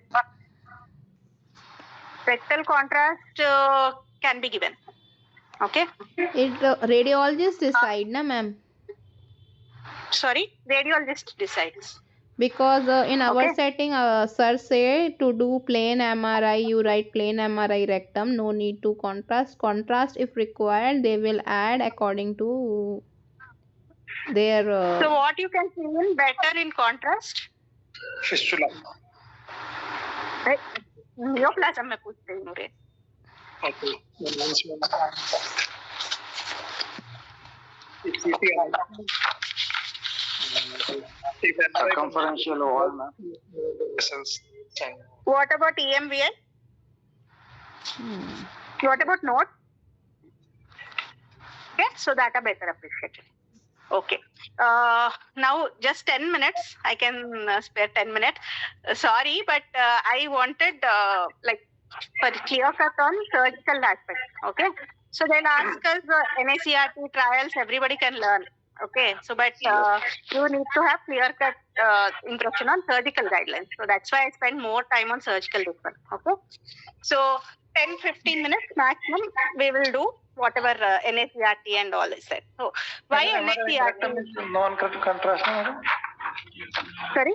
Rectal contrast can be given. Okay. It radiologist decide, na ma'am? Sorry, radiologist decides. Because in our Okay. setting, sir say to do plain MRI, you write plain MRI rectum, no need to contrast. Contrast if required, they will add according to their. So what you can see in better in contrast? Fistula. Neoplasm में पूछते हैं मुझे. Okay. Circumferential wall, ma'am. What about EMVI? What about node? Okay, so that are better appreciated. Okay. Now just 10 minutes. I can spare 10 minutes. Sorry, but I wanted like for clear cut on surgical aspect. Okay. So they'll ask us NACRT trials. Everybody can learn. Okay. So, but you need to have clear cut impression on surgical guidelines. So that's why I spend more time on surgical difference. Okay. So 10-15 minutes maximum we will do whatever NACRT and all is said. So why Rectum NACRT? is non-contrast, na, madam? Sorry?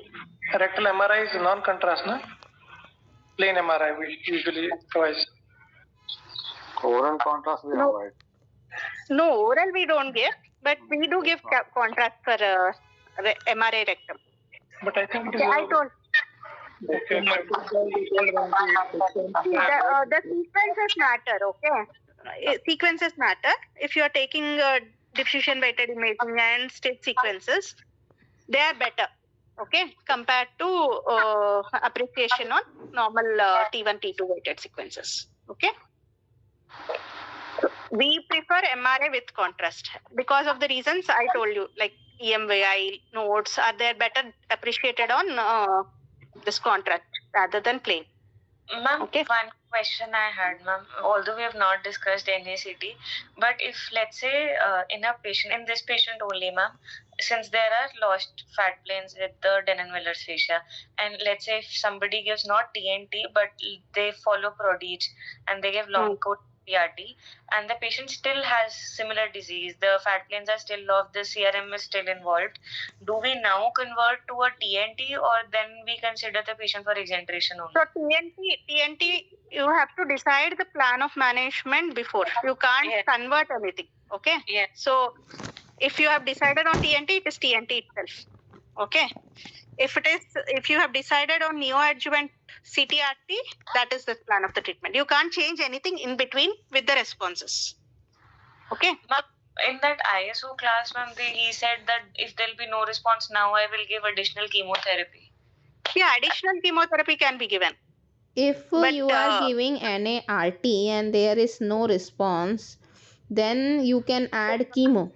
Rectal MRI is non-contrast, na? Plain MRI we usually provides. Oral contrast we No. avoid. No, oral we don't give, but we do give contrast for MRI rectum. But I think it is. Okay, I told. Okay. See, the sequences matter, okay? Sequences matter. If you are taking diffusion weighted imaging and state sequences, they are better, okay, compared to appreciation on normal T1, T2 weighted sequences, okay? We prefer MRI with contrast because of the reasons I told you, like EMVI nodes are there better appreciated on this contrast rather than plain. Ma'am, Okay. one question I had, ma'am. Although we have not discussed NACT, but if let's say in this patient only, ma'am, since there are lost fat planes with the Denonville's fascia, and let's say if somebody gives not TNT but they follow Prodige and they give long coat PRT, and the patient still has similar disease, the fat planes are still off, the CRM is still involved, do we now convert to a TNT or then we consider the patient for exenteration only? So TNT, you have to decide the plan of management before. You can't convert anything, okay? Yeah. So if you have decided on TNT, it is TNT itself, okay? if you have decided on neoadjuvant CTRT, that is the plan of the treatment. You can't change anything in between with the responses. Okay. Ma'am, in that ISO class, ma'am, he said that if there'll be no response now, I will give additional chemotherapy. Yeah, additional chemotherapy can be given. If you are giving NART and there is no response, then you can add chemo.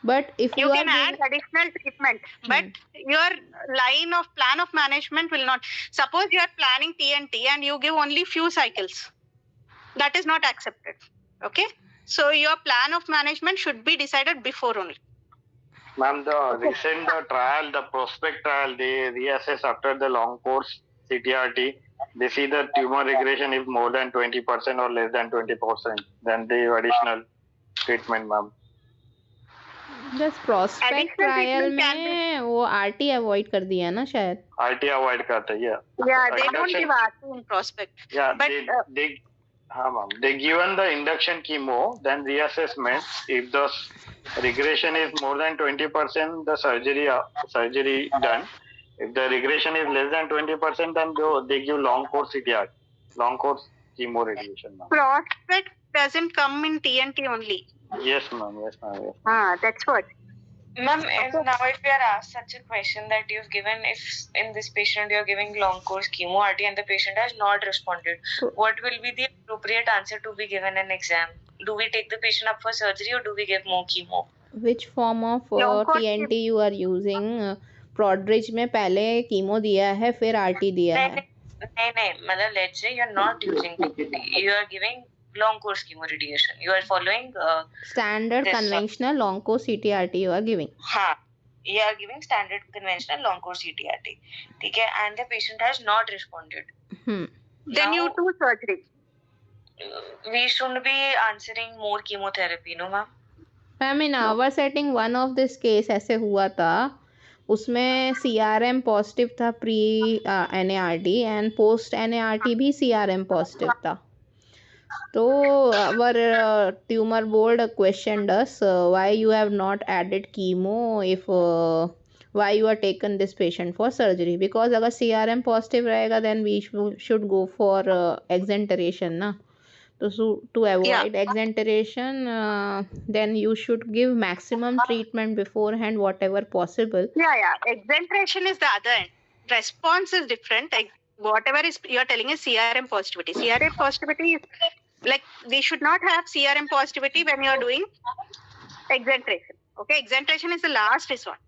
But if you can add additional treatment, but your plan of management will not. Suppose you are planning TNT and you give only few cycles, that is not accepted. Okay, so your plan of management should be decided before only. Ma'am, the recent trial, the prospect trial, they reassess after the long course CTRT. They see the tumor regression is more than 20% or less than 20%. Then they additional treatment, ma'am. बस prospect trial में वो RT avoid कर दिया ना शायद. RT avoid करते हैं. Yeah, they don't give RT in prospect. Yeah, but they ma'am, they given the induction chemo, then reassessment. If the regression is more than 20%, the surgery done. If the regression is less than 20%, then they give long course CTR, long course chemo radiation. Prospect doesn't come in TNT only. Yes, ma'am. Yes, ma'am. Yes. That's what. Ma'am, and now if we are asked such a question that you've given, if in this patient you're giving long course chemo RT and the patient has not responded, what will be the appropriate answer to be given in exam? Do we take the patient up for surgery or do we give more chemo? Which form of TNT you are using? Prodridge में पहले chemo दिया है फिर RT दिया है. नहीं मतलब let's say you're not using TNT, you are giving long course chemo radiation. You are following standard conventional long course CTRT you are giving. हाँ, you are giving standard conventional long course CTRT. ठीक है, and the patient has not responded. Then you do surgery. We shouldn't be answering more chemotherapy, no ma'am? Ma'am, in our setting one of this case ऐसे हुआ था. उसमें CRM positive था pre NART and post NART भी CRM positive था. So our tumor board questioned us why you have not added chemo if why you are taken this patient for surgery, because अगर CRM positive रहेगा then we should go for exenteration ना. So to avoid exenteration then you should give maximum treatment beforehand whatever possible. Yeah, exenteration is the other end. Response is different. Whatever is you are telling is CRM positivity. CRM positivity is like we should not have CRM positivity when you are doing exenteration. Okay, exenteration is the last resort.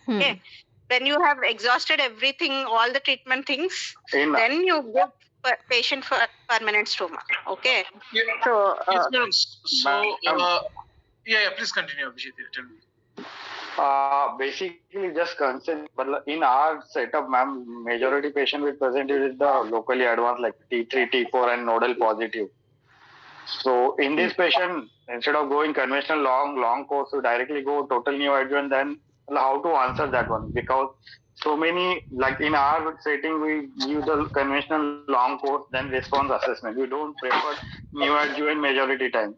Okay, when you have exhausted everything, all the treatment things, then you give patient for permanent stoma. Okay, so please continue, Abhishek. Tell me. Basically just concern, but in our setup, ma'am, majority patient will present with the locally advanced like T3, T4 and nodal positive. So in this patient, instead of going conventional long course, we directly go total neoadjuvant. Then how to answer that one? Because so many, like in our setting, we give the conventional long course, then response assessment. We don't prefer neoadjuvant majority time.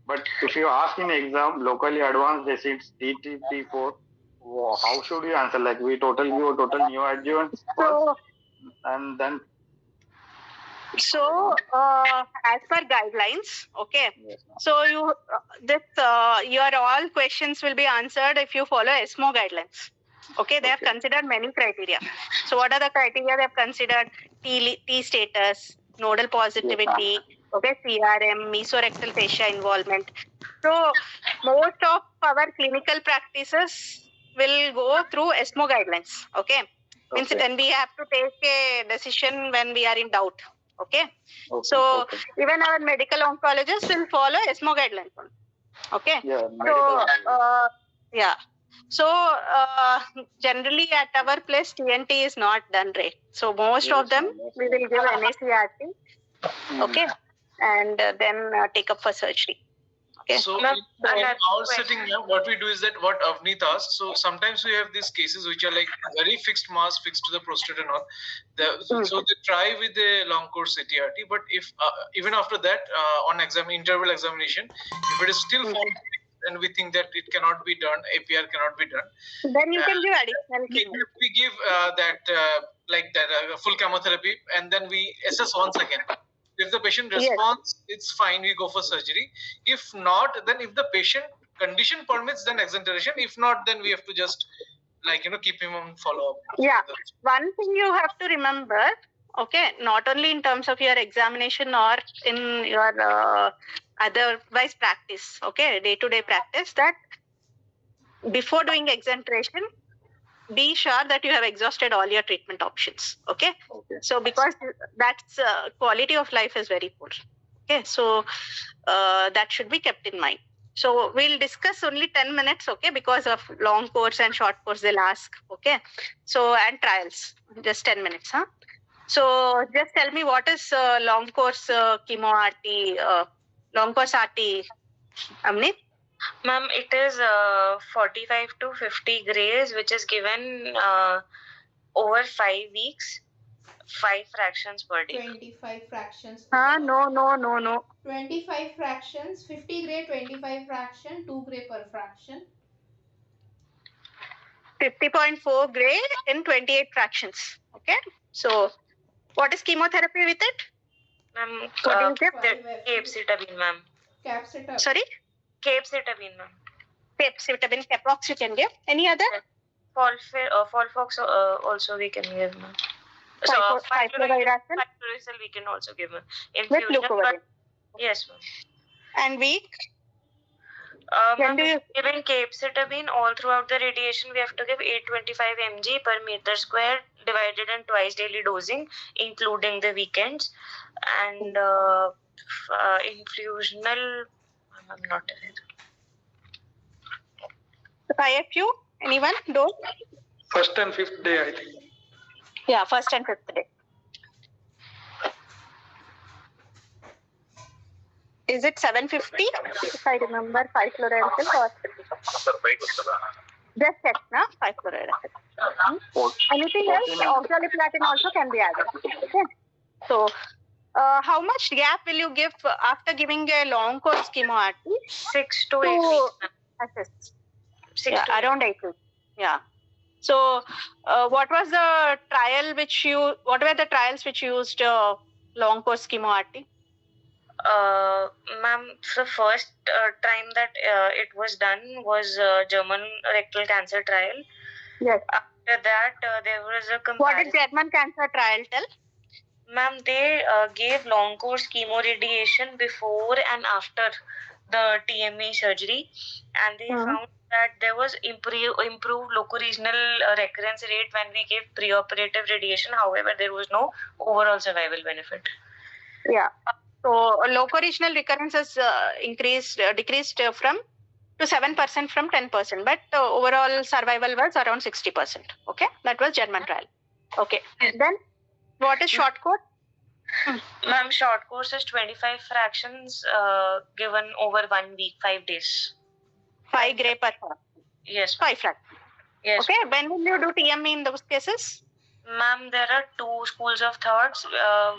But if you ask in exam, locally advanced, they say it's T3, T4. How should you answer? Like we total neoadjuvant first, and then. So, as per guidelines, okay. Yes, so your all questions will be answered if you follow ESMO guidelines. Okay, they have considered many criteria. So, what are the criteria they have considered? T status, nodal positivity, okay, CRM, mesorectal fascia involvement. So, most of our clinical practices will go through ESMO guidelines. Okay, means then we have to take a decision when we are in doubt. Okay. So even our medical oncologists will follow ESMO guidelines. Okay. So generally at our place TNT is not done right. So most of them we will give NACRT. Okay. And then take up for surgery. Okay. So in our setting, what we do is that what Avneet asked. So sometimes we have these cases which are like very fixed mass, fixed to the prostate and all. So they try with a long course CTRT, but if even after that on interval examination, if it is still found and we think that it cannot be done, APR cannot be done, Then you can give additional chemo. we give full chemotherapy, and then we assess once again. If the patient responds, it's fine, we go for surgery. If not, then if the patient condition permits, then exenteration. If not, then we have to just keep him on follow-up. Yeah. One thing you have to remember, okay, not only in terms of your examination or in your otherwise practice, okay, day-to-day practice, that before doing exenteration, be sure that you have exhausted all your treatment options. Okay. So because that's quality of life is very poor. Okay. So that should be kept in mind. So we'll discuss only 10 minutes. Okay. Because of long course and short course, they'll ask. Okay. So, and trials, just 10 minutes. Huh? So just tell me what is long course chemo RT, long course RT, Avneet? Ma'am, it is 45 to 50 grays, which is given over 5 weeks, 5 fractions per day. 25 fractions. No. 25 fractions, 50 gray, 25 fraction, 2 gray per fraction. 50.4 gray in 28 fractions. Okay. So, what is chemotherapy with it? Ma'am, Capecitabine, ma'am. Capecitabine. Sorry? Capecitabine, ma'am. Capecitabine, caprox you can give. Any other? Folfox also we can give, ma'am. So, 5-fluorouracil we can also give, ma'am. With glucosamine. Yes, ma'am. And weak? Ma'am, given capecitabine all throughout the radiation, we have to give 825 mg per meter square divided in twice daily dosing, including the weekends. And infusional, I'm not aware. IFU, anyone? Dose? First and fifth day, I think. Yeah, first and fifth day. Is it 750? If I remember, 5-fluorouracil or just check, na? 5-fluorouracil. Anything else? Oxaliplatin also can be added. Okay. So, how much gap will you give after giving a long course chemo RT? 6 to 8 weeks. Assist. Around 8 weeks. Yeah. So, what were the trials which used long course chemo RT? Ma'am, the first time that it was done was German rectal cancer trial. Yes. After that, there was a comparison. What did German cancer trial tell? Ma'am, they gave long course chemo radiation before and after the TME surgery, and they found that there was improved locoregional recurrence rate when we gave preoperative radiation. However, there was no overall survival benefit. Yeah. So locoregional recurrence has decreased from to 7% from 10%, but overall survival was around 60%. Okay, that was German trial. Okay, then what is short course? Ma'am, short course is 25 fractions given over 1 week, 5 days. 5 gray per fraction. Yes. 5 fractions. Yes. Okay, when will you do TME in those cases? Ma'am, there are 2 schools of thoughts.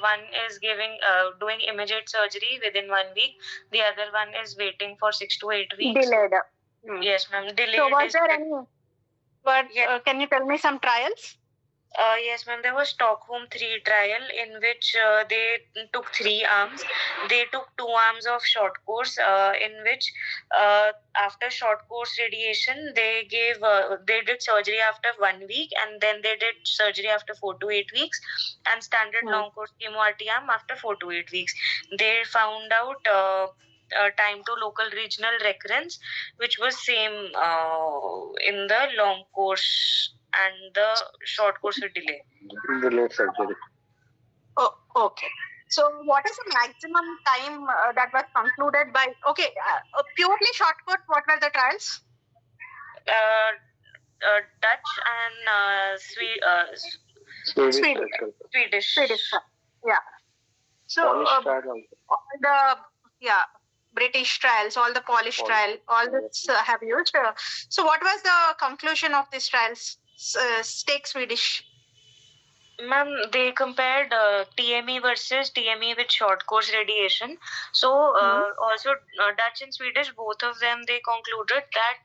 One is doing immediate surgery within 1 week. The other one is waiting for 6 to 8 weeks. Delayed. Yes, ma'am. Delayed. So was there any? But can you tell me some trials? Yes, ma'am. There was Stockholm 3 trial in which they took 3 arms. They took 2 arms of short course in which after short course radiation, they did surgery after 1 week, and then they did surgery after 4 to 8 weeks, and standard long course chemo RT arm after 4 to 8 weeks. They found out time to local regional recurrence, which was same in the long course and the short course with delay. Delayed surgery. Oh, okay. So what is the maximum time that was concluded by, purely short course, what were the trials? Dutch and Swedish. Yeah. So British trials, all the Polish trial, all this have used. So what was the conclusion of these trials? Take Swedish. Ma'am, they compared TME versus TME with short course radiation. So also Dutch and Swedish, both of them, they concluded that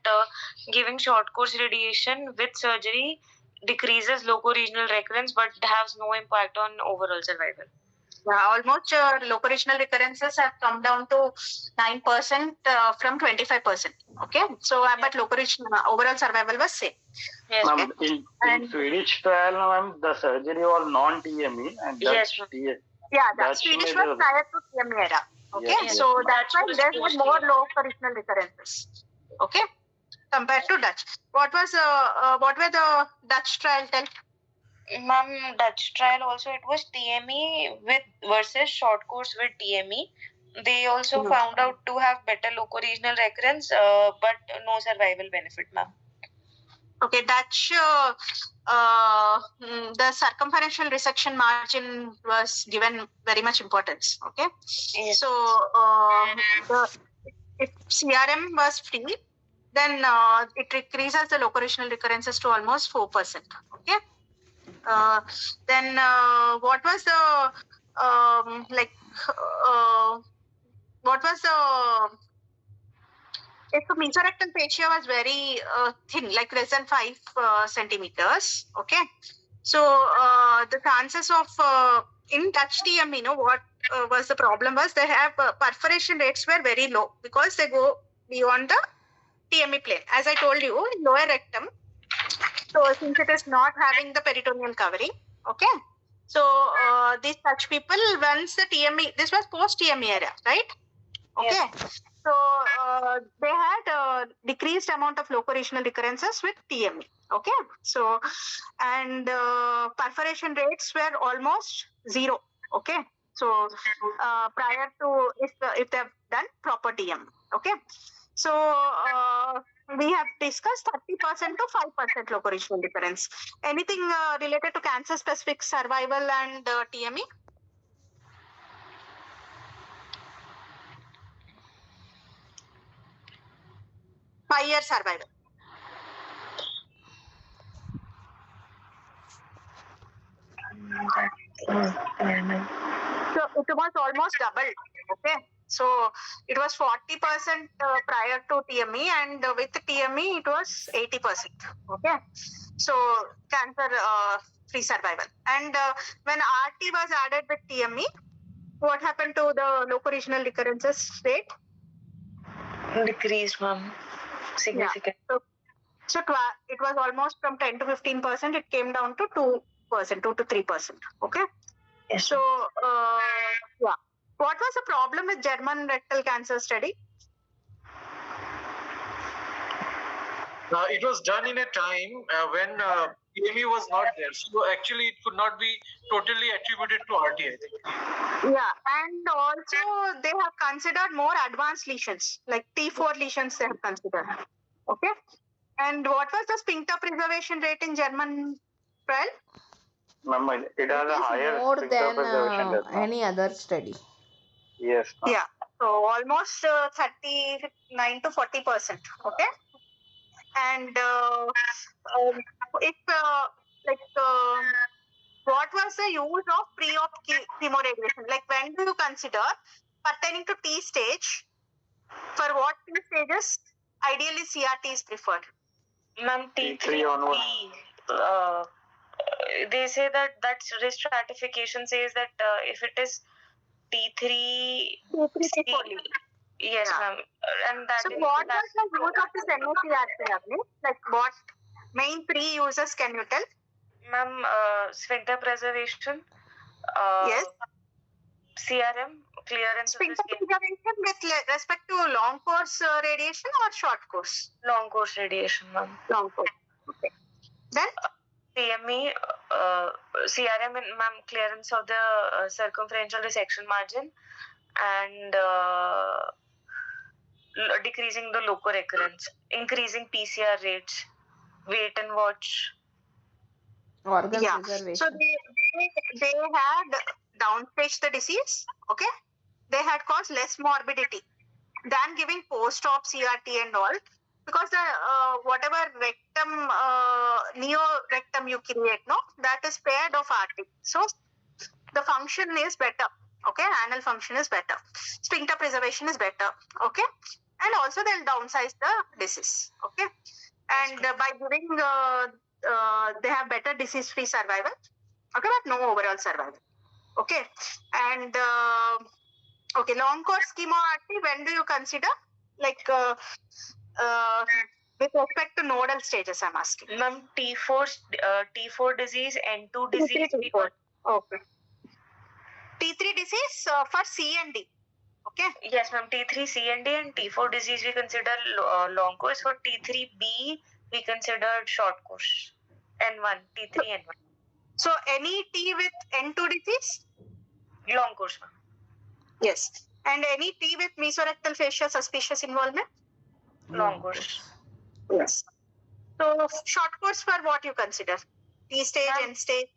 giving short course radiation with surgery decreases loco-regional recurrence but has no impact on overall survival. Yeah, almost local regional recurrences have come down to 9% from 25%. Okay, so but local regional overall survival was same. Yes, Ma'am, in Swedish trial, ma'am, the surgery was non-TME and Yes, Dutch yeah, that Dutch Swedish made was prior to TME era. Okay, Yes, so yes, that's why was there were post more TME. local regional recurrences. Okay, compared to Dutch. What were the Dutch trial tell? Ma'am, Dutch trial also it was TME with versus short course with TME. They also found out to have better loco-regional recurrence, but no survival benefit, ma'am. Okay, Dutch, the circumferential resection margin was given very much importance. Okay, Yes. so if CRM was free, then it decreases the locoregional recurrences to almost 4%. Okay, then what was the what was the if the mesorectal fascia was very thin, like less than 5 centimeters, okay. So the chances of in Dutch TM, what was the problem was they have perforation rates were very low because they go beyond the TME plane. As I told you, in lower rectum. So since it is not having the peritoneal covering, okay. So these such people, once the TME, this was post TME era, right? Okay. Yes. So they had decreased amount of locoregional recurrences with TME. Okay. So and perforation rates were almost 0. Okay. So prior to if they have done proper TME. Okay. So we have discussed 30% to 5% locoregional recurrence. Anything related to cancer specific survival and TME? Five-year survival. So it was almost doubled. Okay. So it was 40% prior to TME, and with TME it was 80%. Okay. So cancer free survival. And when RT was added with TME, what happened to the locoregional recurrences rate? Decreased, ma'am. Significant. Yeah. So it was almost from 10 to 15%. It came down to 2%, 2 to 3%. Okay. Yes. So yeah. What was the problem with German rectal cancer study? It was done in a time when TME was not there. So actually, it could not be totally attributed to RT, I think. Yeah, and also they have considered more advanced lesions, like T4 lesions they have considered. Okay. And what was the sphincter preservation rate in German trial? Ma'am, it has a higher more sphincter than preservation rate, ma'am. any other study. Yes, ma'am. Yeah, so almost 39 to 40%. Okay. And if what was the use of pre-op chemoradiation? Like when do you consider pertaining to T stage? For what T stages? Ideally, CRT is preferred. Ma'am, T3 onwards. They say that risk stratification says that if it is T3, yes, ma'am, and that. So what was the use of this NOCRT, Avneet? Like what main 3 uses can you tell? Ma'am, sphincter preservation. Yes. CRM, clearance of the Sphincter skin. preservation with respect to long course radiation or short course? Long course radiation, ma'am. Long course. Okay. Then? CME, CRM, ma'am, clearance of the circumferential resection margin and decreasing the loco recurrence, increasing PCR rates, wait and watch. Organ So preservation. they had downstaged the disease, okay? They had caused less morbidity than giving post-op CRT and all, because the whatever rectum, neorectum rectum you create, no, that is paired of RT. So the function is better. Okay, anal function is better. Sphincter preservation is better. Okay, and also they'll downsize the disease. Okay, and by giving they have better disease-free survival. Okay, but no overall survival. Okay, and okay, long course chemo-RT, when do you consider? Like with respect to nodal stages, I'm asking. Ma'am, T4 disease, N2 disease. T3, T4. Okay. T3 disease for C and D. Okay. Yes, ma'am. T3 C and D and T4 disease we consider long course. For T3B we consider short course. N1, T3 N1. So any T with N2 disease? Long course, ma'am. Yes. And any T with mesorectal fascia suspicious involvement? Long course. Yes. So short course for what you consider? T stage, N stage?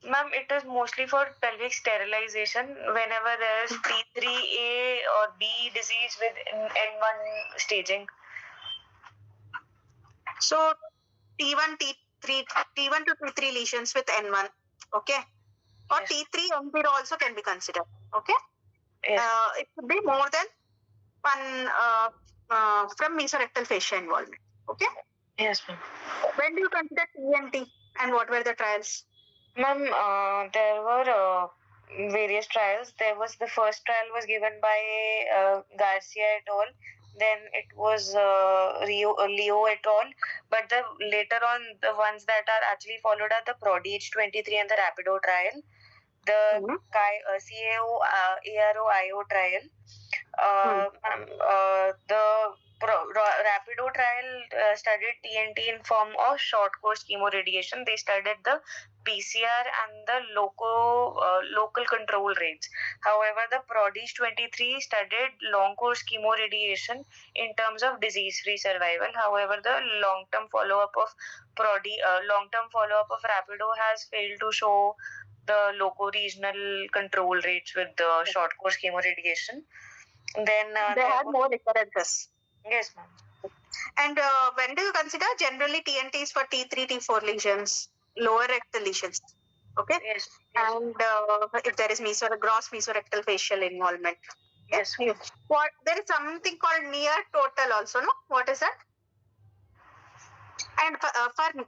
Ma'am, it is mostly for pelvic sterilization whenever there is T3A or B disease with N1 staging. So T1, T3, T1 to T3 lesions with N1. Okay. Or Yes. T3, N0 also can be considered. Okay. Yes. It could be more than one from mesorectal fascia involvement. Okay. Yes, ma'am. When do you consider TNT and what were the trials? Ma'am, there were various trials. There was the first trial was given by Garcia et al. Then it was Leo et al. But the later on, the ones that are actually followed are the Prodige 23 and the Rapido trial, the CAO ARO IO trial. The Rapido trial studied TNT in form of short course chemoradiation. They studied the PCR and the local control rates. However, the Prodige 23 studied long course chemoradiation in terms of disease-free survival. However, the long-term follow-up of Rapido has failed to show the loco-regional control rates with the short course chemoradiation. Then they had more recurrences. Yes, ma'am. And when do you consider generally TNTs for T3, T4 lesions, lower rectal lesions? Okay. Yes. And if there is gross mesorectal facial involvement. Yes. What there is something called near total also, no? What is that? And for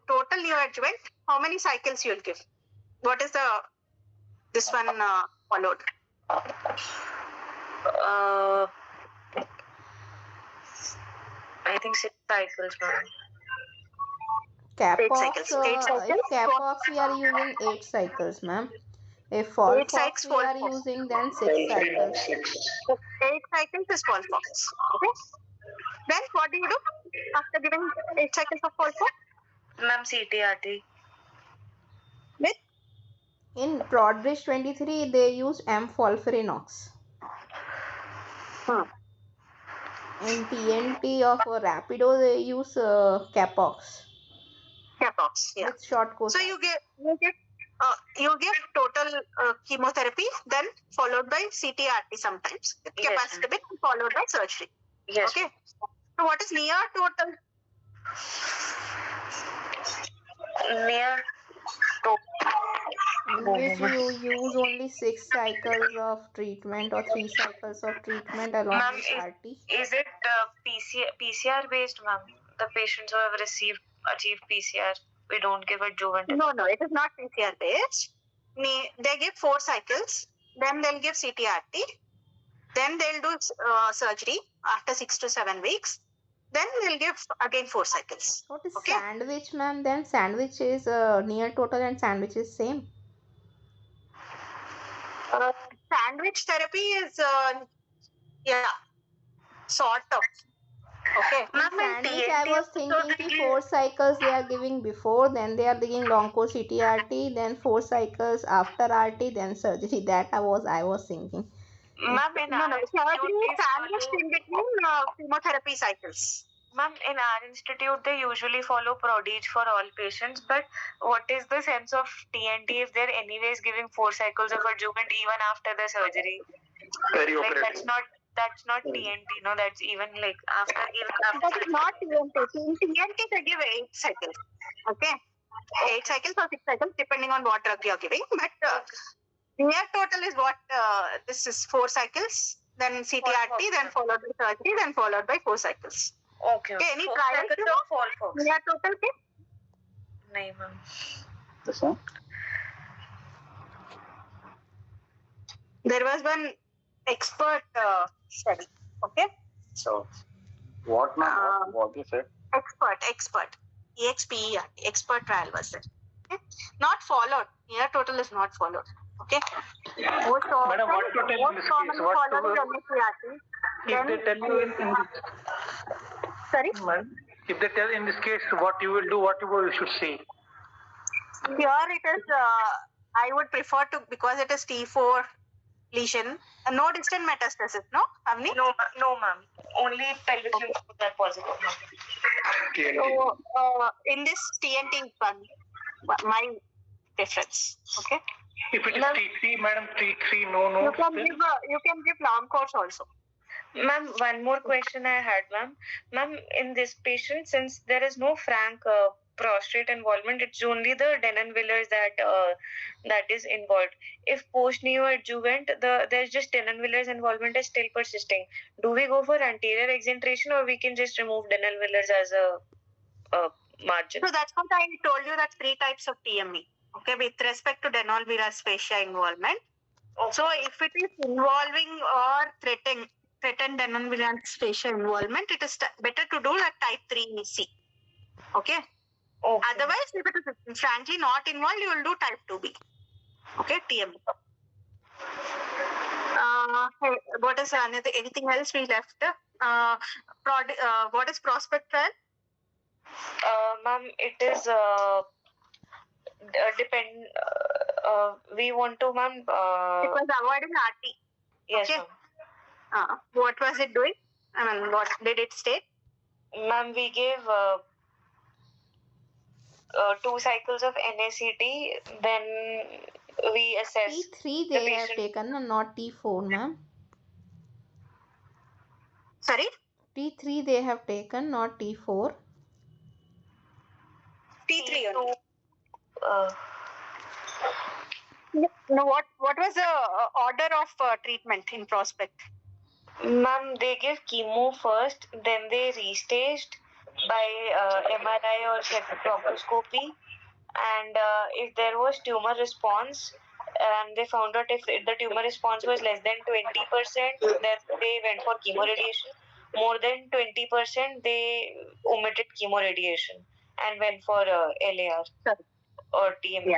total neoadjuvant, how many cycles you will give? What is this one followed? I think 6 cycles, ma'am. If Capox we are using 8 cycles, ma'am. If Folfox we are using then 6 cycles. 8 cycles is Folfox. Okay. Then what do you do after giving 8 cycles of Folfox? Ma'am, CTRT. With? In Prodige 23 they use M-folfirinox. In TNT of Rapido they use Capox. Capox, yeah. With short course. So you give total chemotherapy, then followed by CTRT sometimes with capacitabine, followed by surgery. Yes. Okay. So what is near total? Near If you use only 6 cycles of treatment or 3 cycles of treatment along with RT. Is it PCR based, ma'am? The patients who have achieved PCR, we don't give adjuvant. No, it is not PCR based. They give 4 cycles, then they'll give CTRT, then they'll do surgery after 6 to 7 weeks. Then they'll give again 4 cycles. What is sandwich, ma'am? Then sandwich is near total and sandwich is same. Sandwich therapy is sort of. Okay. Sandwich I was thinking 4 cycles they are giving before, then they are giving long course CTRT, then 4 cycles after RT, then surgery. That I was thinking. Ma'am, surgery is sandwiched in between chemotherapy cycles. Ma'am, in our institute, they usually follow Prodige for all patients. But what is the sense of TNT if they're anyways giving 4 cycles of adjuvant even after the surgery? That's not TNT. No, that's even like after giving. That is not TNT. TNT they give 8 cycles. Okay. 8 cycles or 6 cycles, depending on what drug you're giving. But near total is what this is 4 cycles, then CTRT, then followed by surgery, then followed by 4 cycles. Okay. Any trial near total के? नहीं ma'am. This one? There was one expert study. Okay. So, what now? What you said? Expert. EXPER. Expert trial was it. Okay. Not followed. Near total is not followed. Okay. Madam, what to tell in this case? What to if they tell you in this, sorry? madam, if they tell in this case what you will do, what you should say. Here it is, I would prefer to, because it is T4 lesion, no distant metastasis, no, Avneet? No, ma'am. Only pelvic lymph nodes are positive, ma'am. So, in this TNT one, my preference, okay? If it is T3, madam, T3, no. You can give long course also. Ma'am, one more question I had, ma'am. Ma'am, in this patient, since there is no frank prostate involvement, it's only the Denonvillers that is involved. If post-neoadjuvant, there's just Denonvillers involvement is still persisting. Do we go for anterior exentration, or we can just remove Denonvillers as a margin? So that's what I told you, that 3 types of TME. Okay, with respect to Denonvillus fascia involvement. Okay. So if it is involving or threatened Denonvillus fascia involvement, it is better to do like type 3C. Okay. Otherwise, if it is frankly not involved, you will do type 2B. Okay, TME. What is anything else we left? What is prospect trial? Ma'am, it is we want to, ma'am. It was avoiding RT. Yes, okay. ma'am. What was it doing? I mean, what did it state? Ma'am, we gave 2 cycles of NACT, then we assess. T3 they have taken, not T4, ma'am. Sorry? T3 they have taken, not T4. T3 only. No, what was the order of treatment in prospect? Ma'am, they give chemo first, then they restaged by MRI or bronchoscopy, and if there was tumor response, and they found out if the tumor response was less than 20%, then they went for chemoradiation. More than 20%, they omitted chemoradiation and went for LAR or TME.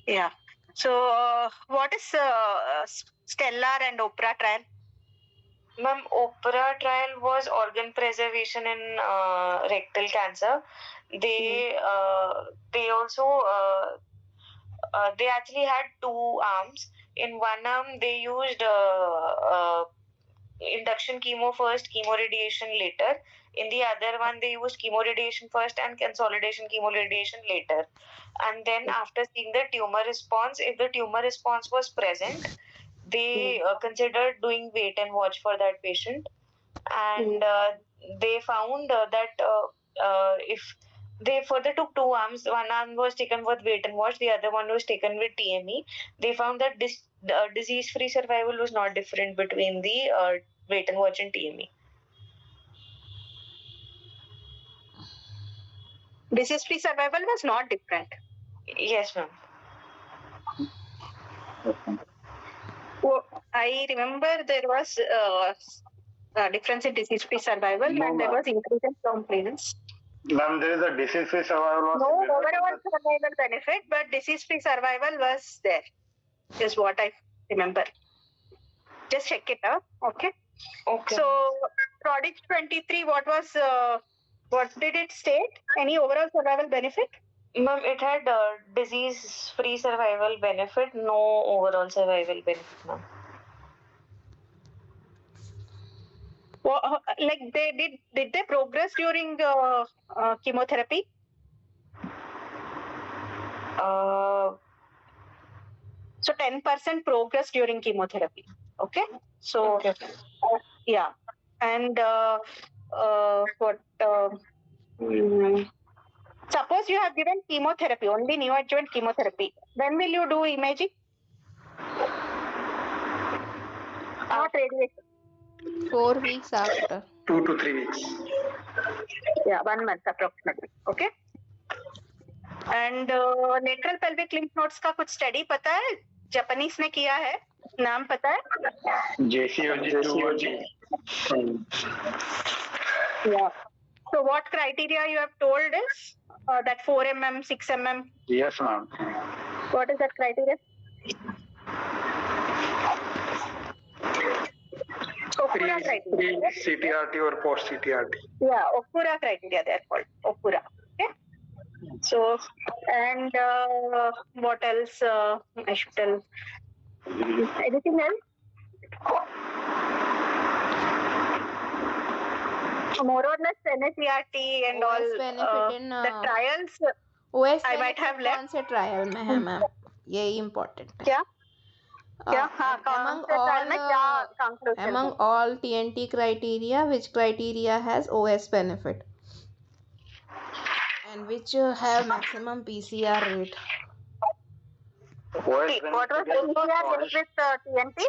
Yeah. So, what is Stellar and Oprah trial? Ma'am, Oprah trial was organ preservation in rectal cancer. They also they actually had 2 arms. In one arm, they used induction chemo first, chemoradiation later. In the other one, they used chemoradiation first and consolidation chemoradiation later. And then after seeing the tumor response, if the tumor response was present, they considered doing wait and watch for that patient. And they found that if they further took 2 arms, one arm was taken with wait and watch, the other one was taken with TME. They found that disease-free survival was not different between the wait and watch and TME. Disease-free survival was not different. Yes, ma'am. Oh, I remember there was a difference in disease-free survival, and there was increase in term clearance. Ma'am, there is a disease-free survival. No overall survival benefit, but disease-free survival was there, is what I remember. Just check it out, okay? Okay. So, Prodigy 23, what did it state? Any overall survival benefit? Ma'am, it had disease-free survival benefit, no overall survival benefit, ma'am. Well, like did they progress during chemotherapy? So 10% progress during chemotherapy. Okay. So Okay. Yeah, and suppose suppose you have given chemotherapy, only neoadjuvant chemotherapy. When will you do imaging? Not radiation. 4 weeks after. 2 to 3 weeks. Yeah, 1 month approximately. Okay. And lateral pelvic lymph nodes का कुछ study पता है? Japanese ने किया है. नाम पता है? JCOG. Yeah. So what criteria you have told is that 4 mm, 6 mm? Yes, ma'am. What is that criteria? Okura criteria. Pre-CTRT or post-CTRT. Yeah, Okura criteria they are called. Okura. Okay. So, and what else I should tell? Anything else? More or less NSERT and OS all benefit in the trials OS I might have left. कौन से trial में है ma'am? यही important है. क्या? क्या? हाँ, among all TNT criteria, which criteria has OS benefit and which have maximum PCR rate? What was PCR rate with TNT?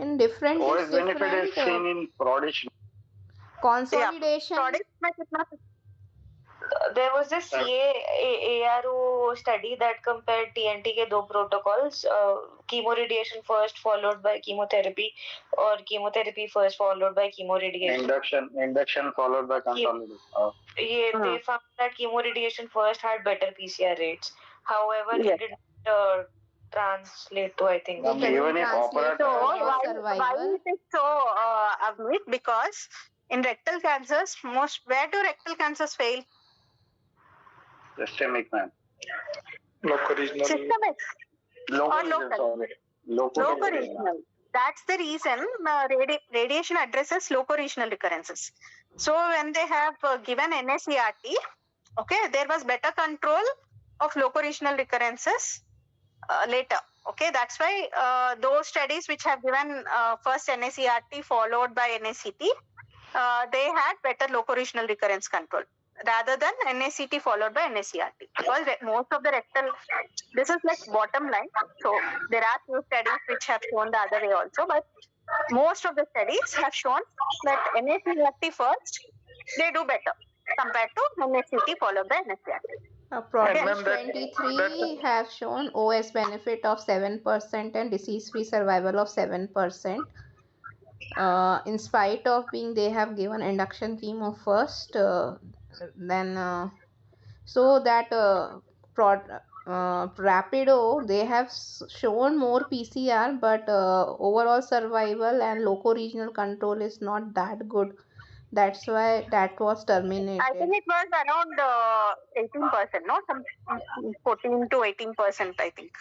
In different OS is benefit different. is seen in PRODIGE. Consolidation. There was this ARO study that compared TNT के दो protocols, chemoradiation first followed by chemotherapy, or chemotherapy first followed by chemoradiation. Induction followed by consolidation. They found that chemoradiation first had better PCR rates. However, it didn't translate to, I think. Even if operative. So why is it so, Avneet? Because in rectal cancers, where do rectal cancers fail? Systemic, ma'am. Loco-regional. Systemic or local? Loco-regional. That's the reason radiation addresses loco-regional recurrences. So when they have given NSERT, okay, there was better control of loco-regional recurrences later. Okay, that's why those studies which have given first NSERT followed by NSCT, they had better loco-regional recurrence control rather than NSCT followed by NSERT. Because most of the rectal, this is like bottom line. So there are few studies which have shown the other way also, but most of the studies have shown that NSERT first, they do better compared to NSCT followed by NSERT. PRODIGE 23 have shown OS benefit of 7% and disease-free survival of 7%. In spite of being they have given induction chemo first, then so that Rapido they have shown more PCR, but overall survival and loco-regional control is not that good. That's why that was terminated. I think it was around 18%, no? Some 14 to 18%, I think.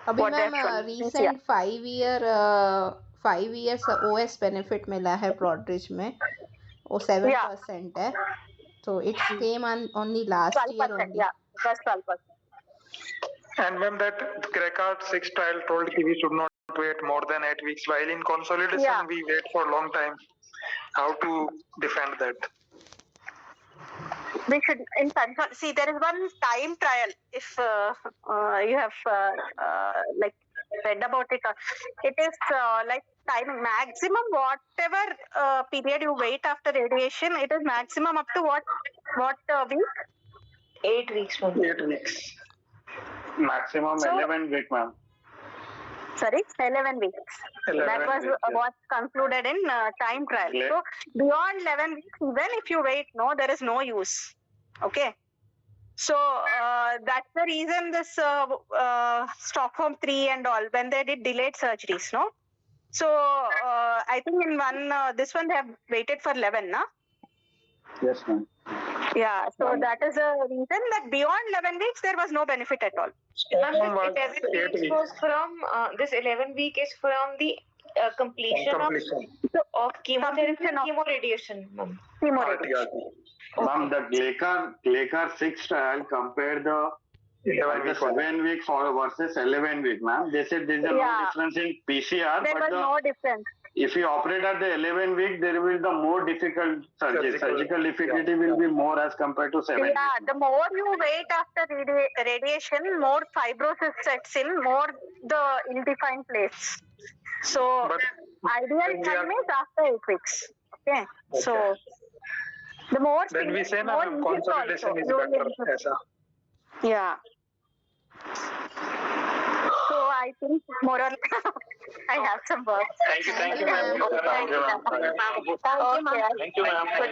अभी ma'am recent 5 years OS benefit मिला है PRODIGE में, वो 7% है. So it came on only last year only. Yeah, that's 12%. And ma'am, that Crecart 6 trial told that we should not wait more than 8 weeks, while in consolidation we wait for a long time. How to defend that? We should see there is one time trial. If you have like read about it, it is like time maximum whatever period you wait after radiation. It is maximum up to what week? 8 weeks. 8 weeks. Maximum 11 weeks, ma'am. Sorry, 11 weeks. 11 that was weeks, what concluded in time trial. So beyond 11 weeks, even if you wait, no, there is no use. Okay. So that's the reason this Stockholm 3 and all, when they did delayed surgeries, no? So I think in this one they have waited for 11, no? Yes, ma'am. Yeah, so that is a reason that beyond 11 weeks there was no benefit at all. This 11 week is from the completion of chemotherapy and chemoradiation. Chemoradiation. Ma'am, the Clecart 6 trial compared the 7 week versus 11 week, ma'am. They said there is no difference in PCR. There was no difference. If you operate at the 11 week, there will be the more difficult surgery. Surgical difficulty will be more as compared to 7 Yeah, weeks. the more you wait after radiation, more fibrosis sets in, more the ill-defined place. So, But ideal when we time are- is after 8 weeks. Okay. So, the more then we say more now easy consolidation also. is You better. will- ऐसा. Yeah. So I think more or less I have some work. Thank you, Thank you, ma'am. ma'am. Thank you, ma'am. Thank you, ma'am. Thank you, ma'am. Good